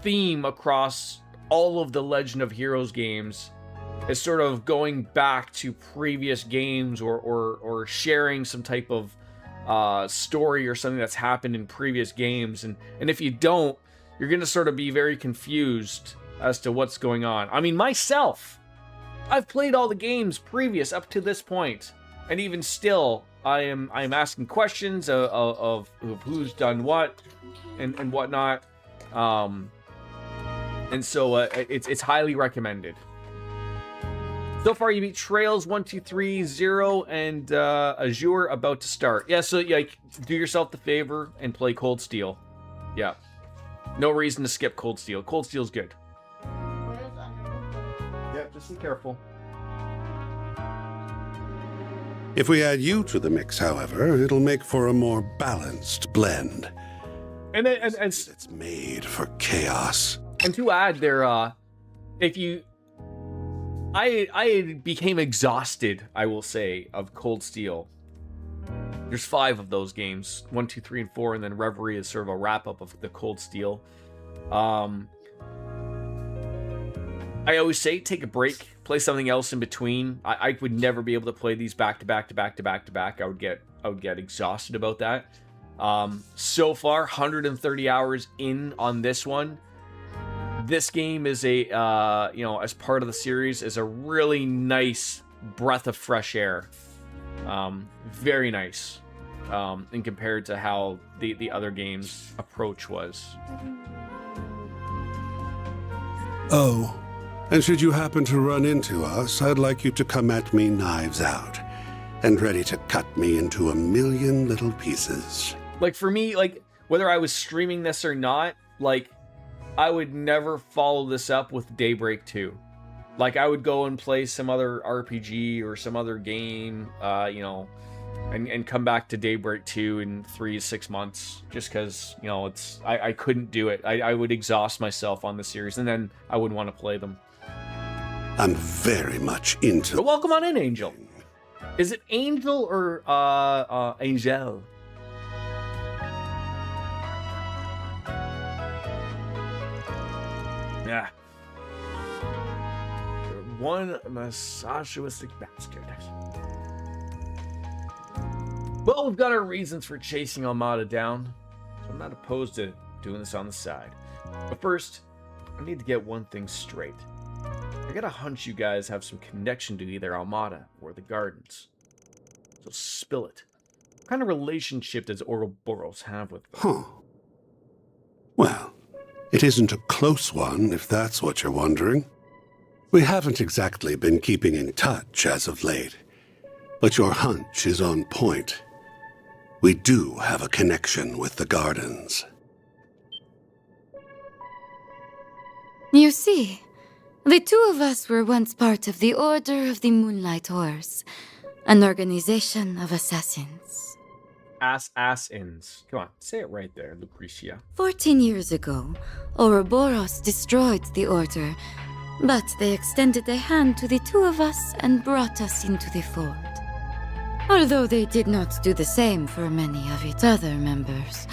theme across all of the Legend of Heroes games is sort of going back to previous games or sharing some type of story or something that's happened in previous games. And if you don't, you're going to sort of be very confused as to what's going on. I mean, myself, I've played all the games previous up to this point, and even still, I'm asking questions of who's done what and whatnot. And so it's highly recommended. So far, you beat Trails 1, 2, 3, 0, and Azure about to start. Yeah, so like do yourself the favor and play Cold Steel. Yeah, no reason to skip Cold Steel. Cold Steel's good. Yeah, just be careful. If we add you to the mix, however, it'll make for a more balanced blend. And it's made for chaos. And to add there, if you, I became exhausted, I will say, of Cold Steel. There's 5 of those games, 1, 2, 3, and 4, and then Reverie is sort of a wrap up of the Cold Steel. I always say take a break, play something else in between. I would never be able to play these back to back to back to back to back. I would get exhausted about that. So far, 130 hours in on this one. This game is a as part of the series, is a really nice breath of fresh air. Very nice. In compared to how the other game's approach was. Oh, and should you happen to run into us, I'd like you to come at me knives out and ready to cut me into a million little pieces. Like for me, like whether I was streaming this or not, like I would never follow this up with Daybreak 2. Like I would go and play some other RPG or some other game, and come back to Daybreak 2 in 3 to 6 months, just because, I couldn't do it. I would exhaust myself on the series, and then I wouldn't want to play them. I'm very much into... But welcome on in, Angel. Is it Angel or Angel? Yeah. You're one misogynistic bastard. Well, we've got our reasons for chasing Almada down, so I'm not opposed to doing this on the side. But first, I need to get one thing straight. I got a hunch you guys have some connection to either Almada or the Gardens. So spill it. What kind of relationship does Ouroboros have with them? Huh. Well, it isn't a close one, if that's what you're wondering. We haven't exactly been keeping in touch as of late, but your hunch is on point. We do have a connection with the Gardens. You see, the two of us were once part of the Order of the Moonlight Horse, an organization of assassins. Assassins. Come on, say it right there, Lucretia. 14 years ago, Ouroboros destroyed the Order, but they extended a hand to the two of us and brought us into the fold. Although they did not do the same for many of its other members.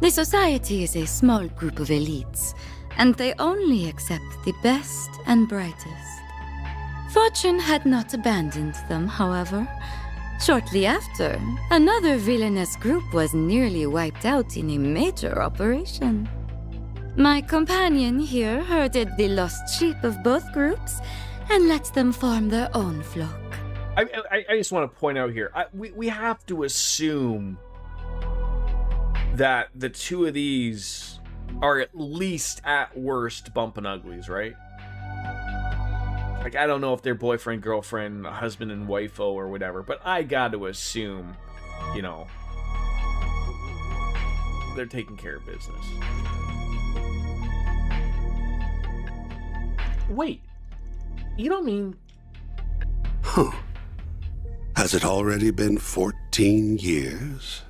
The society is a small group of elites, and they only accept the best and brightest. Fortune had not abandoned them, however. Shortly after, another villainous group was nearly wiped out in a major operation. My companion here herded the lost sheep of both groups and let them form their own flock. I just want to point out here, we have to assume that the two of these are at least at worst bumping uglies, right? Like, I don't know if they're boyfriend, girlfriend, husband and wifo or whatever, but I got to assume, they're taking care of business. Wait, you don't mean... Huh. Has it already been 14 years?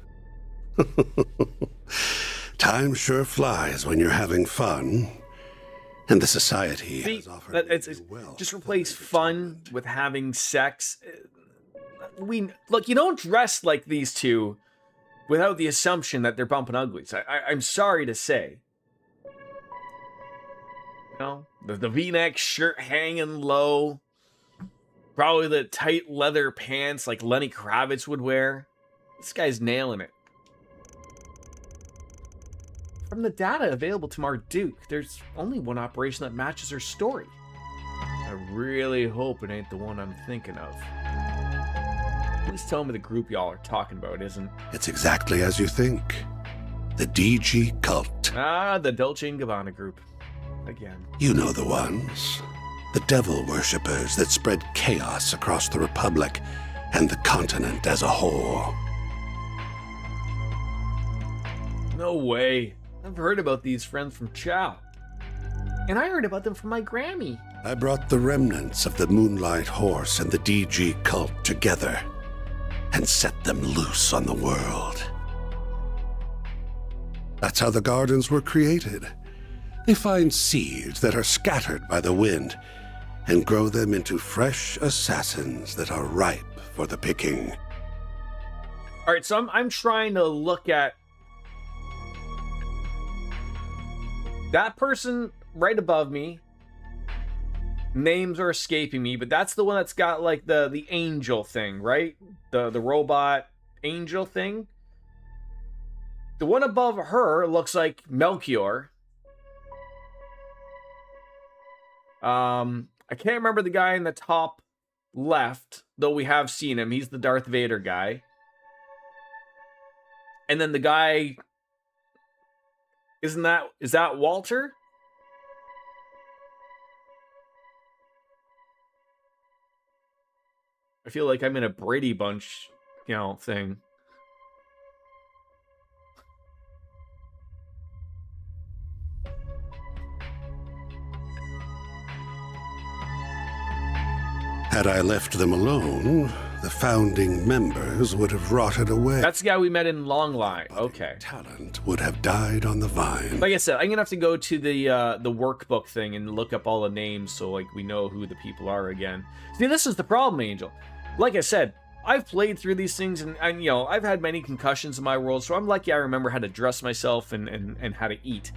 Time sure flies when you're having fun. And the society has offered just replace fun with having sex. Look, you don't dress like these two without the assumption that they're bumping uglies. I'm sorry to say. The V-neck shirt hanging low, Probably the tight leather pants like Lenny Kravitz would wear. This guy's nailing it. From the data available to Marduk, there's only one operation that matches her story. I really hope it ain't the one I'm thinking of. Please tell me the group y'all are talking about isn't. It's exactly as you think. The DG cult. Ah, the Dolce & Gabbana group. Again. You know the ones. The devil worshippers that spread chaos across the Republic and the continent as a whole. No way. I've heard about these friends from Chow. And I heard about them from my Grammy. I brought the remnants of the Moonlight Horse and the DG cult together and set them loose on the world. That's how the gardens were created. They find seeds that are scattered by the wind and grow them into fresh assassins that are ripe for the picking. All right, so I'm trying to look at that person right above me. Names are escaping me, but that's the one that's got like the angel thing, right? The robot angel thing. The one above her looks like Melchior. I can't remember the guy in the top left, though we have seen him. He's the Darth Vader guy. And then the guy, is that Walter? I feel like I'm in a Brady Bunch, thing. Had I left them alone, the founding members would have rotted away. That's the guy we met in Long Line. Okay. Talent would have died on the vine. Like I said, I'm gonna have to go to the workbook thing and look up all the names so like we know who the people are again. See, this is the problem, Angel. Like I said, I've played through these things and I've had many concussions in my world, so I'm lucky I remember how to dress myself and how to eat.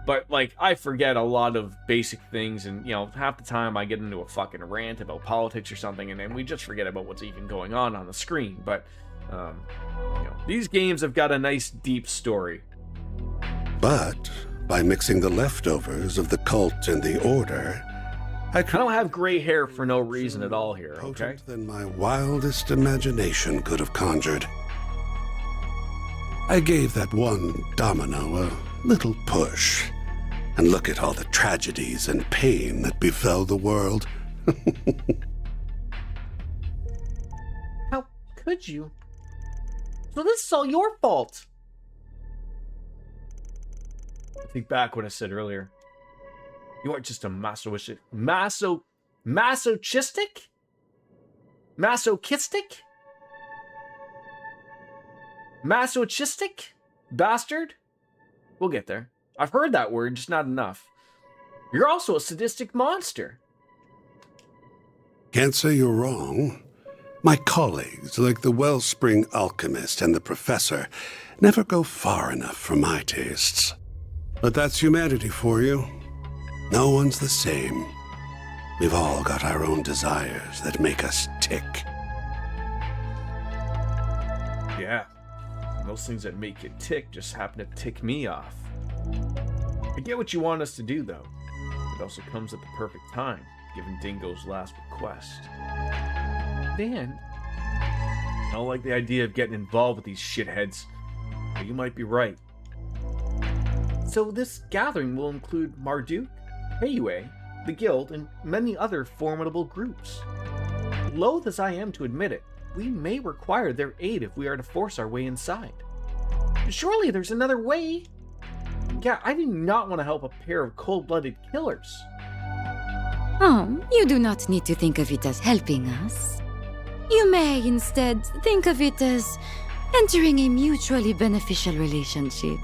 But, like, I forget a lot of basic things, and, half the time I get into a fucking rant about politics or something, and then we just forget about what's even going on the screen. But, these games have got a nice, deep story. But, by mixing the leftovers of the cult and the order, I don't have gray hair for no reason at all here, okay? Than my wildest imagination could have conjured. I gave that one domino a little push, and look at all the tragedies and pain that befell the world. How could you? So this is all your fault. I think back what I said earlier. You are just a masochistic bastard. We'll get there. I've heard that word, just not enough. You're also a sadistic monster. Can't say you're wrong. My colleagues, like the Wellspring Alchemist and the Professor, never go far enough for my tastes. But that's humanity for you. No one's the same. We've all got our own desires that make us tick. Yeah. And those things that make it tick just happen to tick me off. I get what you want us to do, though. It also comes at the perfect time, given Dingo's last request. Van, I don't like the idea of getting involved with these shitheads, but you might be right. So this gathering will include Marduk, Heiyue, the Guild, and many other formidable groups. Loath as I am to admit it, we may require their aid if we are to force our way inside. Surely there's another way. Yeah, I do not want to help a pair of cold-blooded killers. Oh, you do not need to think of it as helping us. You may instead think of it as entering a mutually beneficial relationship,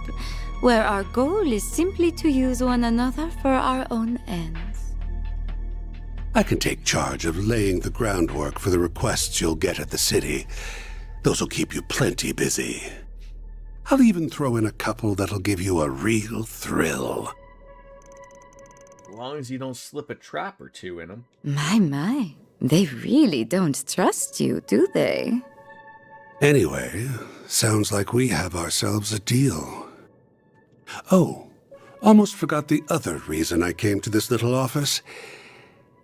where our goal is simply to use one another for our own ends. I can take charge of laying the groundwork for the requests you'll get at the city. Those will keep you plenty busy. I'll even throw in a couple that'll give you a real thrill. As long as you don't slip a trap or two in them. My. They really don't trust you, do they? Anyway, sounds like we have ourselves a deal. Oh, almost forgot the other reason I came to this little office.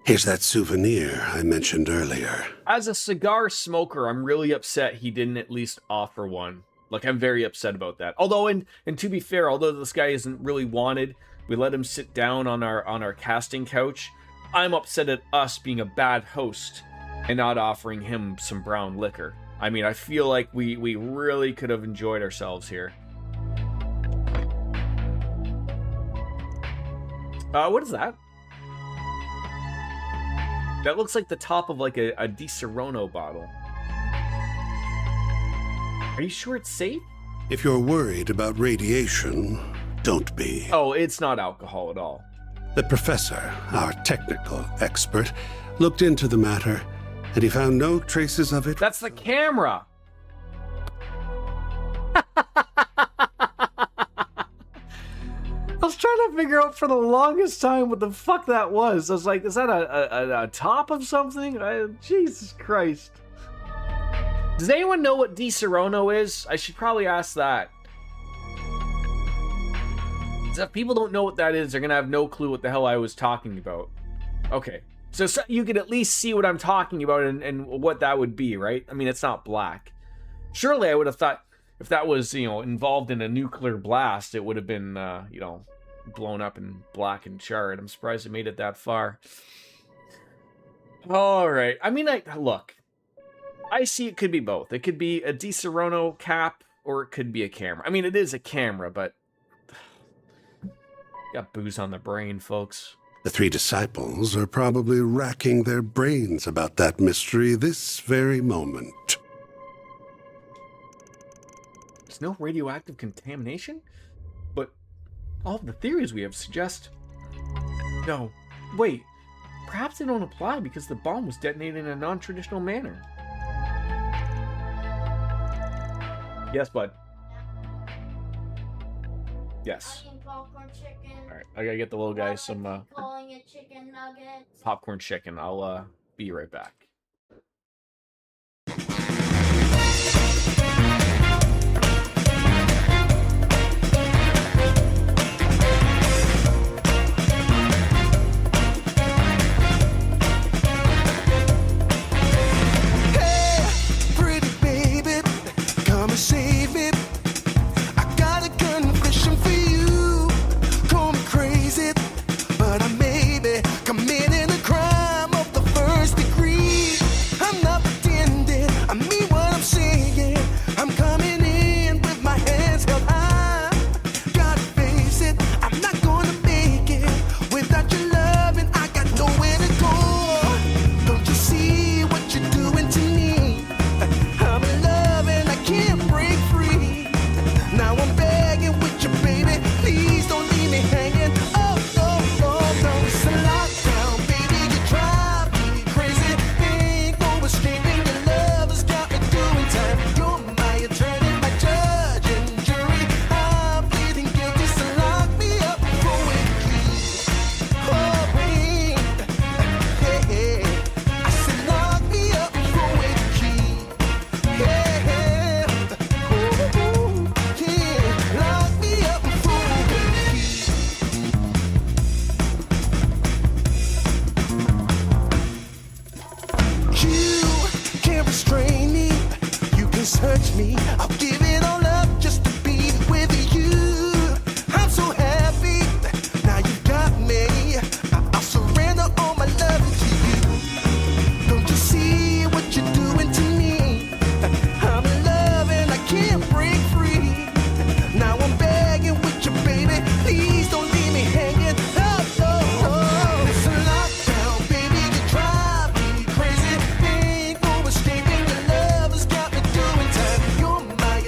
Here's that souvenir I mentioned earlier. As a cigar smoker, I'm really upset he didn't at least offer one. Like, I'm very upset about that. Although, and to be fair, although this guy isn't really wanted, we let him sit down on our casting couch. I'm upset at us being a bad host and not offering him some brown liquor. I mean, I feel like we really could have enjoyed ourselves here. What is that? That looks like the top of like a Di Serono bottle. Are you sure it's safe? If you're worried about radiation, don't be. Oh, it's not alcohol at all. The professor, our technical expert, looked into the matter, and he found no traces of it. That's the camera! I was trying to figure out for the longest time what the fuck that was. I was like, is that a top of something? Jesus Christ. Does anyone know what Di Serono is? I should probably ask that. If people don't know what that is, they're gonna have no clue what the hell I was talking about. Okay. So you could at least see what I'm talking about and what that would be, right? I mean, it's not black. Surely I would have thought if that was, involved in a nuclear blast, it would have been, blown up and black and charred. I'm surprised it made it that far. All right. I mean, look. I see it could be both. It could be a Di Serono cap, or it could be a camera. I mean, it is a camera, but got booze on the brain, folks. The three disciples are probably racking their brains about that mystery this very moment. There's no radioactive contamination? But all of the theories we have suggest... No, wait. Perhaps they don't apply because the bomb was detonated in a non-traditional manner. Yes, bud. Yes. Alright, I gotta get the little guy some Calling it chicken nuggets. popcorn chicken. I'll be right back. Save me. I got a confession for you. Call me crazy, but I may be committing a crime of the first degree. I'm not pretending, I mean what I'm saying. I'm coming in with my hands held high. Gotta face it, I'm not gonna make it without your love, and I got nowhere to go. Don't you see what you're doing to me? I'm in love and I can't break free. Now I'm begging with you, baby. Please don't leave me hanging. Oh, oh, oh, no. It's a lockdown, baby. You drive me crazy. Ain't no escaping. Your love has got me doing time. You're my attorney, my judge and jury. I'm pleading guilty, so lock me up for a key. Oh, wait. Yeah. I said lock me up for a key. Yeah. Ooh, yeah. Lock me up for a key. You can't restrain me. You can search me. I'll give it all up just to be with you. I'm so happy. Now you got me. I'll surrender all my love to you. Don't you see what you're doing to me? I'm in love and I can't break free. Now I'm begging with you, baby. Please don't leave me hanging. Oh, oh, oh. It's a lockdown, baby. You drive me crazy. Ain't no escaping. Your love has got me doing time. You're my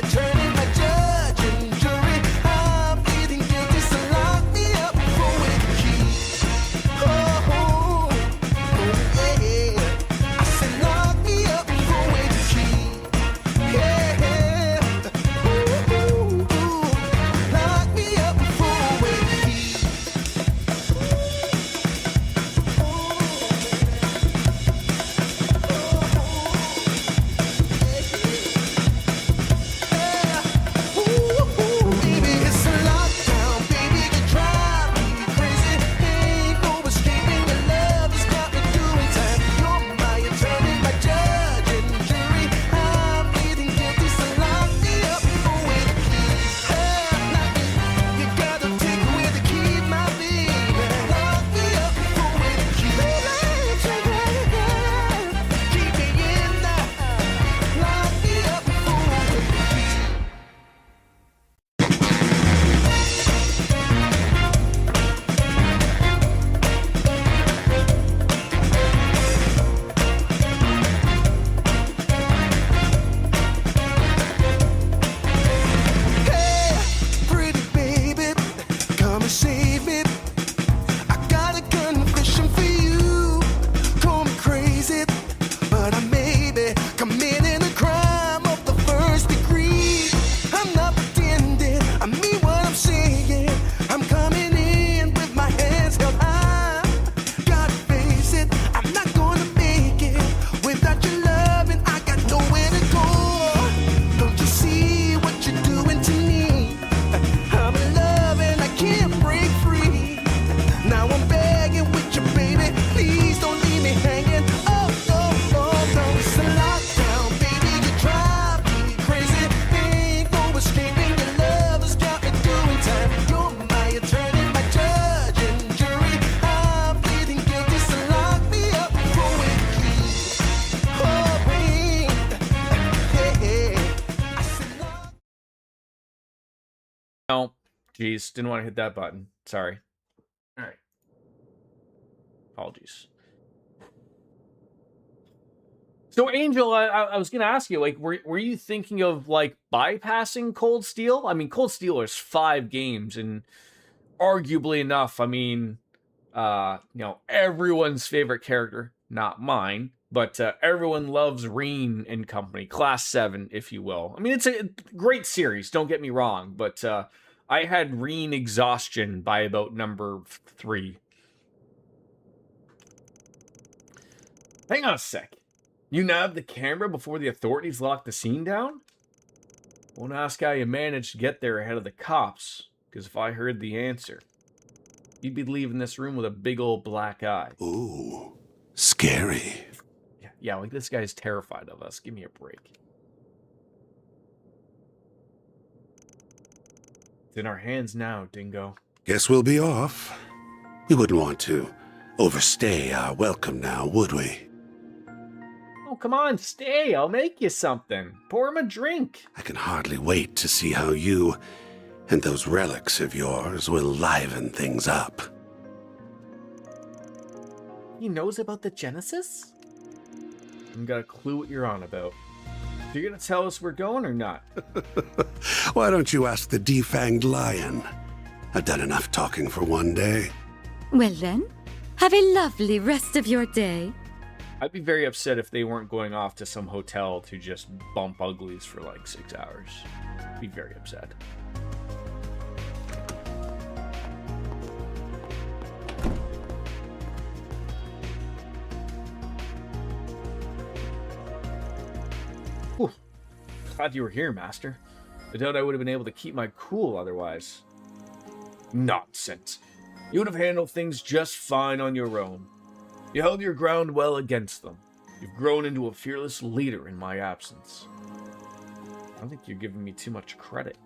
No. Jeez, didn't want to hit that button. Sorry. All right. Apologies. So, Angel, I was going to ask you, like, were you thinking of, like, bypassing Cold Steel? I mean, Cold Steel is 5 games, and arguably enough, I mean, everyone's favorite character, not mine, but everyone loves Reen and company, Class 7, if you will. I mean, it's a great series, don't get me wrong, but I had Reen exhaustion by about number 3. Hang on a sec. You nabbed the camera before the authorities locked the scene down? Won't ask how you managed to get there ahead of the cops, because if I heard the answer, you'd be leaving this room with a big old black eye. Ooh, scary. Yeah, like this guy's terrified of us. Give me a break. It's in our hands now, Dingo. Guess we'll be off. We wouldn't want to overstay our welcome now, would we? Oh, come on, stay. I'll make you something. Pour him a drink. I can hardly wait to see how you and those relics of yours will liven things up. He knows about the Genesis? I've got a clue what you're on about. So you're gonna tell us we're going or not? Why don't you ask the defanged lion? I've done enough talking for one day. Well then, have a lovely rest of your day. I'd be very upset if they weren't going off to some hotel to just bump uglies for like 6 hours. I'd be very upset. Whew. Glad you were here, Master. I doubt I would have been able to keep my cool otherwise. Nonsense. You would have handled things just fine on your own. You held your ground well against them. You've grown into a fearless leader in my absence. I don't think you're giving me too much credit.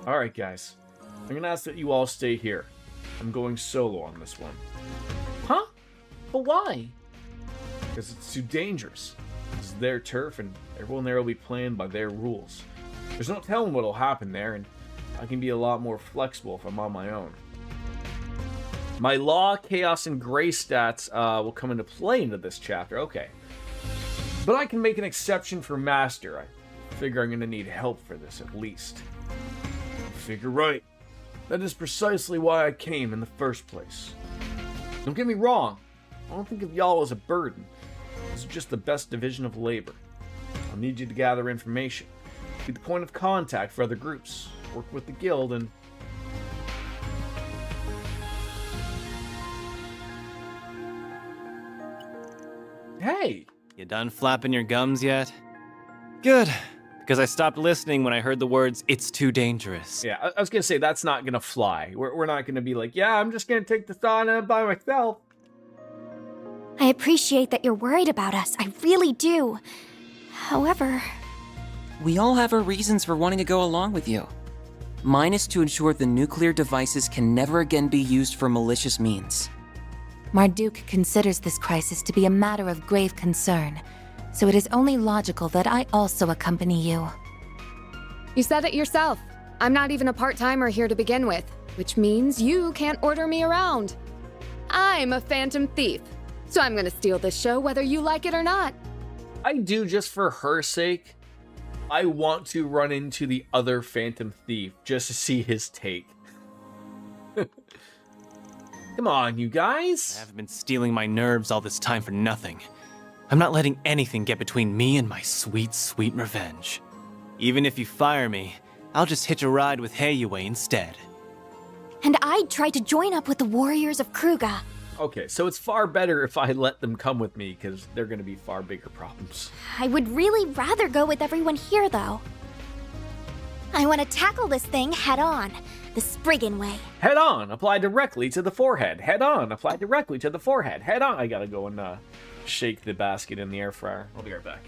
Alright, guys. I'm gonna ask that you all stay here. I'm going solo on this one. Huh? But why? Because it's too dangerous. This is their turf, and everyone there will be playing by their rules. There's no telling what'll happen there, and I can be a lot more flexible if I'm on my own. My law, chaos, and gray stats will come into play into this chapter. Okay. But I can make an exception for Master. I figure I'm going to need help for this, at least. You figure right. That is precisely why I came in the first place. Don't get me wrong. I don't think of y'all as a burden. This is just the best division of labor. I'll need you to gather information. Be the point of contact for other groups. Work with the guild and... Hey! You done flapping your gums yet? Good, because I stopped listening when I heard the words, "It's too dangerous." Yeah, I was gonna say, that's not gonna fly. We're not gonna be like, yeah, I'm just gonna take this on by myself. I appreciate that you're worried about us. I really do. However... We all have our reasons for wanting to go along with you. Mine is to ensure the nuclear devices can never again be used for malicious means. Marduk considers this crisis to be a matter of grave concern, so it is only logical that I also accompany you. You said it yourself. I'm not even a part-timer here to begin with, which means you can't order me around. I'm a phantom thief, so I'm gonna steal this show whether you like it or not. I do just for her sake. I want to run into the other phantom thief just to see his take. Come on, you guys. I haven't been stealing my nerves all this time for nothing. I'm not letting anything get between me and my sweet, sweet revenge. Even if you fire me, I'll just hitch a ride with Heiyue instead. And I'd try to join up with the warriors of Kruga. Okay, so it's far better if I let them come with me, because they're going to be far bigger problems. I would really rather go with everyone here, though. I want to tackle this thing head on, the Spriggan way. Head on, apply directly to the forehead. Head on, apply directly to the forehead. Head on. I gotta go and shake the basket in the air fryer. I'll be right back.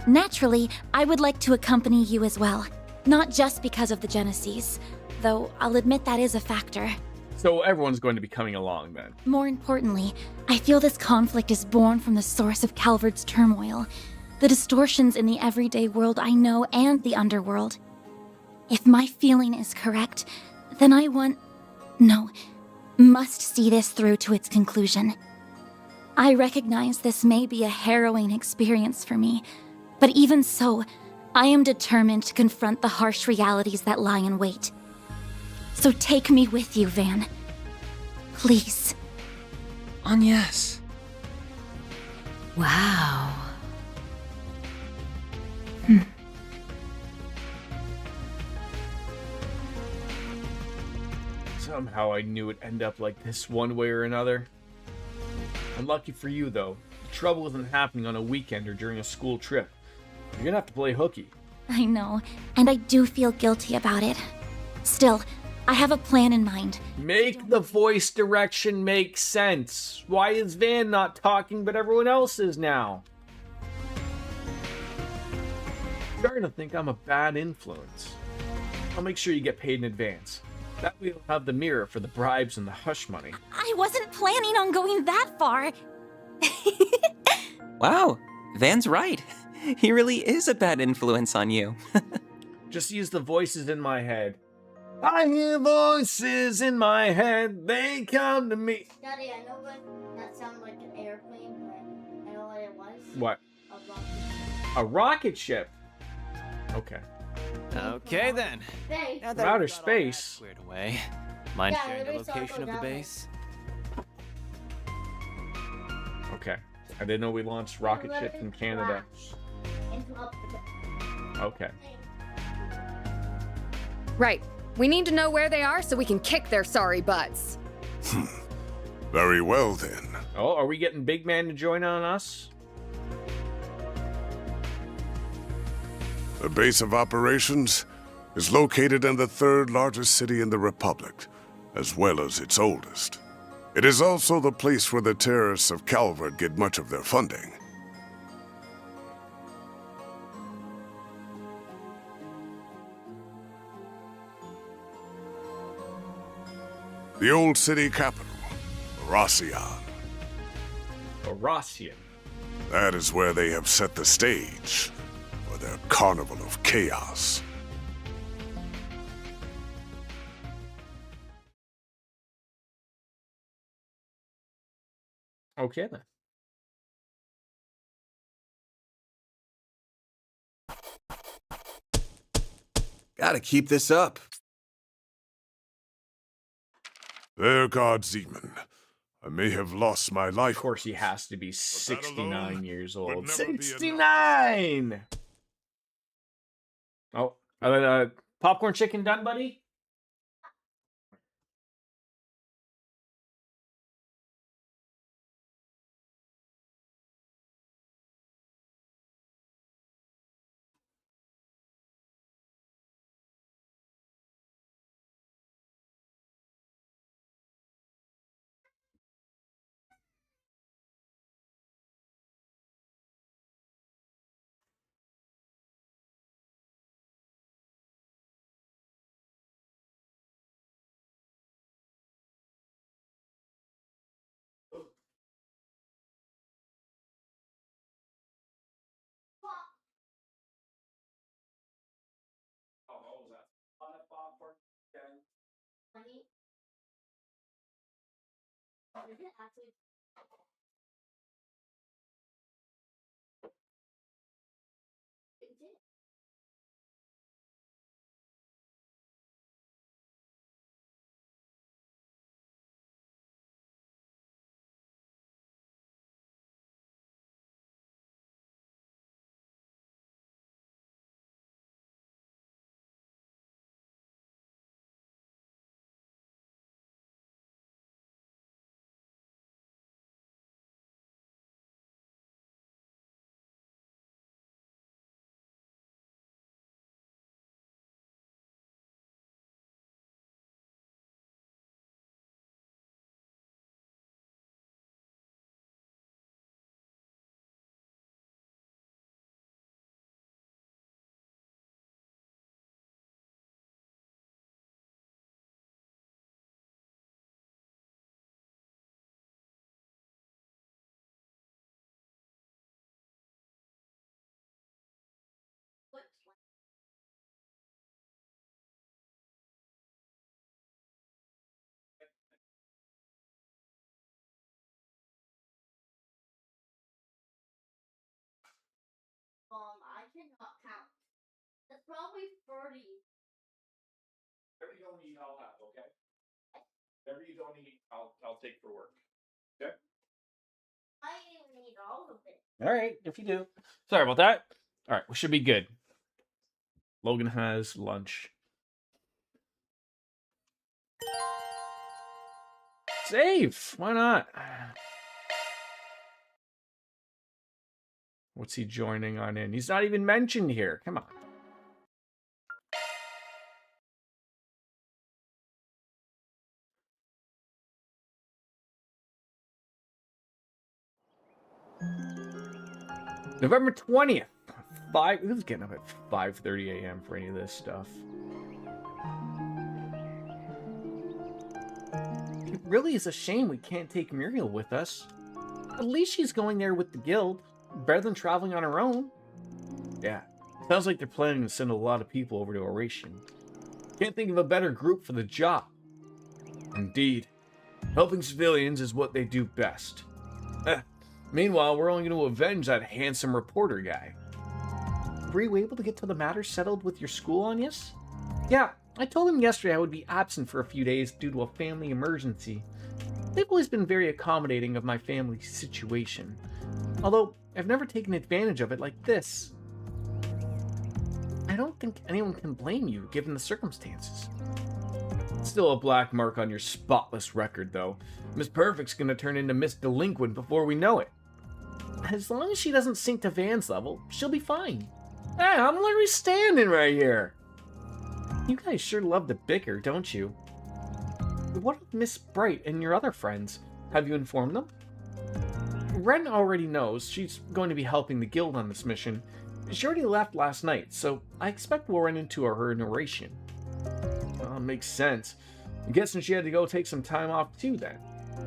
Naturally, I would like to accompany you as well. Not just because of the Genesees, though I'll admit that is a factor. So everyone's going to be coming along then. More importantly, I feel this conflict is born from the source of Calvard's turmoil, the distortions in the everyday world I know and the underworld. If my feeling is correct, then I must see this through to its conclusion. I recognize this may be a harrowing experience for me, but even so, I am determined to confront the harsh realities that lie in wait. So take me with you, Van. Please. Agnes. Wow. Somehow I knew it'd end up like this one way or another. Unlucky for you, though. The trouble isn't happening on a weekend or during a school trip. You're gonna have to play hooky. I know, and I do feel guilty about it. Still, I have a plan in mind. Make the voice direction make sense. Why is Van not talking but everyone else is now? I'm starting to think I'm a bad influence. I'll make sure you get paid in advance. That way you'll have the mirror for the bribes and the hush money. I wasn't planning on going that far. Wow, Van's right. He really is a bad influence on you. Just use the voices in my head. I hear voices in my head, they come to me. Daddy, I know what that sounded like an airplane, but I know what it was. What? A rocket. A rocket ship? Okay. Okay then. Hey. Now From outer we've got all that space. squared away. Mind Yeah, sharing the literally saw it location go of the down there. base? Okay. I didn't know we launched rocket Let ships it in Canada. crash into up the- Okay. Right. We need to know where they are so we can kick their sorry butts. Very well then. Oh, are we getting Big Man to join on us? The base of operations is located in the third largest city in the Republic, as well as its oldest. It is also the place where the terrorists of Calvard get much of their funding. The old city capital, Rossian. Rossian. That is where they have set the stage for their carnival of chaos. Okay then. Gotta keep this up. There, God Zeman. I may have lost my life. Of course, he has to be 69 years old. never be enough. 69! Oh, popcorn chicken done, buddy? Honey? Is it actually cannot count. That's probably 30. Whatever you don't eat, I'll have, okay? Whatever you don't eat, I'll take for work. Okay? I even eat all of it. All right, if you do. Sorry about that. All right, we should be good. Logan has lunch. Save! Why not? What's he joining on in? He's not even mentioned here. Come on. November 20th. Who's getting up at 5:30 a.m. for any of this stuff? It really is a shame we can't take Muriel with us. At least she's going there with the guild. Better than traveling on her own. Yeah, sounds like they're planning to send a lot of people over to Oration. Can't think of a better group for the job. Indeed. Helping civilians is what they do best. Meanwhile, we're only going to avenge that handsome reporter guy. Were you able to get to the matter settled with your school, Agnes? Yeah, I told him yesterday I would be absent for a few days due to a family emergency. They've always been very accommodating of my family's situation. Although, I've never taken advantage of it like this. I don't think anyone can blame you, given the circumstances. Still a black mark on your spotless record, though. Miss Perfect's gonna turn into Miss Delinquent before we know it. As long as she doesn't sink to Van's level, she'll be fine. Hey, I'm literally standing right here. You guys sure love to bicker, don't you? What of Miss Bright and your other friends? Have you informed them? Ren already knows she's going to be helping the guild on this mission. She already left last night, so I expect we'll run into her in Oration. Makes sense. I'm guessing she had to go take some time off too then.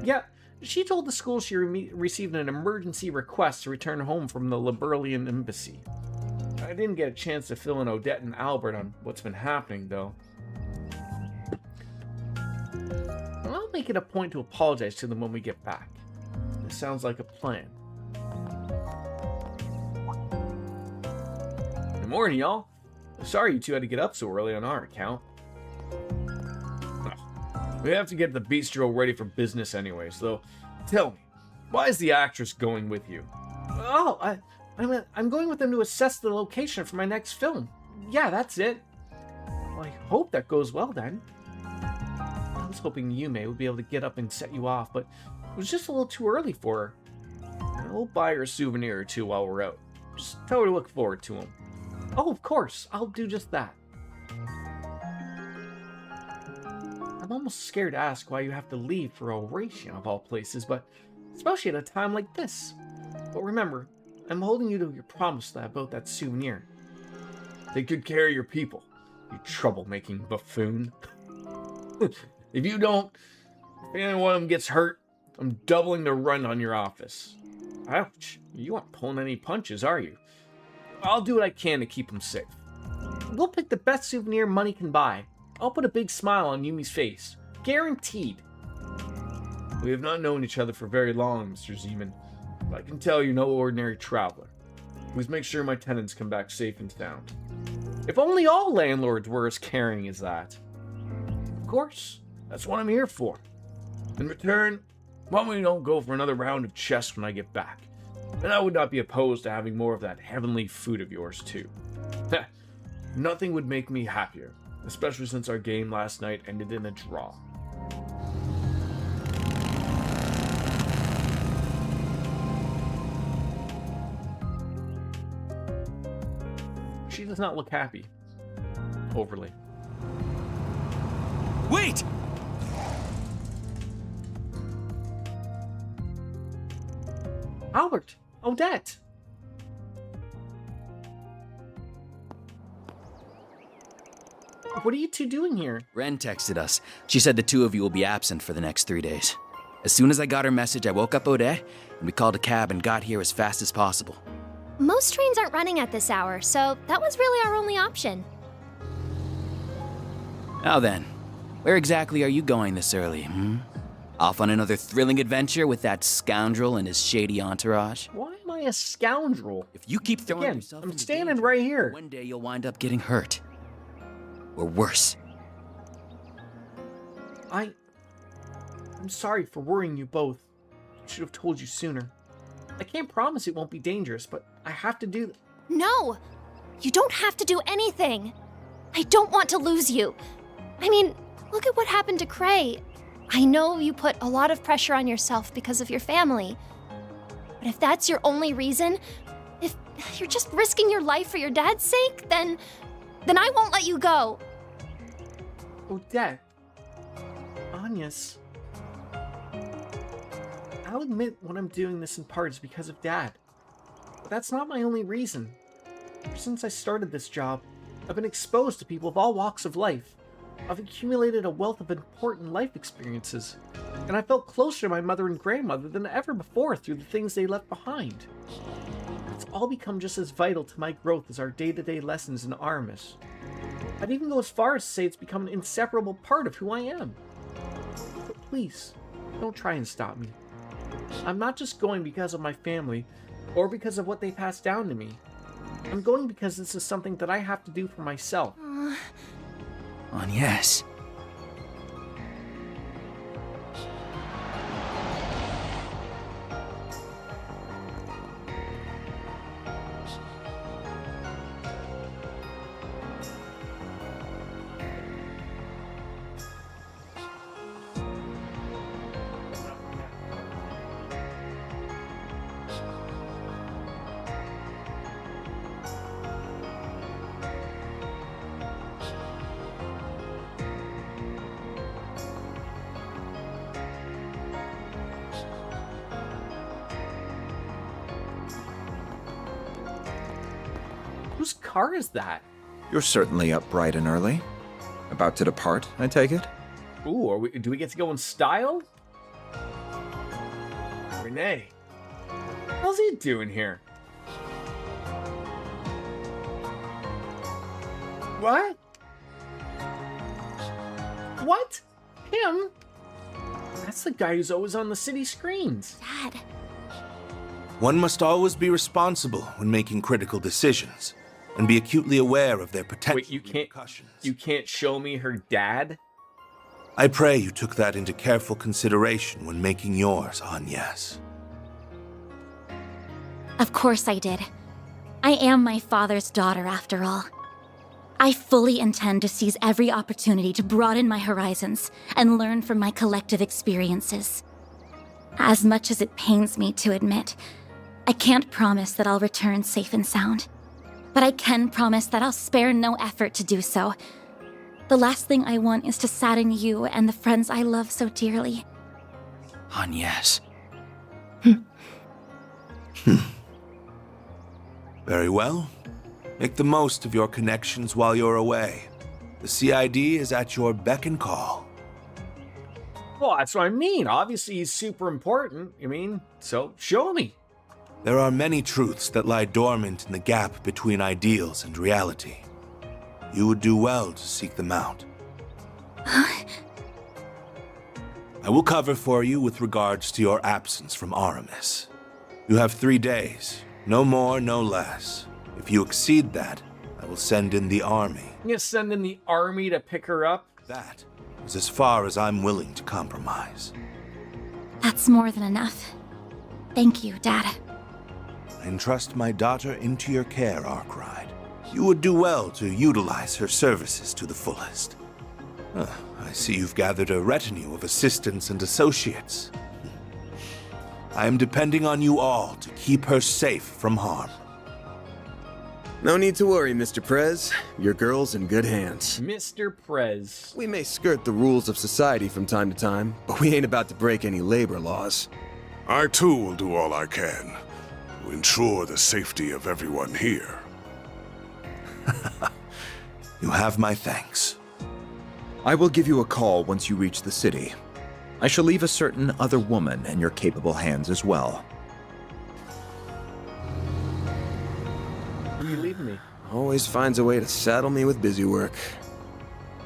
Yeah, she told the school she received an emergency request to return home from the Liberalian embassy. I didn't get a chance to fill in Odette and Albert on what's been happening, though. I'll make it a point to apologize to them when we get back. This sounds like a plan. Good morning, y'all. Sorry you two had to get up so early on our account. We have to get the bistro ready for business anyway, so tell me, why is the actress going with you? Oh, I'm going with them to assess the location for my next film. Yeah, that's it. Well, I hope that goes well then. I was hoping Yume would be able to get up and set you off, but it was just a little too early for her. We'll buy her a souvenir or two while we're out. Just tell her to look forward to them. Oh, of course, I'll do just that. I'm almost scared to ask why you have to leave for Oration of all places, but especially at a time like this. But remember, I'm holding you to your promise about that souvenir. Take good care of your people, you troublemaking buffoon. If you don't, if any one of them gets hurt, I'm doubling the run on your office. Ouch, you aren't pulling any punches, are you? I'll do what I can to keep them safe. We'll pick the best souvenir money can buy. I'll put a big smile on Yumi's face. Guaranteed. We have not known each other for very long, Mr. Zeman. But I can tell you're no ordinary traveler. Please make sure my tenants come back safe and sound. If only all landlords were as caring as that. Of course, that's what I'm here for. In return, why don't we don't go for another round of chess when I get back? And I would not be opposed to having more of that heavenly food of yours, too. Nothing would make me happier. Especially since our game last night ended in a draw. She does not look happy. Overly. Wait! Albert! Odette! What are you two doing here? Ren texted us. She said the two of you will be absent for the next 3 days. As soon as I got her message, I woke up Odette, and we called a cab and got here as fast as possible. Most trains aren't running at this hour, so that was really our only option. Now then, where exactly are you going this early, Off on another thrilling adventure with that scoundrel and his shady entourage? Why am I I a scoundrel? If you keep throwing Again, yourself I'm into standing danger, right here. one day you'll wind up getting hurt. Or worse. I'm sorry for worrying you both. I should have told you sooner. I can't promise it won't be dangerous, but I have to do... No! You don't have to do anything. I don't want to lose you. I mean, look at what happened to Cray. I know you put a lot of pressure on yourself because of your family. But if that's your only reason, if you're just risking your life for your dad's sake, then I won't let you go. Odette. Agnes. I'll admit when I'm doing this in part is because of Dad. But that's not my only reason. Ever since I started this job, I've been exposed to people of all walks of life. I've accumulated a wealth of important life experiences, and I felt closer to my mother and grandmother than ever before through the things they left behind. It's all become just as vital to my growth as our day-to-day lessons in Aramis. I'd even go as far as to say it's become an inseparable part of who I am. But please, don't try and stop me. I'm not just going because of my family, or because of what they passed down to me. I'm going because this is something that I have to do for myself. Yes. Whose car is that? You're certainly up bright and early. About to depart, I take it? Ooh, do we get to go in style? Renee. How's he doing here? What? What? Him? That's the guy who's always on the city screens. Dad. One must always be responsible when making critical decisions, and be acutely aware of their potential repercussions. You can't show me her dad? I pray you took that into careful consideration when making yours, Agnes. Of course I did. I am my father's daughter, after all. I fully intend to seize every opportunity to broaden my horizons and learn from my collective experiences. As much as it pains me to admit, I can't promise that I'll return safe and sound. But I can promise that I'll spare no effort to do so. The last thing I want is to sadden you and the friends I love so dearly. Agnes. Very well. Make the most of your connections while you're away. The CID is at your beck and call. Well, that's what I mean. Obviously, he's super important. So show me. There are many truths that lie dormant in the gap between ideals and reality. You would do well to seek them out. I will cover for you with regards to your absence from Aramis. You have 3 days, no more, no less. If you exceed that, I will send in the army. You're gonna send in the army to pick her up? That is as far as I'm willing to compromise. That's more than enough. Thank you, Dad. I entrust my daughter into your care, Arkwright. You would do well to utilize her services to the fullest. I see you've gathered a retinue of assistants and associates. I am depending on you all to keep her safe from harm. No need to worry, Mr. Prez. Your girl's in good hands. Mr. Prez. We may skirt the rules of society from time to time, but we ain't about to break any labor laws. I too will do all I can to ensure the safety of everyone here. You have my thanks. I will give you a call once you reach the city. I shall leave a certain other woman in your capable hands as well. Where are you leaving me? Always finds a way to saddle me with busy work.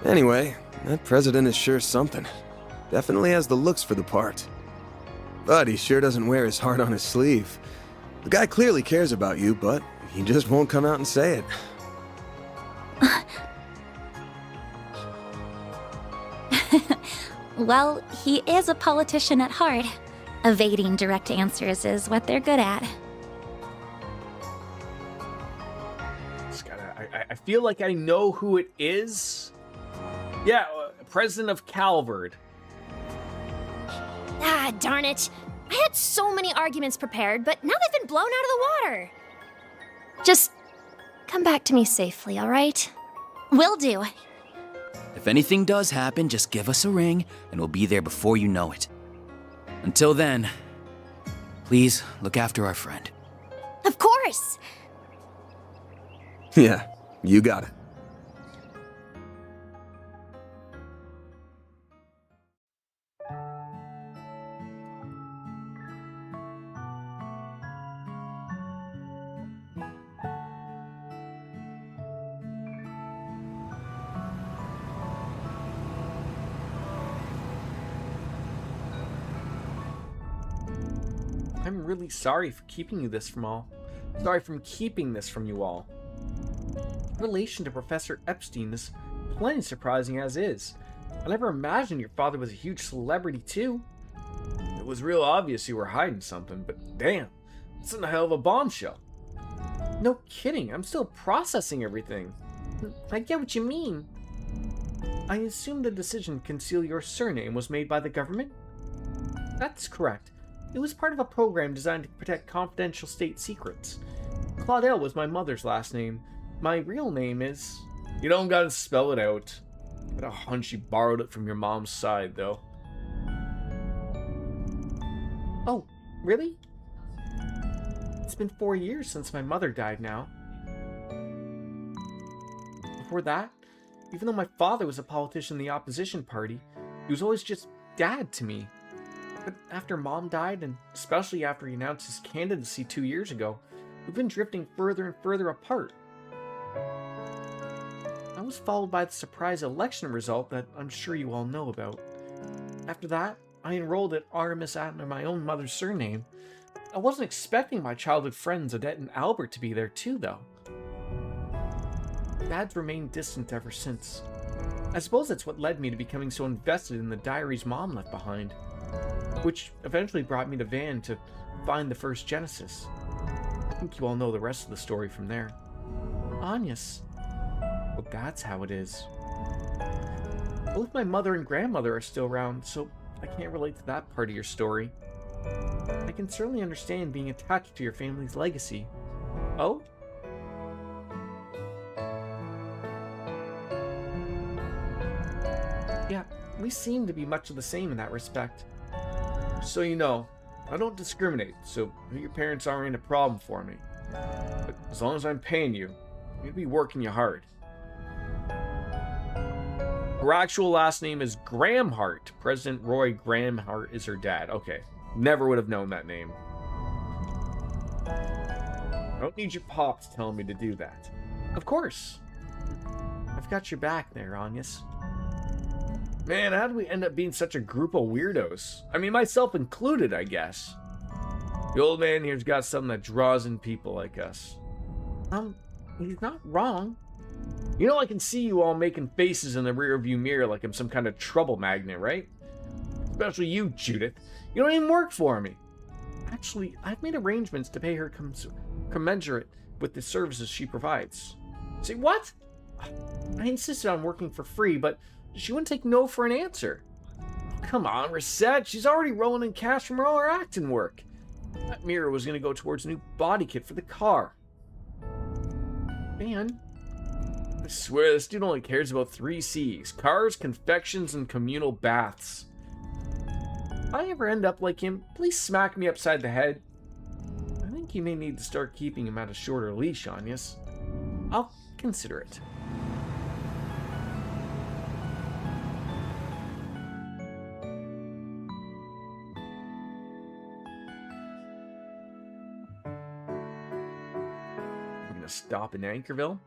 Anyway, that president is sure something. Definitely has the looks for the part. But he sure doesn't wear his heart on his sleeve. The guy clearly cares about you, but he just won't come out and say it. Well, he is a politician at heart. Evading direct answers is what they're good at. I feel like I know who it is. Yeah, President of Calvard. Ah, darn it. I had so many arguments prepared, but now they've been blown out of the water. Just come back to me safely, all right? Will do. If anything does happen, just give us a ring, and we'll be there before you know it. Until then, please look after our friend. Of course! Yeah, you got it. I'm really sorry for keeping you this from all. Sorry for keeping this from you all. Relation to Professor Epstein is plenty surprising as is. I never imagined your father was a huge celebrity too. It was real obvious you were hiding something, but damn, it's a hell of a bombshell. No kidding, I'm still processing everything. I get what you mean. I assume the decision to conceal your surname was made by the government? That's correct. It was part of a program designed to protect confidential state secrets. Claudel was my mother's last name. My real name is... You don't gotta spell it out. I got a hunch you borrowed it from your mom's side, though. Oh, really? It's been 4 years since my mother died now. Before that, even though my father was a politician in the opposition party, he was always just Dad to me. But after Mom died, and especially after he announced his candidacy 2 years ago, we've been drifting further and further apart. I was followed by the surprise election result that I'm sure you all know about. After that, I enrolled at Artemis under my own mother's surname. I wasn't expecting my childhood friends Odette and Albert to be there too, though. Dad's remained distant ever since. I suppose that's what led me to becoming so invested in the diaries Mom left behind, which eventually brought me to Van to find the first Genesis. I think you all know the rest of the story from there. Agnes. Well, that's how it is. Both my mother and grandmother are still around, so I can't relate to that part of your story. I can certainly understand being attached to your family's legacy. Oh? Yeah, we seem to be much of the same in that respect. So you know, I don't discriminate, so who your parents are ain't a problem for me. But as long as I'm paying you, you'll be working you hard. Her actual last name is Gramhart. President Roy Gramhart is her dad. Okay, never would have known that name. I don't need your pops telling me to do that. Of course. I've got your back there, Agnes. Man, how did we end up being such a group of weirdos? I mean, myself included, I guess. The old man here's got something that draws in people like us. He's not wrong. You know, I can see you all making faces in the rearview mirror like I'm some kind of trouble magnet, right? Especially you, Judith. You don't even work for me. Actually, I've made arrangements to pay her commensurate with the services she provides. Say, what? I insisted on working for free, but she wouldn't take no for an answer. Come on, Reset. She's already rolling in cash from all her acting work. That mirror was going to go towards a new body kit for the car. Man, I swear this dude only cares about 3 C's. Cars, confections, and communal baths. If I ever end up like him, please smack me upside the head. I think you may need to start keeping him at a shorter leash, Agnes. I'll consider it. Stop in Anchorville.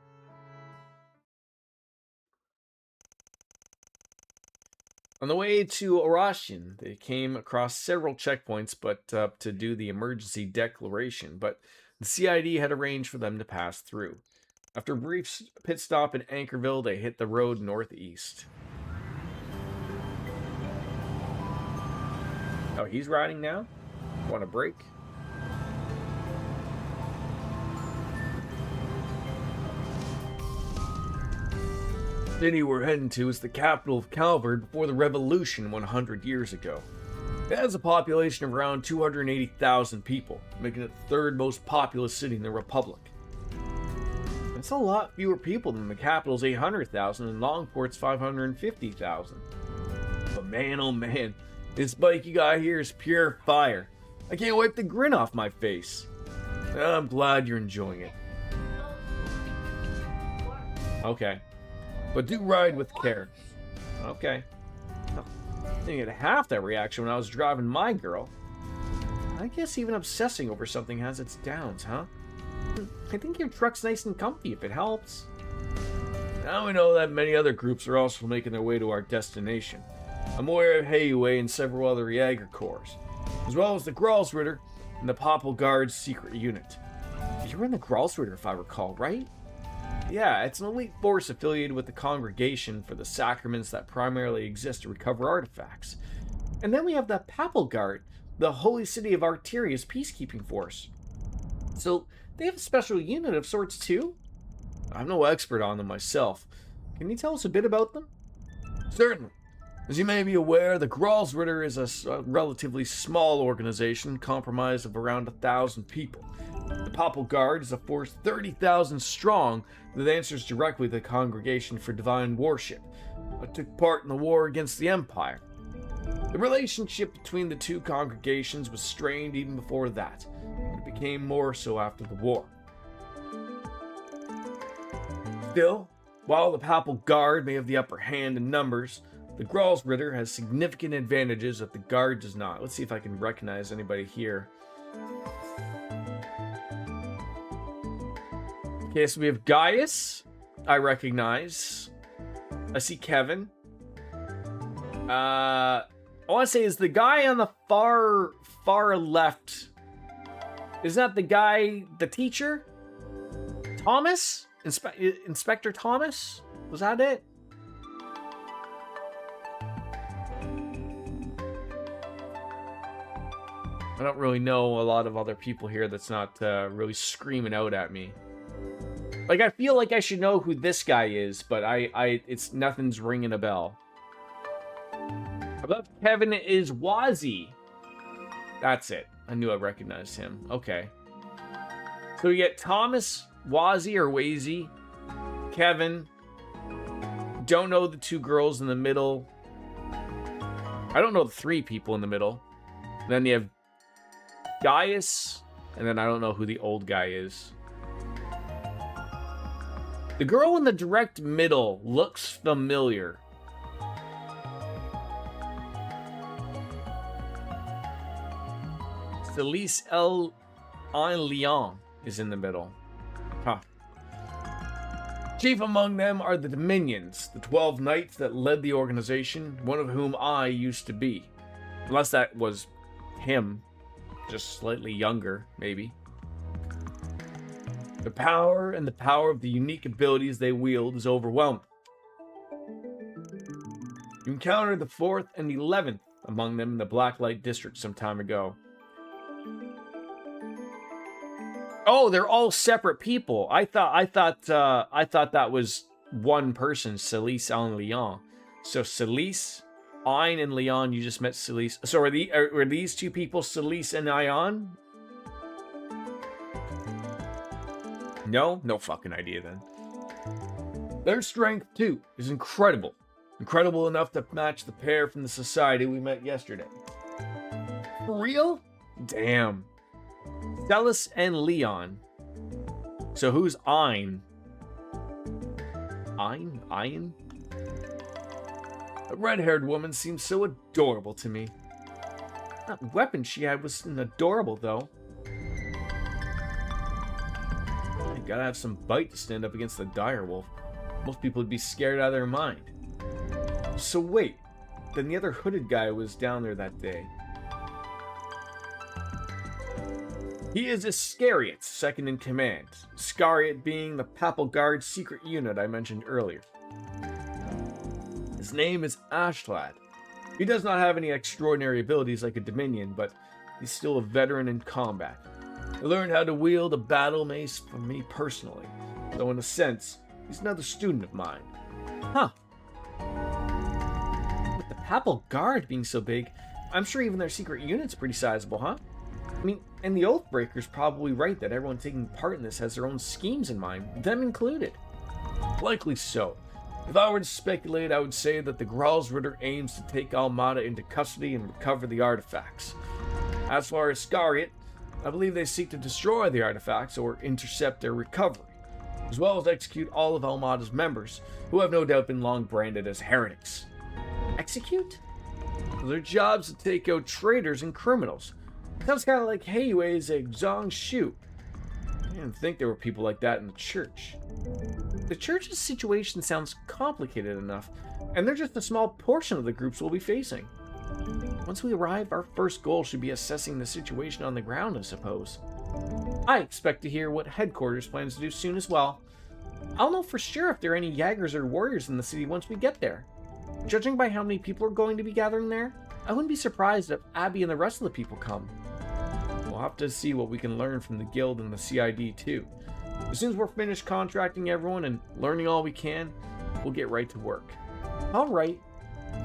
On the way to Orashin, they came across several checkpoints to do the emergency declaration, but the CID had arranged for them to pass through. After a brief pit stop in Anchorville, they hit the road northeast. Oh, he's riding now? Want a break? The city we're heading to is the capital of Calvard before the revolution 100 years ago. It has a population of around 280,000 people, making it the third most populous city in the Republic. That's a lot fewer people than the capital's 800,000 and Longport's 550,000. But man, oh man, this bike you got here is pure fire. I can't wipe the grin off my face. I'm glad you're enjoying it. Okay. But do ride with care. Okay. I didn't get half that reaction when I was driving my girl. I guess even obsessing over something has its downs, huh? I think your truck's nice and comfy if it helps. Now we know that many other groups are also making their way to our destination. I'm aware of Heiwei and several other Jaeger Corps, as well as the Gralsritter and the Papal Guard's secret unit. You were in the Gralsritter, if I recall, right? Yeah, it's an elite force affiliated with the Congregation for the Sacraments that primarily exist to recover artifacts. And then we have the Papal Guard, the Holy City of Arteria's peacekeeping force. So, they have a special unit of sorts too? I'm no expert on them myself. Can you tell us a bit about them? Certainly. As you may be aware, the Gralsritter is a relatively small organization comprised of around 1,000 people. The Papal Guard is a force 30,000 strong that answers directly to the Congregation for Divine Worship, but took part in the war against the Empire. The relationship between the two congregations was strained even before that, but it became more so after the war. Still, while the Papal Guard may have the upper hand in numbers, the Gralsritter has significant advantages that the Guard does not. Let's see if I can recognize anybody here. Okay, so we have Gaius. I recognize. I see Kevin. I want to say, is the guy on the far left, is that the guy, the teacher? Thomas? Inspector Thomas? Was that it? I don't really know a lot of other people here that's not really screaming out at me. Like, I feel like I should know who this guy is, but it's nothing's ringing a bell. Above Kevin is Wazzy. That's it. I knew I recognized him. Okay. So we get Thomas, Wazzy or Wazy, Kevin. Don't know the two girls in the middle. I don't know the three people in the middle. And then you have Gaius, and then I don't know who the old guy is. The girl in the direct middle looks familiar. Celise Leon is in the middle. Huh. Chief among them are the Dominions, the 12 knights that led the organization, one of whom I used to be. Unless that was him, just slightly younger, maybe. The power of the unique abilities they wield is overwhelming. You encountered the 4th and 11th among them in the Blacklight District some time ago. Oh, they're all separate people. I thought that was one person, Celise and Leon. So Celise, Ein, and Leon, you just met Celise. So are these two people Celise and Ion? No? No fucking idea then. Their strength, too, is incredible. Incredible enough to match the pair from the society we met yesterday. For real? Damn. Celis and Leon. So who's Ein? Ein? A red-haired woman seems so adorable to me. That weapon she had was adorable, though. You gotta have some bite to stand up against the direwolf. Most people would be scared out of their mind. So wait, than the other hooded guy who was down there that day. He is Iscariot, second in command. Iscariot being the Papal Guard's secret unit I mentioned earlier. His name is Ashlad. He does not have any extraordinary abilities like a Dominion, but he's still a veteran in combat. He learned how to wield a battle mace from me personally, though in a sense, he's another student of mine. Huh. With the Papal Guard being so big, I'm sure even their secret unit's pretty sizable, huh? I mean, and the Oathbreaker's probably right that everyone taking part in this has their own schemes in mind, them included. Likely so. If I were to speculate, I would say that the Gralsritter aims to take Almada into custody and recover the artifacts. As for Iscariot, I believe they seek to destroy the artifacts or intercept their recovery, as well as execute all of Almada's members, who have no doubt been long branded as heretics. Execute? Their job's to take out traitors and criminals. Sounds kind of like Heiwei's Zhang Shu. I didn't think there were people like that in the church. The church's situation sounds complicated enough, and they're just a small portion of the groups we'll be facing. Once we arrive, our first goal should be assessing the situation on the ground, I suppose. I expect to hear what headquarters plans to do soon as well. I'll know for sure if there are any Jaggers or warriors in the city once we get there. Judging by how many people are going to be gathering there, I wouldn't be surprised if Abby and the rest of the people come. We'll have to see what we can learn from the guild and the CID too. As soon as we're finished contracting everyone and learning all we can, we'll get right to work. Alright,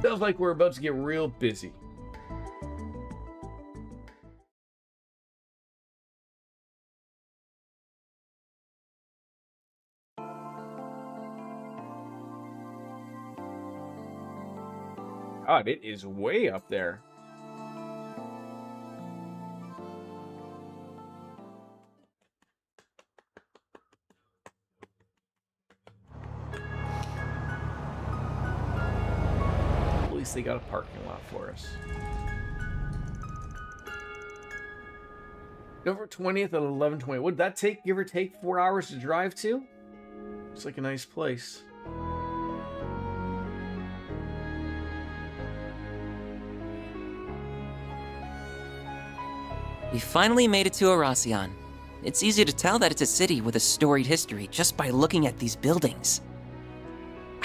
sounds like we're about to get real busy. God, it is way up there. At least they got a parking lot for us. November 20th at 11:20. Would that take, give or take, 4 hours to drive to? Looks like a nice place. We finally made it to Aracion. It's easy to tell that it's a city with a storied history just by looking at these buildings.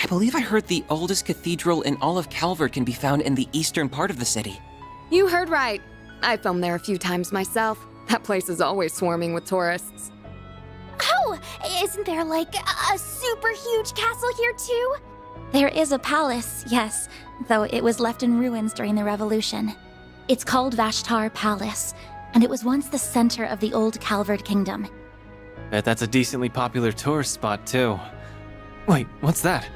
I believe I heard the oldest cathedral in all of Calvard can be found in the eastern part of the city. You heard right. I filmed there a few times myself. That place is always swarming with tourists. Oh, isn't there like a super huge castle here too? There is a palace, yes, though it was left in ruins during the Revolution. It's called Vashtar Palace, and it was once the center of the old Calvard Kingdom. Bet that's a decently popular tourist spot, too. Wait, what's that?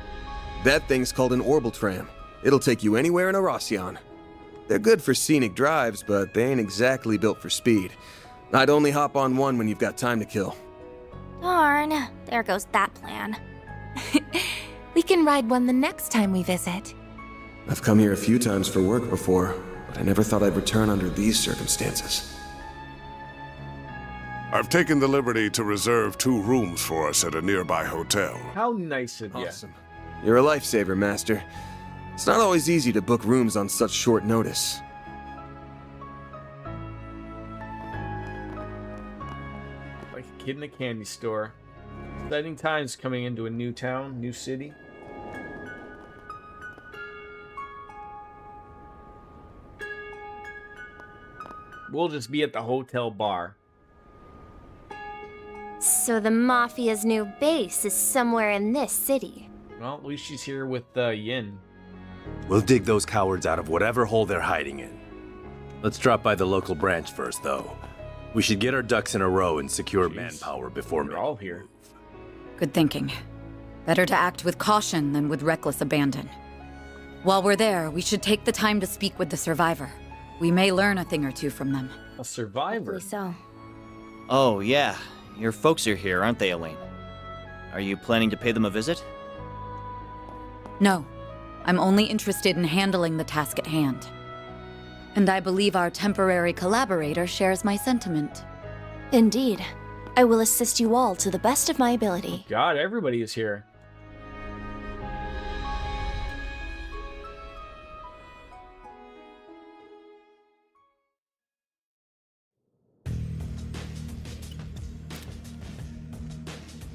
That thing's called an orbital tram. It'll take you anywhere in Aracion. They're good for scenic drives, but they ain't exactly built for speed. I'd only hop on one when you've got time to kill. Darn, there goes that plan. We can ride one the next time we visit. I've come here a few times for work before, but I never thought I'd return under these circumstances. I've taken the liberty to reserve 2 rooms for us at a nearby hotel. How nice of you. Awesome. You're a lifesaver, Master. It's not always easy to book rooms on such short notice. Like a kid in a candy store. Exciting times coming into a new town, new city. We'll just be at the hotel bar. So the Mafia's new base is somewhere in this city. Well, at least she's here with Yin. We'll dig those cowards out of whatever hole they're hiding in. Let's drop by the local branch first, though. We should get our ducks in a row and secure manpower before we're all here. Good thinking. Better to act with caution than with reckless abandon. While we're there, we should take the time to speak with the survivor. We may learn a thing or two from them. A survivor? So. Oh, yeah. Your folks are here, aren't they, Elaine? Are you planning to pay them a visit? No. I'm only interested in handling the task at hand. And I believe our temporary collaborator shares my sentiment. Indeed. I will assist you all to the best of my ability. God, everybody is here.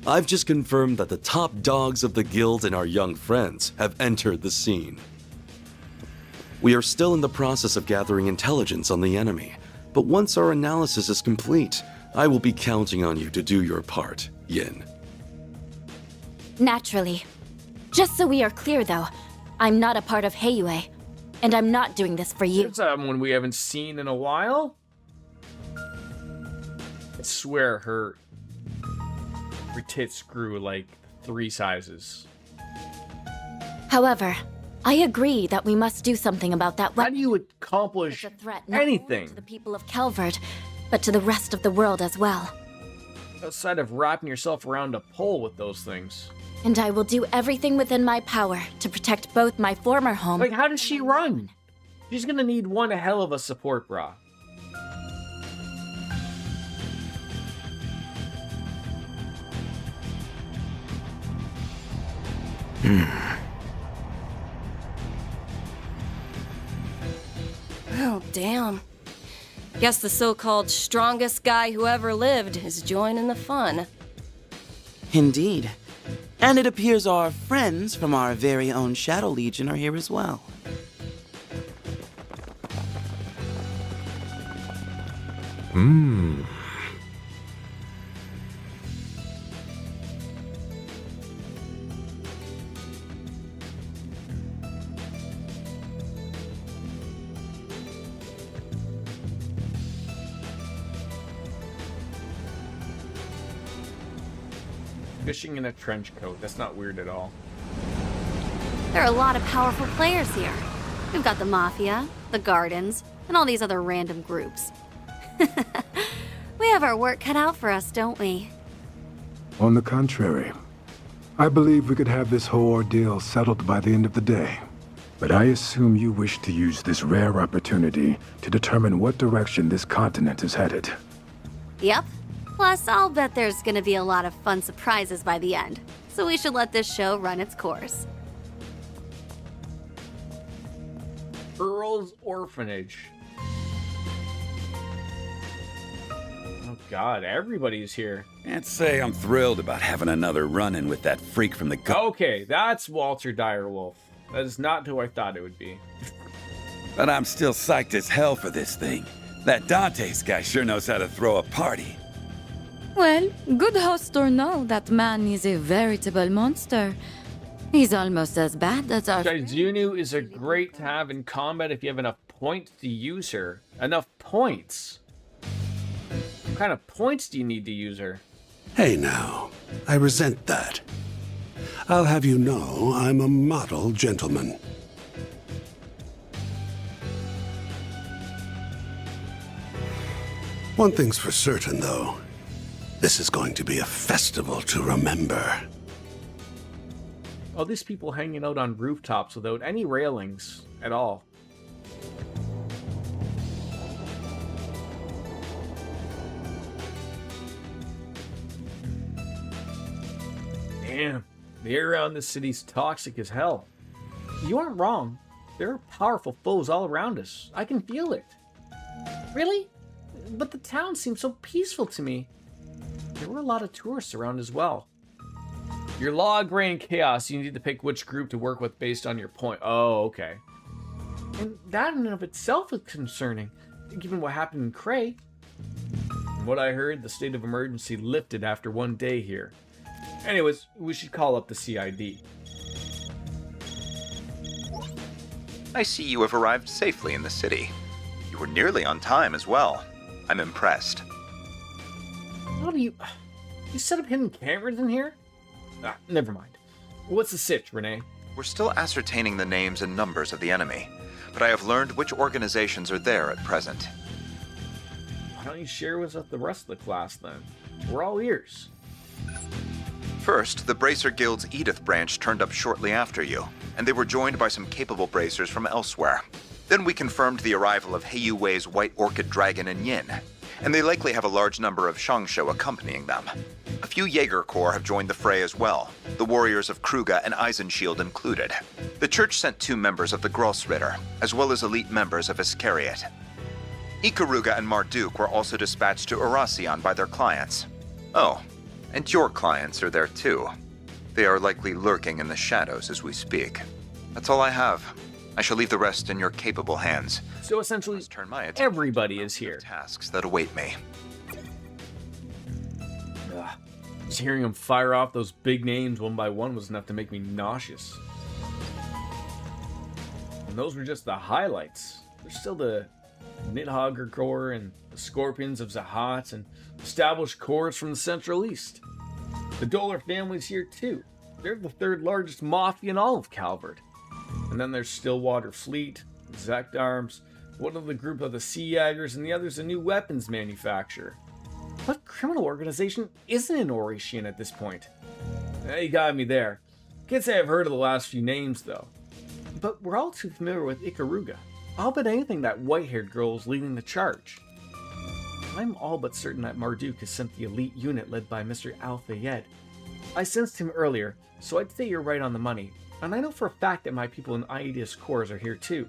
I've just confirmed that the top dogs of the guild and our young friends have entered the scene. We are still in the process of gathering intelligence on the enemy, but once our analysis is complete, I will be counting on you to do your part, Yin. Naturally. Just so we are clear, though, I'm not a part of Heiyue, and I'm not doing this for you. There's someone we haven't seen in a while. I swear her tits grew like 3 sizes. However, I agree that we must do something about that. How do you accomplish anything? To the people of Calvert, but to the rest of the world as well. Outside of wrapping yourself around a pole with those things. And I will do everything within my power to protect both my former home. Like, how does she run? She's gonna need one hell of a support bra. Oh, damn. Guess the so-called strongest guy who ever lived is joining the fun. Indeed. And it appears our friends from our very own Shadow Legion are here as well. Fishing in a trench coat. That's not weird at all. There are a lot of powerful players here. We've got the Mafia, the Gardens, and all these other random groups. We have our work cut out for us, don't we? On the contrary, I believe we could have this whole ordeal settled by the end of the day. But I assume you wish to use this rare opportunity to determine what direction this continent is headed. Yep. Plus, I'll bet there's gonna be a lot of fun surprises by the end. So we should let this show run its course. Earl's Orphanage. Oh god, everybody's here. Can't say I'm thrilled about having another run-in with that freak from the Okay, that's Walter Direwolf. That is not who I thought it would be. But I'm still psyched as hell for this thing. That Dante's guy sure knows how to throw a party. Well, good host or no, that man is a veritable monster. He's almost as bad as our... Shizunu is a great to have in combat if you have enough points to use her. Enough points? What kind of points do you need to use her? Hey now, I resent that. I'll have you know I'm a model gentleman. One thing's for certain, though. This is going to be a festival to remember. All these people hanging out on rooftops without any railings at all. Damn, the air around this city's toxic as hell. You aren't wrong. There are powerful foes all around us. I can feel it. Really? But the town seems so peaceful to me. There were a lot of tourists around as well. Your log reign chaos, you need to pick which group to work with based on your point. Oh, okay. And that in and of itself is concerning, given what happened in Cray. From what I heard, the state of emergency lifted after one day here. Anyways, we should call up the CID. I see you have arrived safely in the city. You were nearly on time as well. I'm impressed. How do you set up hidden cameras in here? Ah, never mind. What's the sitch, Renee? We're still ascertaining the names and numbers of the enemy, but I have learned which organizations are there at present. Why don't you share with us the rest of the class then? We're all ears. First, the Bracer Guild's Edith branch turned up shortly after you, and they were joined by some capable bracers from elsewhere. Then we confirmed the arrival of Heiyue's White Orchid Dragon and Yin, and they likely have a large number of Shangsho accompanying them. A few Jaeger Corps have joined the fray as well, the warriors of Kruga and Eisenshield included. The church sent 2 members of the Grossritter, as well as elite members of Iscariot. Ikaruga and Marduk were also dispatched to Erasion by their clients. Oh, And your clients are there too. They are likely lurking in the shadows as we speak. That's all I have. I shall leave the rest in your capable hands. So essentially, turn my attention everybody is here. Tasks that await me. Ugh. Just hearing them fire off those big names one by one was enough to make me nauseous. And those were just the highlights. There's still the Nidhogger Corps and the Scorpions of Zahat and established corps from the Central East. The Dolar family's here too. They're the third largest mafia in all of Calvert. And then there's Stillwater Fleet, Zect Arms, one of the group of the Sea Jaggers, and the other's a new weapons manufacturer. What criminal organization isn't in Oratian at this point? You got me there. Can't say I've heard of the last few names though. But we're all too familiar with Ikaruga. I'll bet anything that white-haired girl is leading the charge. I'm all but certain that Marduk has sent the elite unit led by Mr. Al-Fayed. I sensed him earlier, so I'd say you're right on the money. And I know for a fact that my people in Aedes Corps are here too.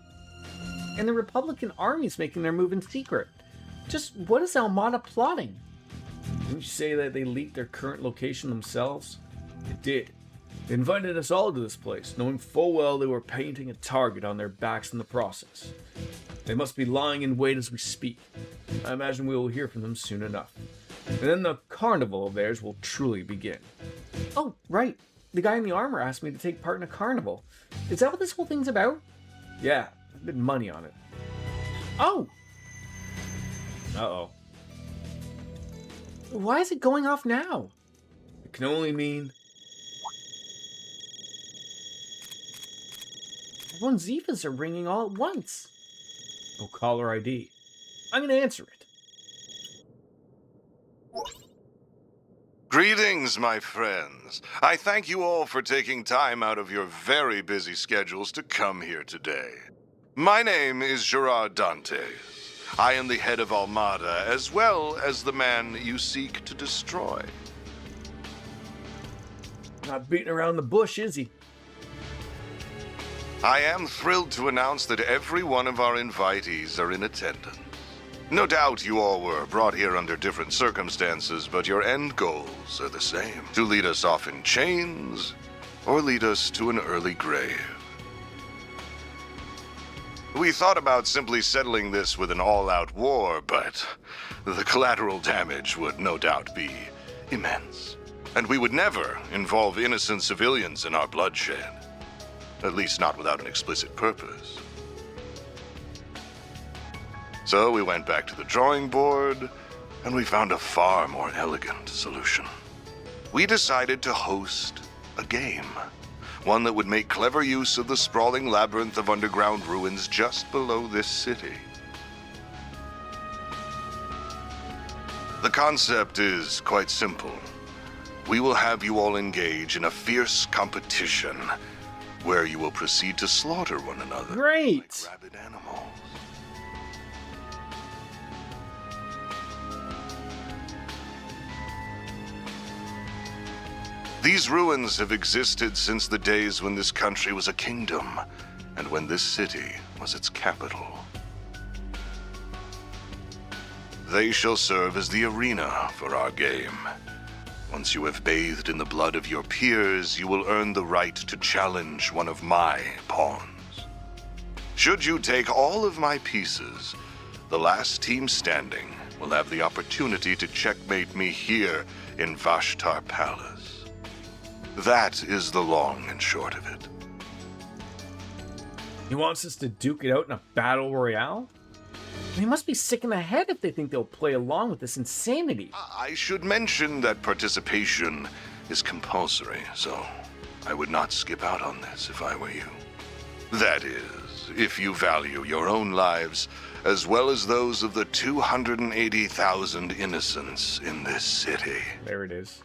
And the Republican army's making their move in secret. Just what is Almada plotting? Didn't you say that they leaked their current location themselves? It did. They invited us all to this place, knowing full well they were painting a target on their backs in the process. They must be lying in wait as we speak. I imagine we will hear from them soon enough. And then the carnival of theirs will truly begin. Oh, right. The guy in the armor asked me to take part in a carnival. Is that what this whole thing's about? Yeah, I bid money on it. Oh! Uh-oh. Why is it going off now? It can only mean... Everyone's Zifas are ringing all at once. No caller ID. I'm gonna answer it. Greetings, my friends. I thank you all for taking time out of your very busy schedules to come here today. My name is Gerard Dantes. I am the head of Almada, as well as the man you seek to destroy. Not beating around the bush, is he? I am thrilled to announce that every one of our invitees are in attendance. No doubt you all were brought here under different circumstances, but your end goals are the same. To lead us off in chains, or lead us to an early grave. We thought about simply settling this with an all-out war, but the collateral damage would no doubt be immense. And we would never involve innocent civilians in our bloodshed. At least not without an explicit purpose. So we went back to the drawing board, and we found a far more elegant solution. We decided to host a game. One that would make clever use of the sprawling labyrinth of underground ruins just below this city. The concept is quite simple. We will have you all engage in a fierce competition where you will proceed to slaughter one another. Great! Like rabid animals. These ruins have existed since the days when this country was a kingdom, and when this city was its capital. They shall serve as the arena for our game. Once you have bathed in the blood of your peers, you will earn the right to challenge one of my pawns. Should you take all of my pieces, the last team standing will have the opportunity to checkmate me here in Vashtar Palace. That is the long and short of it. He wants us to duke it out in a battle royale? They must be sick in the head if they think they'll play along with this insanity. I should mention that participation is compulsory, so I would not skip out on this if I were you. That is, if you value your own lives, as well as those of the 280,000 innocents in this city. There it is.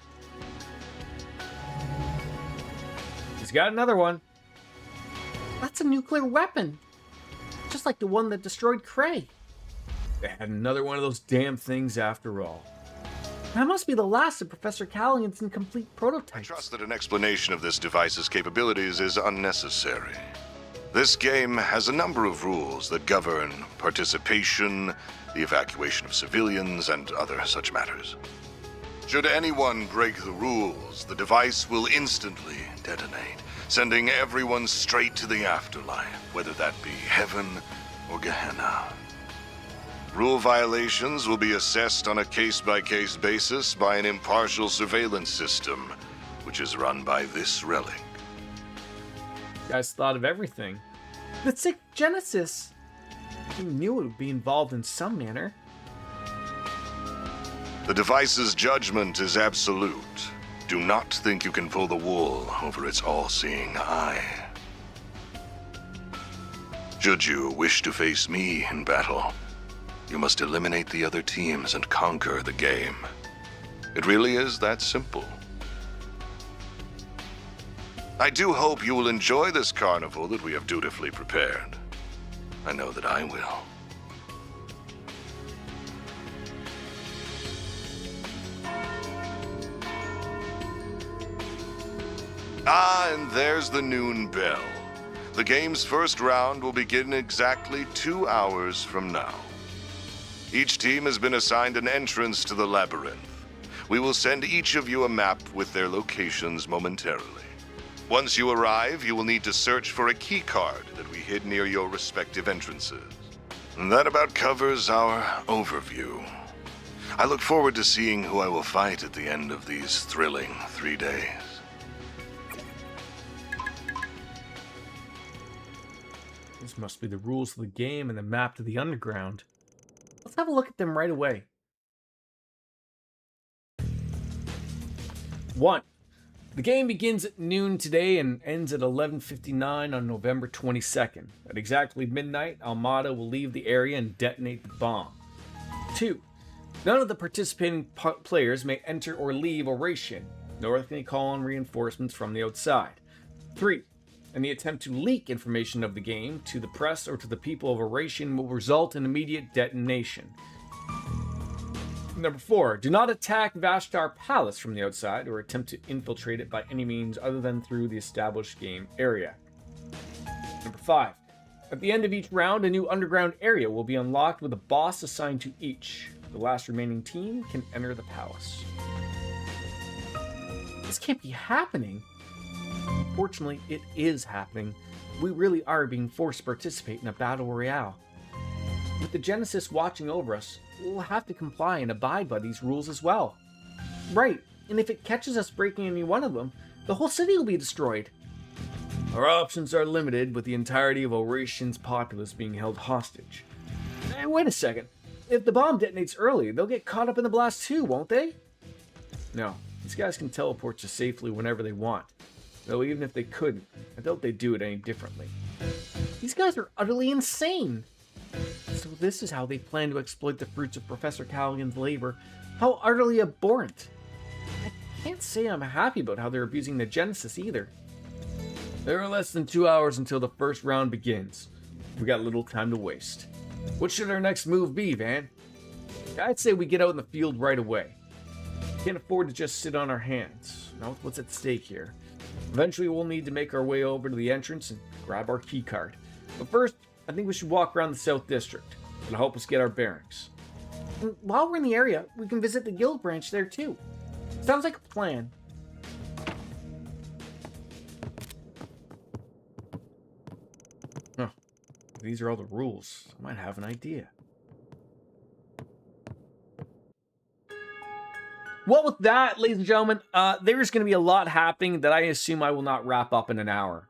He's got another one. That's a nuclear weapon. Just like the one that destroyed Cray. They had another one of those damn things after all. That must be the last of Professor Callaghan's incomplete prototypes. I trust that an explanation of this device's capabilities is unnecessary. This game has a number of rules that govern participation, the evacuation of civilians, and other such matters. Should anyone break the rules, the device will instantly detonate, sending everyone straight to the afterlife, whether that be heaven or Gehenna. Rule violations will be assessed on a case-by-case basis by an impartial surveillance system, which is run by this relic. You guys thought of everything. The sick Genesis! You knew it would be involved in some manner. The device's judgment is absolute. Do not think you can pull the wool over its all-seeing eye. Should you wish to face me in battle, you must eliminate the other teams and conquer the game. It really is that simple. I do hope you will enjoy this carnival that we have dutifully prepared. I know that I will. Ah, and there's the noon bell. The game's first round will begin exactly 2 hours from now. Each team has been assigned an entrance to the labyrinth. We will send each of you a map with their locations momentarily. Once you arrive, you will need to search for a key card that we hid near your respective entrances. And that about covers our overview. I look forward to seeing who I will fight at the end of these thrilling 3 days. These must be the rules of the game and the map to the underground. Let's have a look at them right away. 1. The game begins at noon today and ends at 11:59 on November 22nd. At exactly midnight, Almada will leave the area and detonate the bomb. 2. None of the participating players may enter or leave Oration, nor can they call on reinforcements from the outside. 3. Any attempt to leak information of the game to the press or to the people of Oration will result in immediate detonation. Number 4. Do not attack Vashtar Palace from the outside or attempt to infiltrate it by any means other than through the established game area. Number 5. At the end of each round, a new underground area will be unlocked with a boss assigned to each. The last remaining team can enter the palace. This can't be happening. Fortunately, it is happening. We really are being forced to participate in a battle royale. With the Genesis watching over us, we'll have to comply and abide by these rules as well. Right, and if it catches us breaking any one of them, the whole city will be destroyed. Our options are limited, with the entirety of Oration's populace being held hostage. Hey, wait a second. If the bomb detonates early, they'll get caught up in the blast too, won't they? No, these guys can teleport to safely whenever they want. Though even if they couldn't, I doubt they'd do it any differently. These guys are utterly insane. So this is how they plan to exploit the fruits of Professor Callaghan's labor. How utterly abhorrent. I can't say I'm happy about how they're abusing the Genesis either. There are less than 2 hours until the first round begins. We got little time to waste. What should our next move be, Van? I'd say we get out in the field right away. Can't afford to just sit on our hands. Not with what's at stake here. Eventually we'll need to make our way over to the entrance and grab our key card. But first, I think we should walk around the South District. It'll help us get our bearings. And while we're in the area, we can visit the guild branch there too. Sounds like a plan. Huh. These are all the rules. I might have an idea. Well, with that, ladies and gentlemen, there's going to be a lot happening that I assume I will not wrap up in an hour.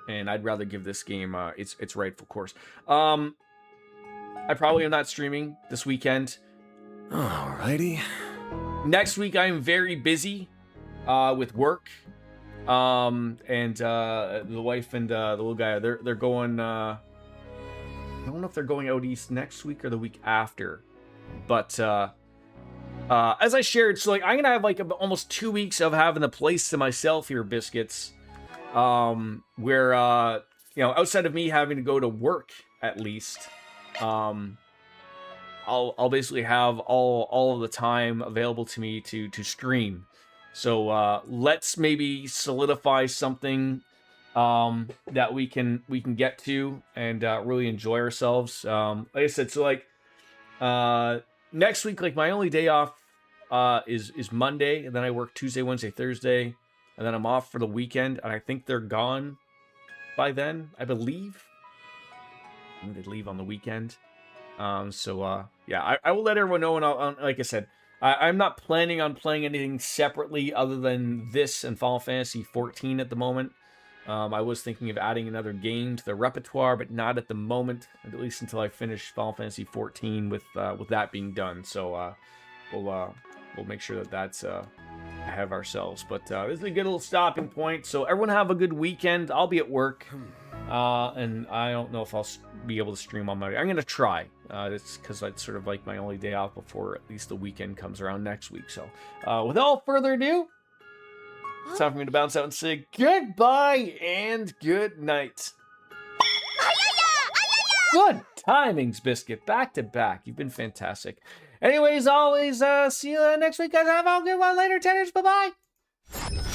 And I'd rather give this game its rightful course. I probably am not streaming this weekend. Alrighty. Next week, I am very busy with work. And the wife and the little guy, they're going... I don't know if they're going out east next week or the week after. But... as I shared, so like I'm gonna have like almost 2 weeks of having the place to myself here, Biscuits. Where outside of me having to go to work at least, I'll basically have all of the time available to me to stream. So let's maybe solidify something that we can get to and really enjoy ourselves. Like I said, so like next week, like my only day off is Monday, and then I work Tuesday, Wednesday, Thursday, and then I'm off for the weekend, and I think they're gone by then, I believe. I think they leave on the weekend. Yeah, I will let everyone know, and like I said, I'm not planning on playing anything separately other than this and Final Fantasy 14 at the moment. I was thinking of adding another game to the repertoire, but not at the moment, at least until I finish Final Fantasy 14 with that being done. So we'll make sure that that's ahead of ourselves. But this is a good little stopping point. So everyone have a good weekend. I'll be at work, and I don't know if I'll be able to stream on my... I'm going to try. It's because that's sort of like my only day off before at least the weekend comes around next week. So without further ado, it's time for me to bounce out and say goodbye and good night. Good timings, Biscuit. Back to back. You've been fantastic. Anyways, always see you next week, guys. Have a good one later, Tenors. Bye-bye.